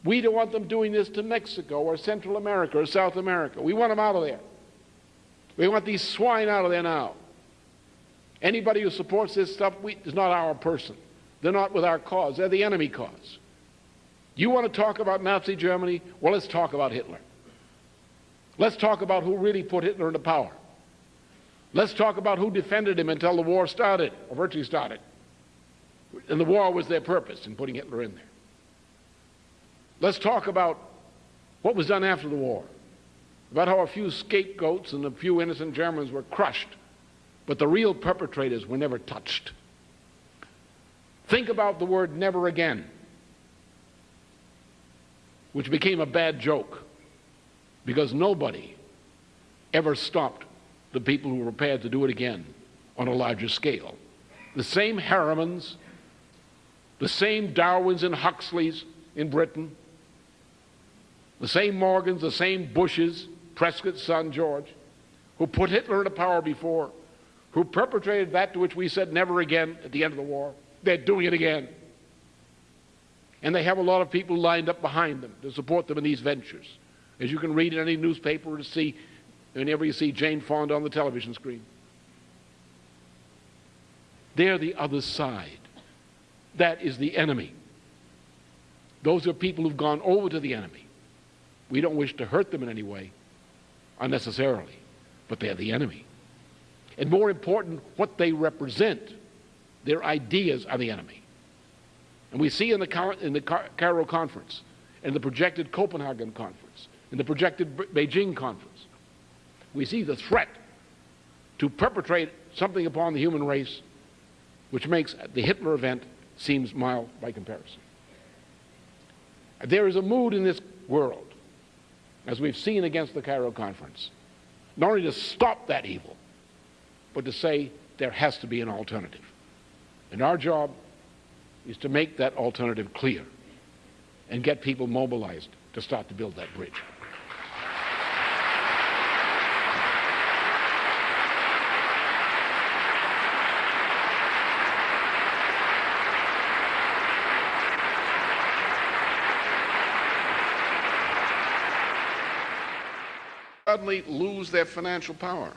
We don't want them doing this to Mexico or Central America or South America. We want them out of there. We want these swine out of there now. Anybody who supports this stuff is not our person. They're not with our cause. They're the enemy cause. You want to talk about Nazi Germany? Well, let's talk about Hitler. Let's talk about who really put Hitler into power. Let's talk about who defended him until the war started, or virtually started. And the war was their purpose in putting Hitler in there. Let's talk about what was done after the war, about how a few scapegoats and a few innocent Germans were crushed, but the real perpetrators were never touched. Think about the word never again, which became a bad joke because nobody ever stopped the people who were prepared to do it again on a larger scale. The same Harrimans, the same Darwins and Huxleys in Britain, the same Morgans, the same Bushes, Prescott's son, George, who put Hitler into power before, who perpetrated that to which we said never again at the end of the war. They're doing it again. And they have a lot of people lined up behind them to support them in these ventures. As you can read in any newspaper or see whenever you see Jane Fonda on the television screen. They're the other side. That is the enemy. Those are people who've gone over to the enemy. We don't wish to hurt them in any way, unnecessarily, but they're the enemy. And more important, what they represent, their ideas are the enemy. And we see in the Cairo Conference, in the projected Copenhagen Conference, in the projected Beijing Conference, we see the threat to perpetrate something upon the human race which makes the Hitler event seems mild by comparison. There is a mood in this world, as we've seen against the Cairo Conference, not only to stop that evil, but to say there has to be an alternative. And our job is to make that alternative clear and get people mobilized to start to build that bridge. Suddenly lose their financial power.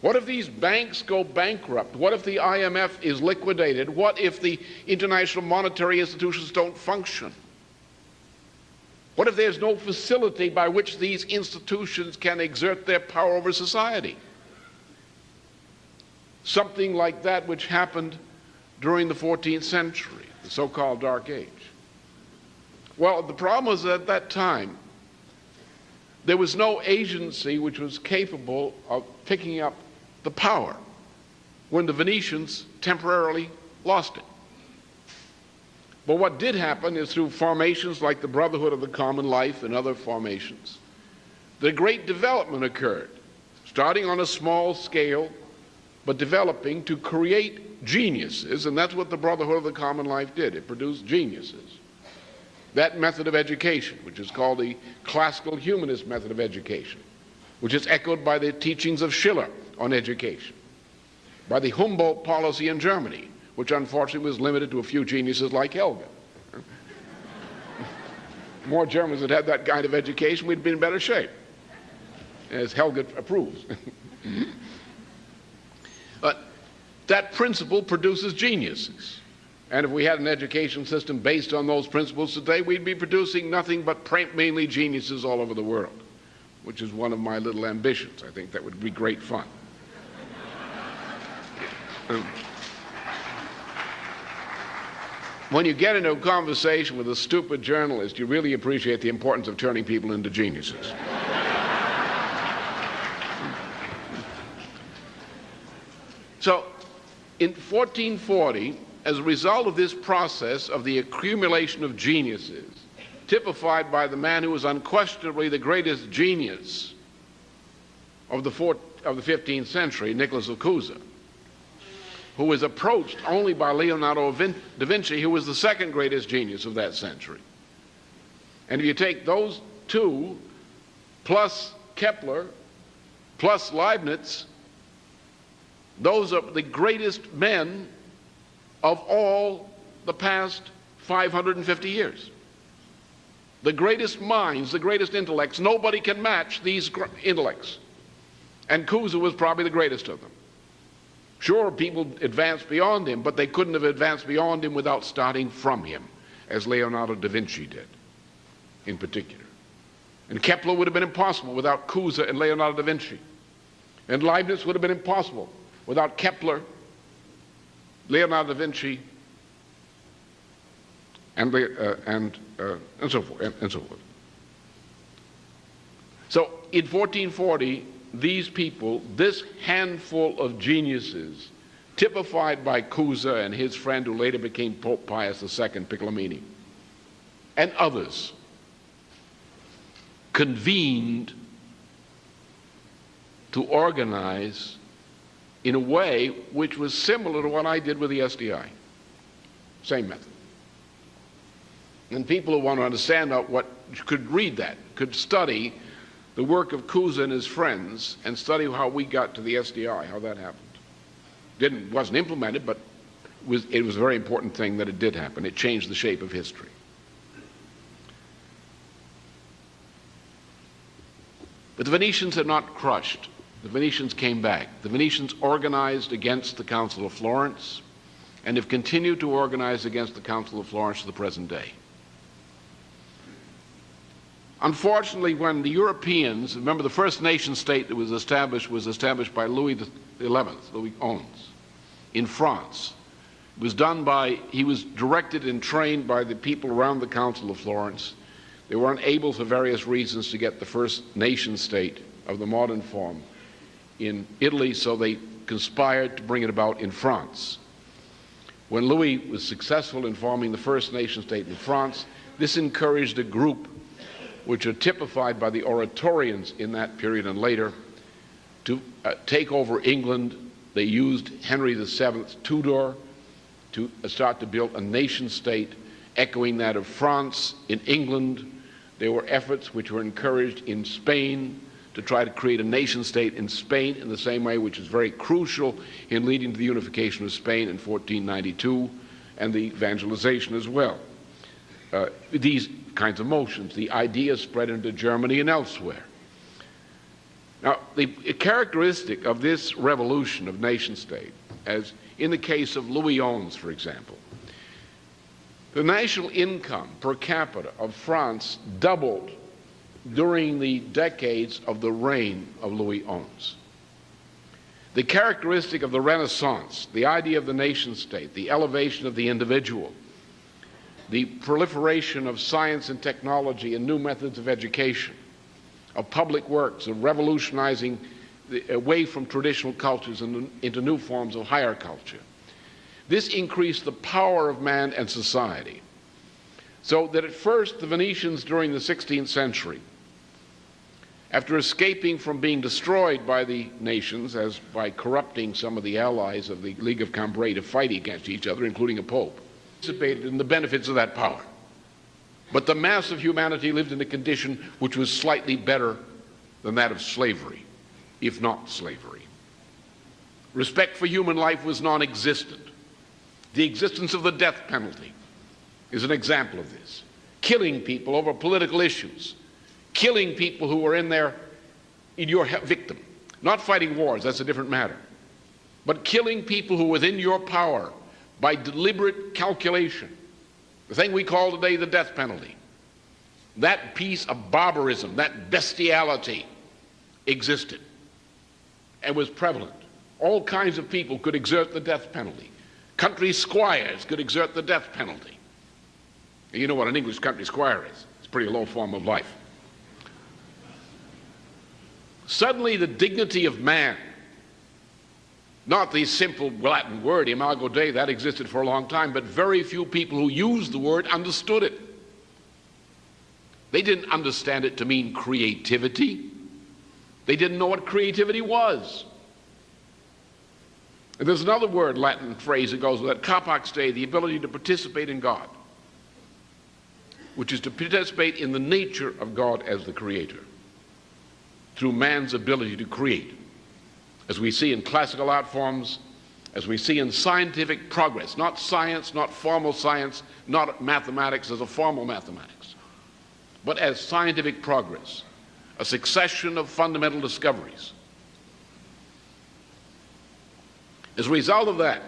What if these banks go bankrupt? What if the IMF is liquidated? What if the international monetary institutions don't function? What if there's no facility by which these institutions can exert their power over society? Something like that which happened during the 14th century, the so-called Dark Age. Well, the problem was that at that time, there was no agency which was capable of picking up the power when the Venetians temporarily lost it. But what did happen is through formations like the Brotherhood of the Common Life and other formations, the great development occurred, starting on a small scale, but developing to create geniuses, and that's what the Brotherhood of the Common Life did. It produced geniuses. That method of education, which is called the classical humanist method of education, which is echoed by the teachings of Schiller on education, by the Humboldt policy in Germany, which unfortunately was limited to a few geniuses like Helga. More Germans had had that kind of education, we'd been in better shape, as Helga approves. But that principle produces geniuses. And if we had an education system based on those principles today, we'd be producing nothing but mainly geniuses all over the world, which is one of my little ambitions. I think that would be great fun. When you get into a conversation with a stupid journalist, you really appreciate the importance of turning people into geniuses. So, in 1440, as a result of this process of the accumulation of geniuses, typified by the man who was unquestionably the greatest genius of the 15th century, Nicholas of Cusa, who was approached only by Leonardo da Vinci, who was the second greatest genius of that century. And if you take those two, plus Kepler, plus Leibniz, those are the greatest men of all the past 550 years. The greatest minds, the greatest intellects, nobody can match these intellects. And Cusa was probably the greatest of them. Sure, people advanced beyond him, but they couldn't have advanced beyond him without starting from him, as Leonardo da Vinci did, in particular. And Kepler would have been impossible without Cusa and Leonardo da Vinci. And Leibniz would have been impossible without Kepler, Leonardo da Vinci, and so forth. So in 1440, these people, this handful of geniuses, typified by Cusa and his friend who later became Pope Pius II, Piccolomini, and others, convened to organize in a way which was similar to what I did with the SDI. Same method. And people who want to understand what could read that, could study the work of Cusa and his friends and study how we got to the SDI, how that happened. Wasn't implemented, but it was a very important thing that it did happen. It changed the shape of history. But the Venetians had not crushed. The Venetians came back. The Venetians organized against the Council of Florence and have continued to organize against the Council of Florence to the present day. Unfortunately, when the Europeans, remember the first nation state that was established by Louis XI, Louis XI, in France. It was done by, he was directed and trained by the people around the Council of Florence. They were unable for various reasons to get the first nation state of the modern form in Italy, so they conspired to bring it about in France. When Louis was successful in forming the first nation state in France, this encouraged a group which are typified by the Oratorians in that period and later to take over England. They used Henry VII's Tudor to start to build a nation state echoing that of France. In England, there were efforts which were encouraged in Spain to try to create a nation state in Spain in the same way, which is very crucial in leading to the unification of Spain in 1492 and the evangelization as well. These kinds of motions, the idea spread into Germany and elsewhere. Now, the characteristic of this revolution of nation state, as in the case of Louis XI, for example, the national income per capita of France doubled during the decades of the reign of Louis XI. The characteristic of the Renaissance, the idea of the nation state, the elevation of the individual, the proliferation of science and technology and new methods of education, of public works, of revolutionizing away from traditional cultures and into new forms of higher culture. This increased the power of man and society. So that at first the Venetians during the 16th century, after escaping from being destroyed by the nations as by corrupting some of the allies of the League of Cambrai to fight against each other, including a pope, participated in the benefits of that power. But the mass of humanity lived in a condition which was slightly better than that of slavery, if not slavery. Respect for human life was non-existent. The existence of the death penalty is an example of this. Killing people over political issues, killing people who were in your victim, not fighting wars, that's a different matter, but killing people who were within your power by deliberate calculation, the thing we call today the death penalty. That piece of barbarism, that bestiality existed and was prevalent. All kinds of people could exert the death penalty. Country squires could exert the death penalty. You know what an English country squire is. It's a pretty low form of life. Suddenly the dignity of man, not the simple Latin word, imago Dei, that existed for a long time, but very few people who used the word understood it. They didn't understand it to mean creativity. They didn't know what creativity was. And there's another word, Latin phrase that goes with that, capax Dei, the ability to participate in God, which is to participate in the nature of God as the creator through man's ability to create. As we see in classical art forms, as we see in scientific progress, not science, not formal science, not mathematics as a formal mathematics, but as scientific progress, a succession of fundamental discoveries. As a result of that,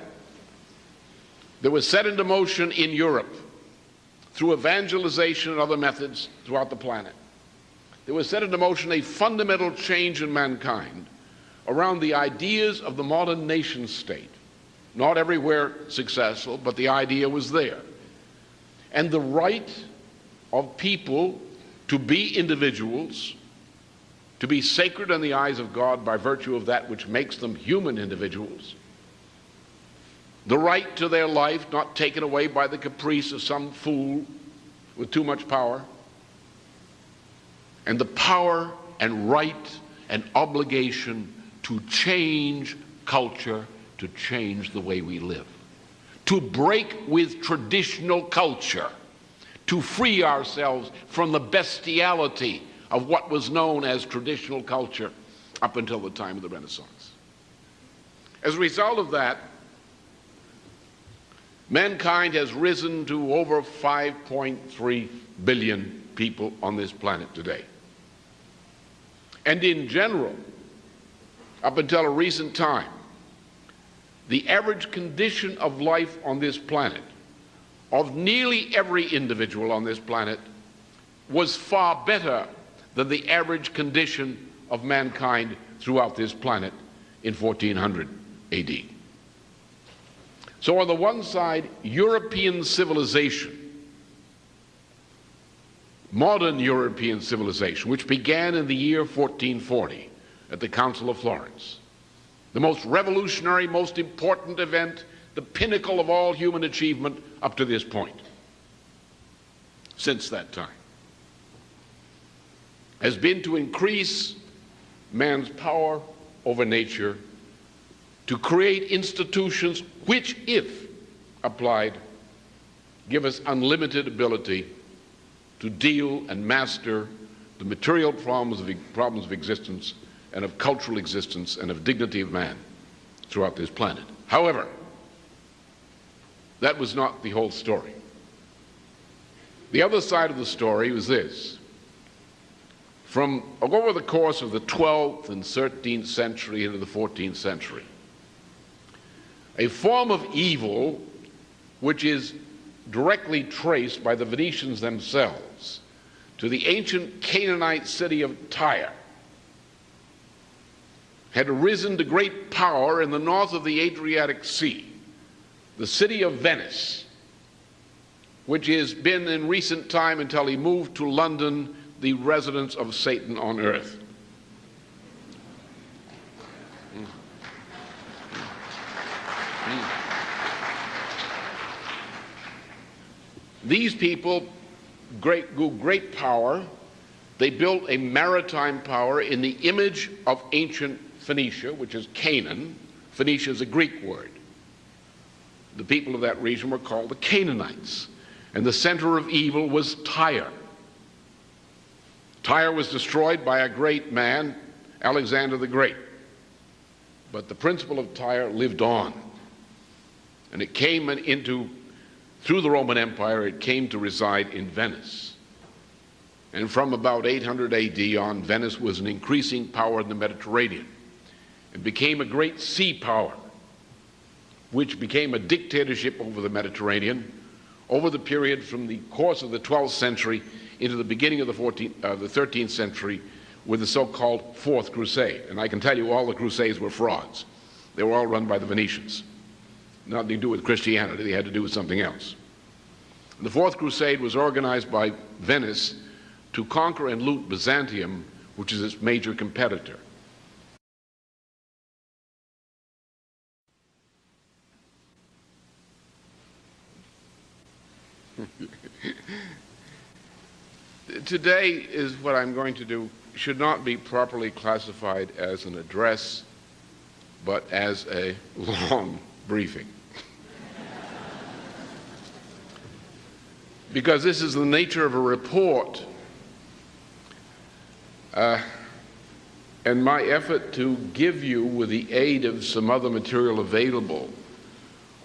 there was set into motion in Europe, through evangelization and other methods throughout the planet, there was set into motion a fundamental change in mankind around the ideas of the modern nation state. Not everywhere successful, but the idea was there. And the right of people to be individuals, to be sacred in the eyes of God by virtue of that which makes them human individuals. The right to their life not taken away by the caprice of some fool with too much power. And the power and right and obligation to change culture, to change the way we live, to break with traditional culture, to free ourselves from the bestiality of what was known as traditional culture up until the time of the Renaissance. As a result of that, mankind has risen to over 5.3 billion people on this planet today. And in general, up until a recent time, the average condition of life on this planet, of nearly every individual on this planet, was far better than the average condition of mankind throughout this planet in 1400 AD. So on the one side, European civilization, modern European civilization, which began in the year 1440 at the Council of Florence, the most revolutionary, most important event, the pinnacle of all human achievement up to this point, since that time, has been to increase man's power over nature, to create institutions which, if applied give us unlimited ability to deal and master the material problems of existence and of cultural existence and of dignity of man throughout this planet. However, that was not the whole story. The other side of the story was this. From over the course of the 12th and 13th century into the 14th century, a form of evil which is directly traced by the Venetians themselves to the ancient Canaanite city of Tyre had arisen to great power in the north of the Adriatic Sea, the city of Venice, which has been in recent time, until he moved to London, the residence of Satan on earth. These people grew great power. They built a maritime power in the image of ancient Phoenicia, which is Canaan. Phoenicia is a Greek word. The people of that region were called the Canaanites. And the center of evil was Tyre. Tyre was destroyed by a great man, Alexander the Great. But the principle of Tyre lived on. And it came through the Roman Empire, it came to reside in Venice. And from about 800 AD on, Venice was an increasing power in the Mediterranean. It became a great sea power, which became a dictatorship over the Mediterranean over the period from the course of the 12th century into the beginning of the 13th century with the so-called Fourth Crusade. And I can tell you all the crusades were frauds. They were all run by the Venetians. Nothing to do with Christianity, they had to do with something else. The Fourth Crusade was organized by Venice to conquer and loot Byzantium, which is its major competitor. Today is what I'm going to do should not be properly classified as an address, but as a long briefing. Because this is the nature of a report, and my effort to give you, with the aid of some other material available,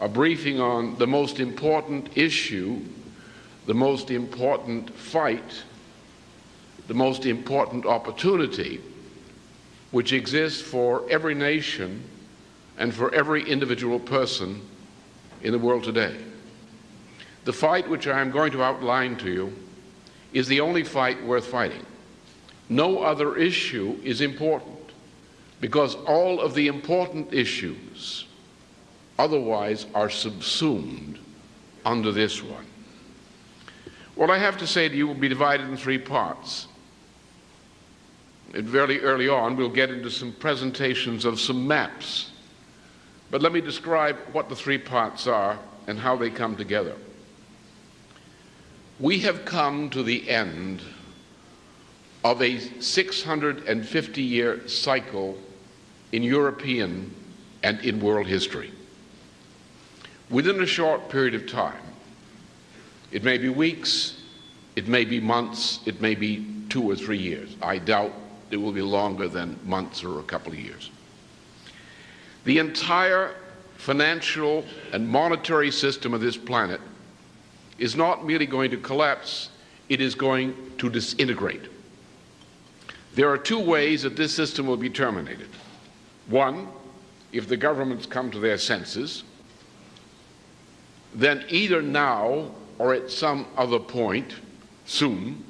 a briefing on the most important issue, the most important fight, the most important opportunity which exists for every nation and for every individual person in the world today. The fight which I am going to outline to you is the only fight worth fighting. No other issue is important, because all of the important issues otherwise are subsumed under this one. What I have to say to you will be divided in three parts. And very early on, we'll get into some presentations of some maps. But let me describe what the three parts are and how they come together. We have come to the end of a 650-year cycle in European and in world history. Within a short period of time, it may be weeks, it may be months, it may be 2 or 3 years. I doubt it will be longer than months or a couple of years. The entire financial and monetary system of this planet is not merely going to collapse, it is going to disintegrate. There are two ways that this system will be terminated. One, if the governments come to their senses, then either now or at some other point soon,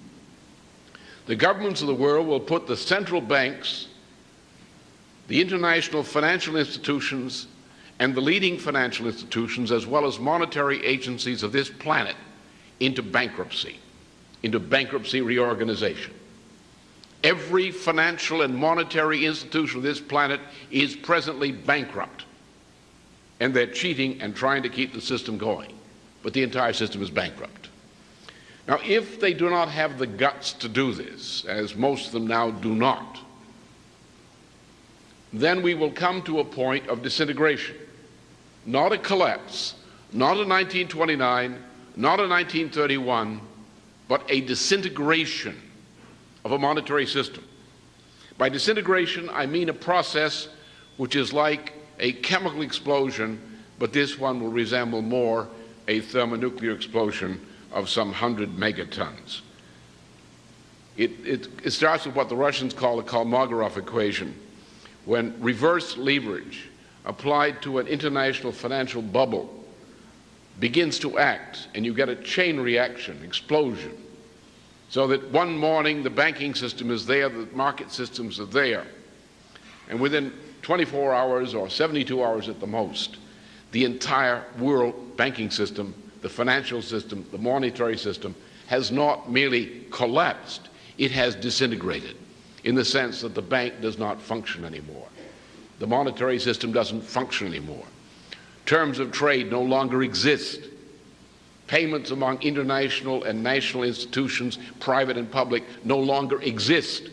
the governments of the world will put the central banks, the international financial institutions, and the leading financial institutions, as well as monetary agencies of this planet, into bankruptcy reorganization. Every financial and monetary institution of this planet is presently bankrupt, and they're cheating and trying to keep the system going, but the entire system is bankrupt. Now, if they do not have the guts to do this, as most of them now do not, then we will come to a point of disintegration. Not a collapse, Not in 1929, not in 1931, but a disintegration of a monetary system. By disintegration, I mean a process which is like a chemical explosion, but this one will resemble more a thermonuclear explosion of some 100 megatons. It starts with what the Russians call the Kolmogorov equation, when reverse leverage applied to an international financial bubble begins to act, and you get a chain reaction, explosion, so that one morning the banking system is there, the market systems are there, and within 24 hours or 72 hours at the most, the entire world banking system, the financial system, the monetary system has not merely collapsed, it has disintegrated, in the sense that the bank does not function anymore. The monetary system doesn't function anymore. Terms of trade no longer exist. Payments among international and national institutions, private and public, no longer exist.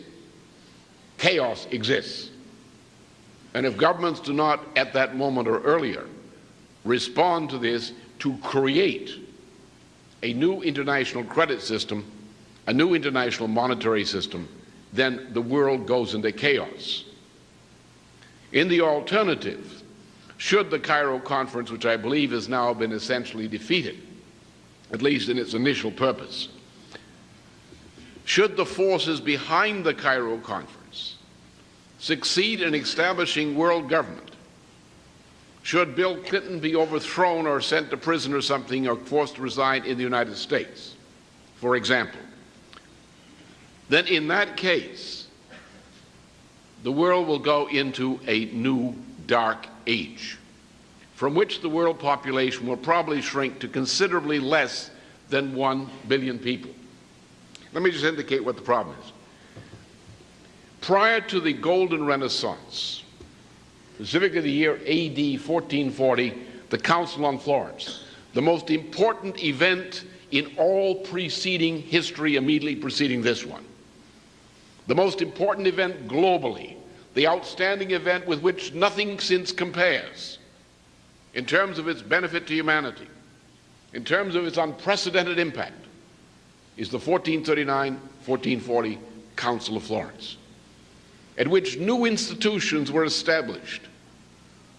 Chaos exists. And if governments do not, at that moment or earlier, respond to this to create a new international credit system, a new international monetary system, then the world goes into chaos. In the alternative, should the Cairo Conference, which I believe has now been essentially defeated, at least in its initial purpose, should the forces behind the Cairo Conference succeed in establishing world government, should Bill Clinton be overthrown or sent to prison or something, or forced to resign in the United States, for example, then in that case, the world will go into a new dark age, from which the world population will probably shrink to considerably less than 1 billion people. Let me just indicate what the problem is. Prior to the Golden Renaissance, specifically the year AD 1440, the Council on Florence, the most important event in all preceding history immediately preceding this one, the most important event globally, the outstanding event with which nothing since compares in terms of its benefit to humanity, in terms of its unprecedented impact, is the 1439-1440 Council of Florence, at which new institutions were established.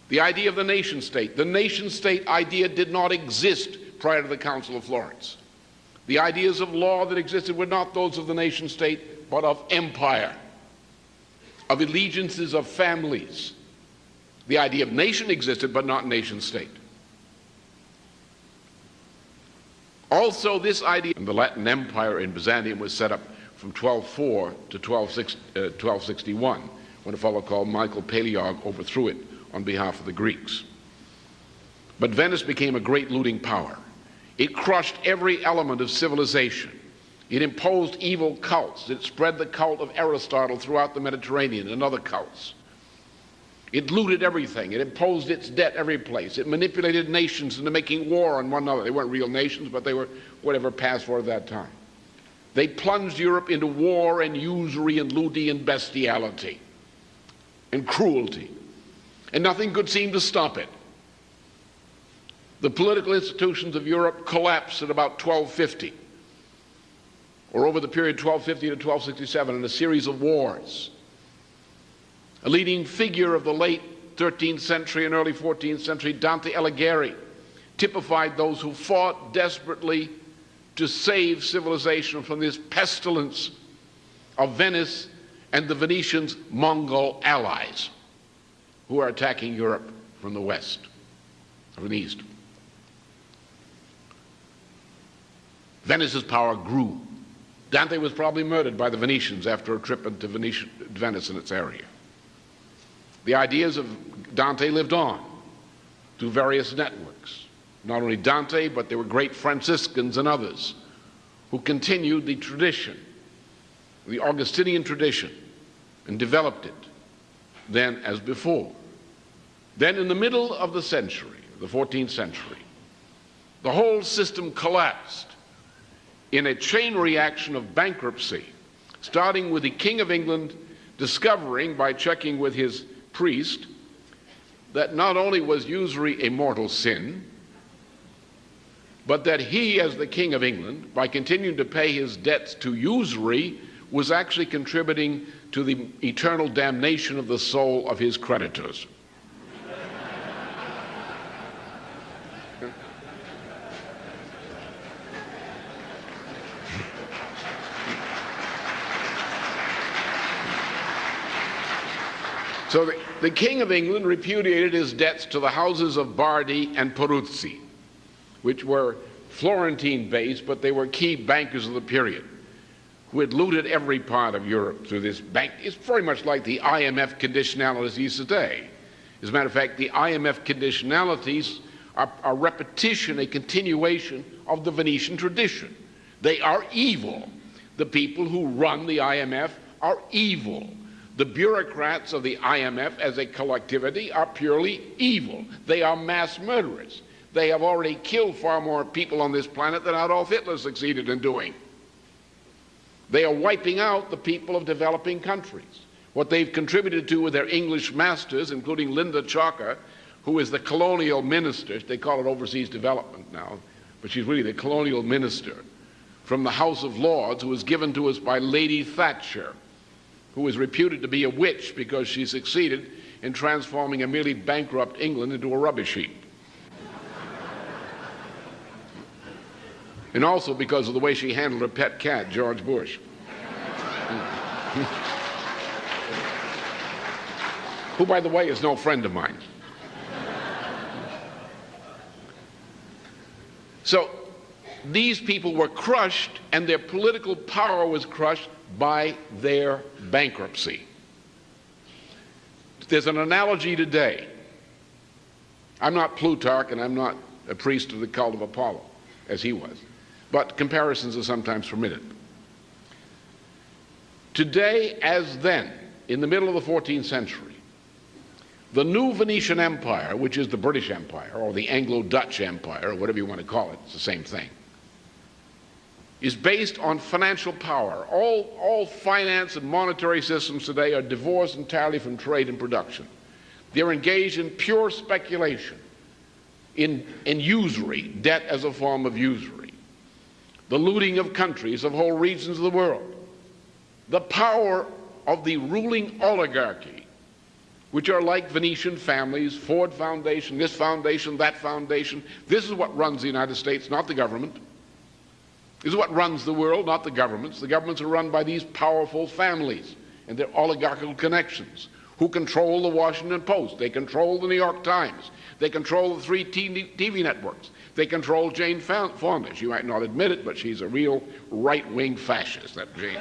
The idea of the nation-state. The nation-state idea did not exist prior to the Council of Florence. The ideas of law that existed were not those of the nation-state, but of empire, of allegiances of families. The idea of nation existed, but not nation-state. Also, this idea in the Latin Empire in Byzantium was set up from 1204 to 1261, when a fellow called Michael Paleog overthrew it on behalf of the Greeks. But Venice became a great looting power. It crushed every element of civilization. It imposed evil cults. It spread the cult of Aristotle throughout the Mediterranean and other cults. It looted everything. It imposed its debt every place. It manipulated nations into making war on one another. They weren't real nations, but they were whatever passed for at that time. They plunged Europe into war and usury and looting and bestiality and cruelty. And nothing could seem to stop it. The political institutions of Europe collapsed at about 1250, or over the period 1250 to 1267, in a series of wars. A leading figure of the late 13th century and early 14th century, Dante Alighieri, typified those who fought desperately to save civilization from this pestilence of Venice and the Venetians' Mongol allies, who are attacking Europe from the west, from the east. Venice's power grew. Dante was probably murdered by the Venetians after a trip into Venice and its area. The ideas of Dante lived on through various networks. Not only Dante, but there were great Franciscans and others who continued the tradition, the Augustinian tradition, and developed it then as before. Then in the middle of the century, the 14th century, the whole system collapsed in a chain reaction of bankruptcy, starting with the King of England discovering, by checking with his priest, that not only was usury a mortal sin, but that he, as the King of England, by continuing to pay his debts to usury, was actually contributing to the eternal damnation of the soul of his creditors. So the King of England repudiated his debts to the houses of Bardi and Peruzzi, which were Florentine-based, but they were key bankers of the period, who had looted every part of Europe through this bank. It's very much like the IMF conditionalities today. As a matter of fact, the IMF conditionalities are a repetition, a continuation of the Venetian tradition. They are evil. The people who run the IMF are evil. The bureaucrats of the IMF as a collectivity are purely evil. They are mass murderers. They have already killed far more people on this planet than Adolf Hitler succeeded in doing. They are wiping out the people of developing countries. What they've contributed to with their English masters, including Linda Chalker, who is the colonial minister, they call it overseas development now, but she's really the colonial minister from the House of Lords, who was given to us by Lady Thatcher, who is reputed to be a witch because she succeeded in transforming a merely bankrupt England into a rubbish heap. And also because of the way she handled her pet cat, George Bush. Who, by the way, is no friend of mine. So these people were crushed, and their political power was crushed by their bankruptcy. There's an analogy today. I'm not Plutarch, and I'm not a priest of the cult of Apollo, as he was. But comparisons are sometimes permitted. Today, as then, in the middle of the 14th century, the new Venetian Empire, which is the British Empire, or the Anglo-Dutch Empire, or whatever you want to call it, it's the same thing, is based on financial power. All finance and monetary systems today are divorced entirely from trade and production. They're engaged in pure speculation, in usury, debt as a form of usury, the looting of countries, of whole regions of the world, the power of the ruling oligarchy, which are like Venetian families, Ford Foundation, this foundation, that foundation. This is what runs the United States, not the government. This is what runs the world, not the governments. The governments are run by these powerful families and their oligarchical connections, who control the Washington Post. They control the New York Times. They control the 3 TV networks. They control Jane Fonda. She might not admit it, but she's a real right-wing fascist, that Jane.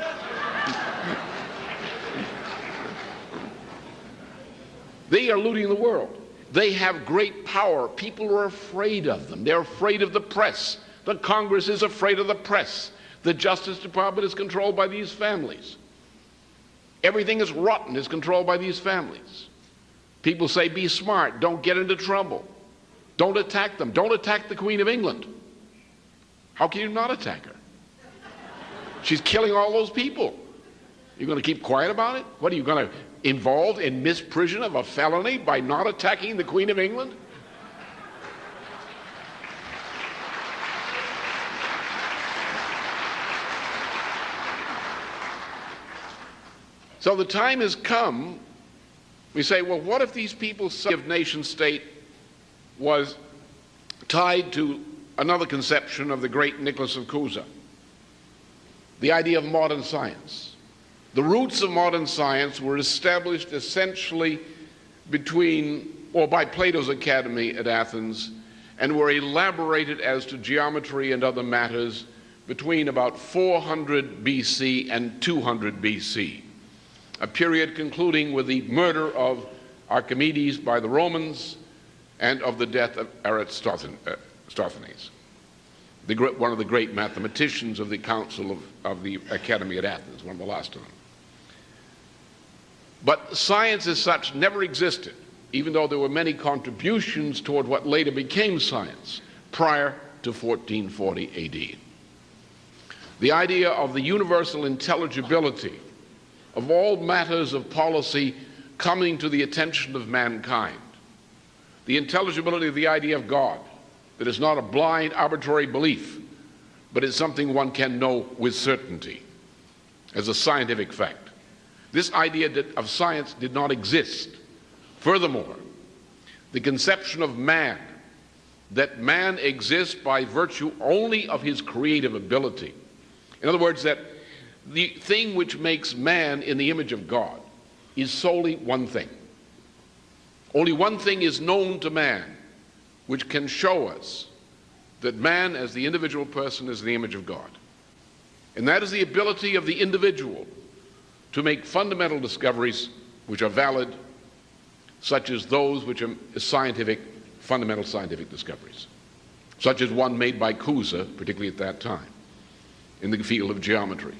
They are looting the world. They have great power. People are afraid of them. They're afraid of the press. The Congress is afraid of the press. The Justice Department is controlled by these families. Everything is rotten is controlled by these families. People say, be smart, don't get into trouble. Don't attack them. Don't attack the Queen of England. How can you not attack her? She's killing all those people. You're going to keep quiet about it? What, are you going to involve in misprision of a felony by not attacking the Queen of England? So the time has come, we say, well, what if these people's nation state was tied to another conception of the great Nicholas of Cusa, the idea of modern science. The roots of modern science were established essentially by Plato's Academy at Athens, and were elaborated as to geometry and other matters between about 400 BC and 200 BC. A period concluding with the murder of Archimedes by the Romans and of the death of Eratosthenes, one of the great mathematicians of the Council of the Academy at Athens, one of the last of them. But science as such never existed, even though there were many contributions toward what later became science prior to 1440 AD. The idea of the universal intelligibility of all matters of policy coming to the attention of mankind, the intelligibility of the idea of God, that is not a blind, arbitrary belief, but is something one can know with certainty as a scientific fact. This idea of science did not exist. Furthermore, the conception of man, that man exists by virtue only of his creative ability. In other words, that the thing which makes man in the image of God is solely one thing. Only one thing is known to man which can show us that man as the individual person is the image of God. And that is the ability of the individual to make fundamental discoveries which are valid, such as those which are fundamental scientific discoveries, such as one made by Cusa, particularly at that time, in the field of geometry.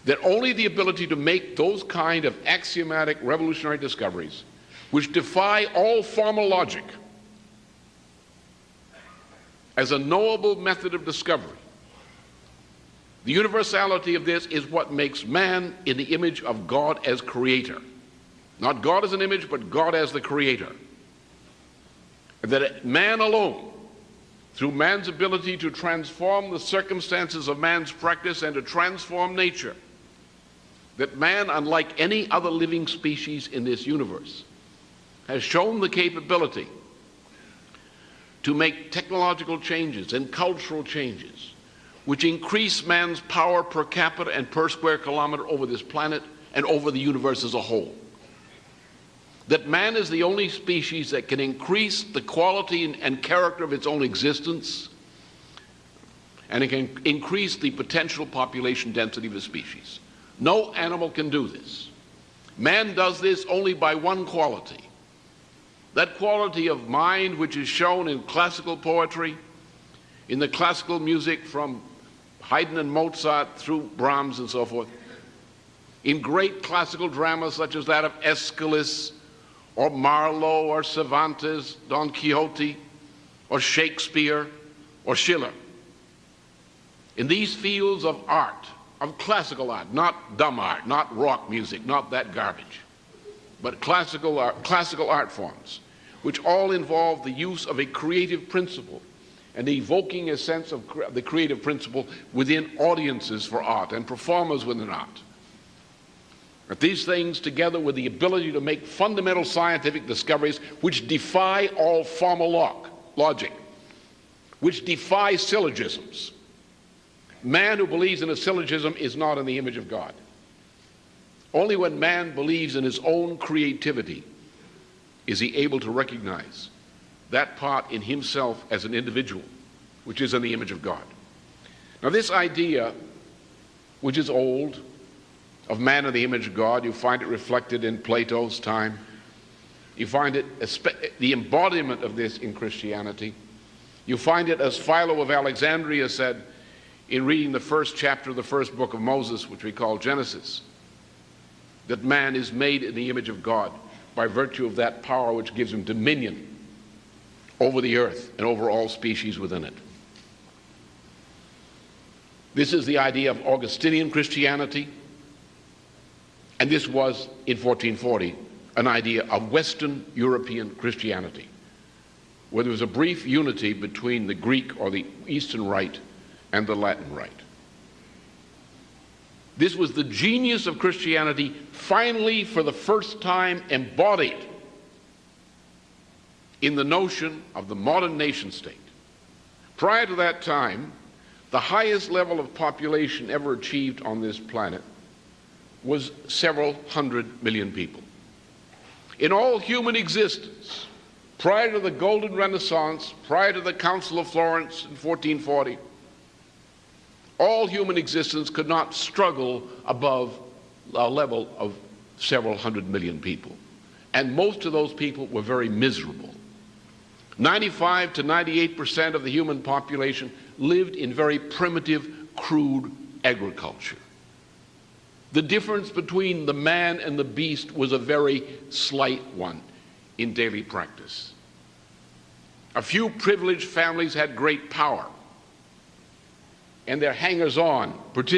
That only the ability to make those kind of axiomatic revolutionary discoveries which defy all formal logic as a knowable method of discovery. The universality of this is what makes man in the image of God as creator. Not God as an image, but God as the creator. And that man alone, through man's ability to transform the circumstances of man's practice and to transform nature, that man, unlike any other living species in this universe, has shown the capability to make technological changes and cultural changes which increase man's power per capita and per square kilometer over this planet and over the universe as a whole. That man is the only species that can increase the quality and character of its own existence, and it can increase the potential population density of the species. No animal can do this. Man does this only by one quality. That quality of mind which is shown in classical poetry, in the classical music from Haydn and Mozart through Brahms and so forth, in great classical dramas such as that of Aeschylus or Marlowe or Cervantes, Don Quixote, or Shakespeare or Schiller. In these fields of art, of classical art, not dumb art, not rock music, not that garbage, but classical art forms, which all involve the use of a creative principle and evoking a sense of the creative principle within audiences for art and performers within art. But these things, together with the ability to make fundamental scientific discoveries which defy all formal logic, which defy syllogisms. Man who believes in a syllogism is not in the image of God. Only when man believes in his own creativity is he able to recognize that part in himself as an individual, which is in the image of God. Now this idea, which is old, of man in the image of God, you find it reflected in Plato's time. You find it, the embodiment of this in Christianity. You find it, as Philo of Alexandria said in reading the first chapter of the first book of Moses, which we call Genesis, that man is made in the image of God by virtue of that power which gives him dominion over the earth and over all species within it. This is the idea of Augustinian Christianity, and this was, in 1440, an idea of Western European Christianity, where there was a brief unity between the Greek or the Eastern Rite and the Latin Rite. This was the genius of Christianity finally, for the first time, embodied in the notion of the modern nation state. Prior to that time, the highest level of population ever achieved on this planet was several 100 million people. In all human existence, prior to the Golden Renaissance, prior to the Council of Florence in 1440, all human existence could not struggle above a level of several 100 million people. And most of those people were very miserable. 95 to 98% of the human population lived in very primitive, crude agriculture. The difference between the man and the beast was a very slight one in daily practice. A few privileged families had great power, and their hangers-on participated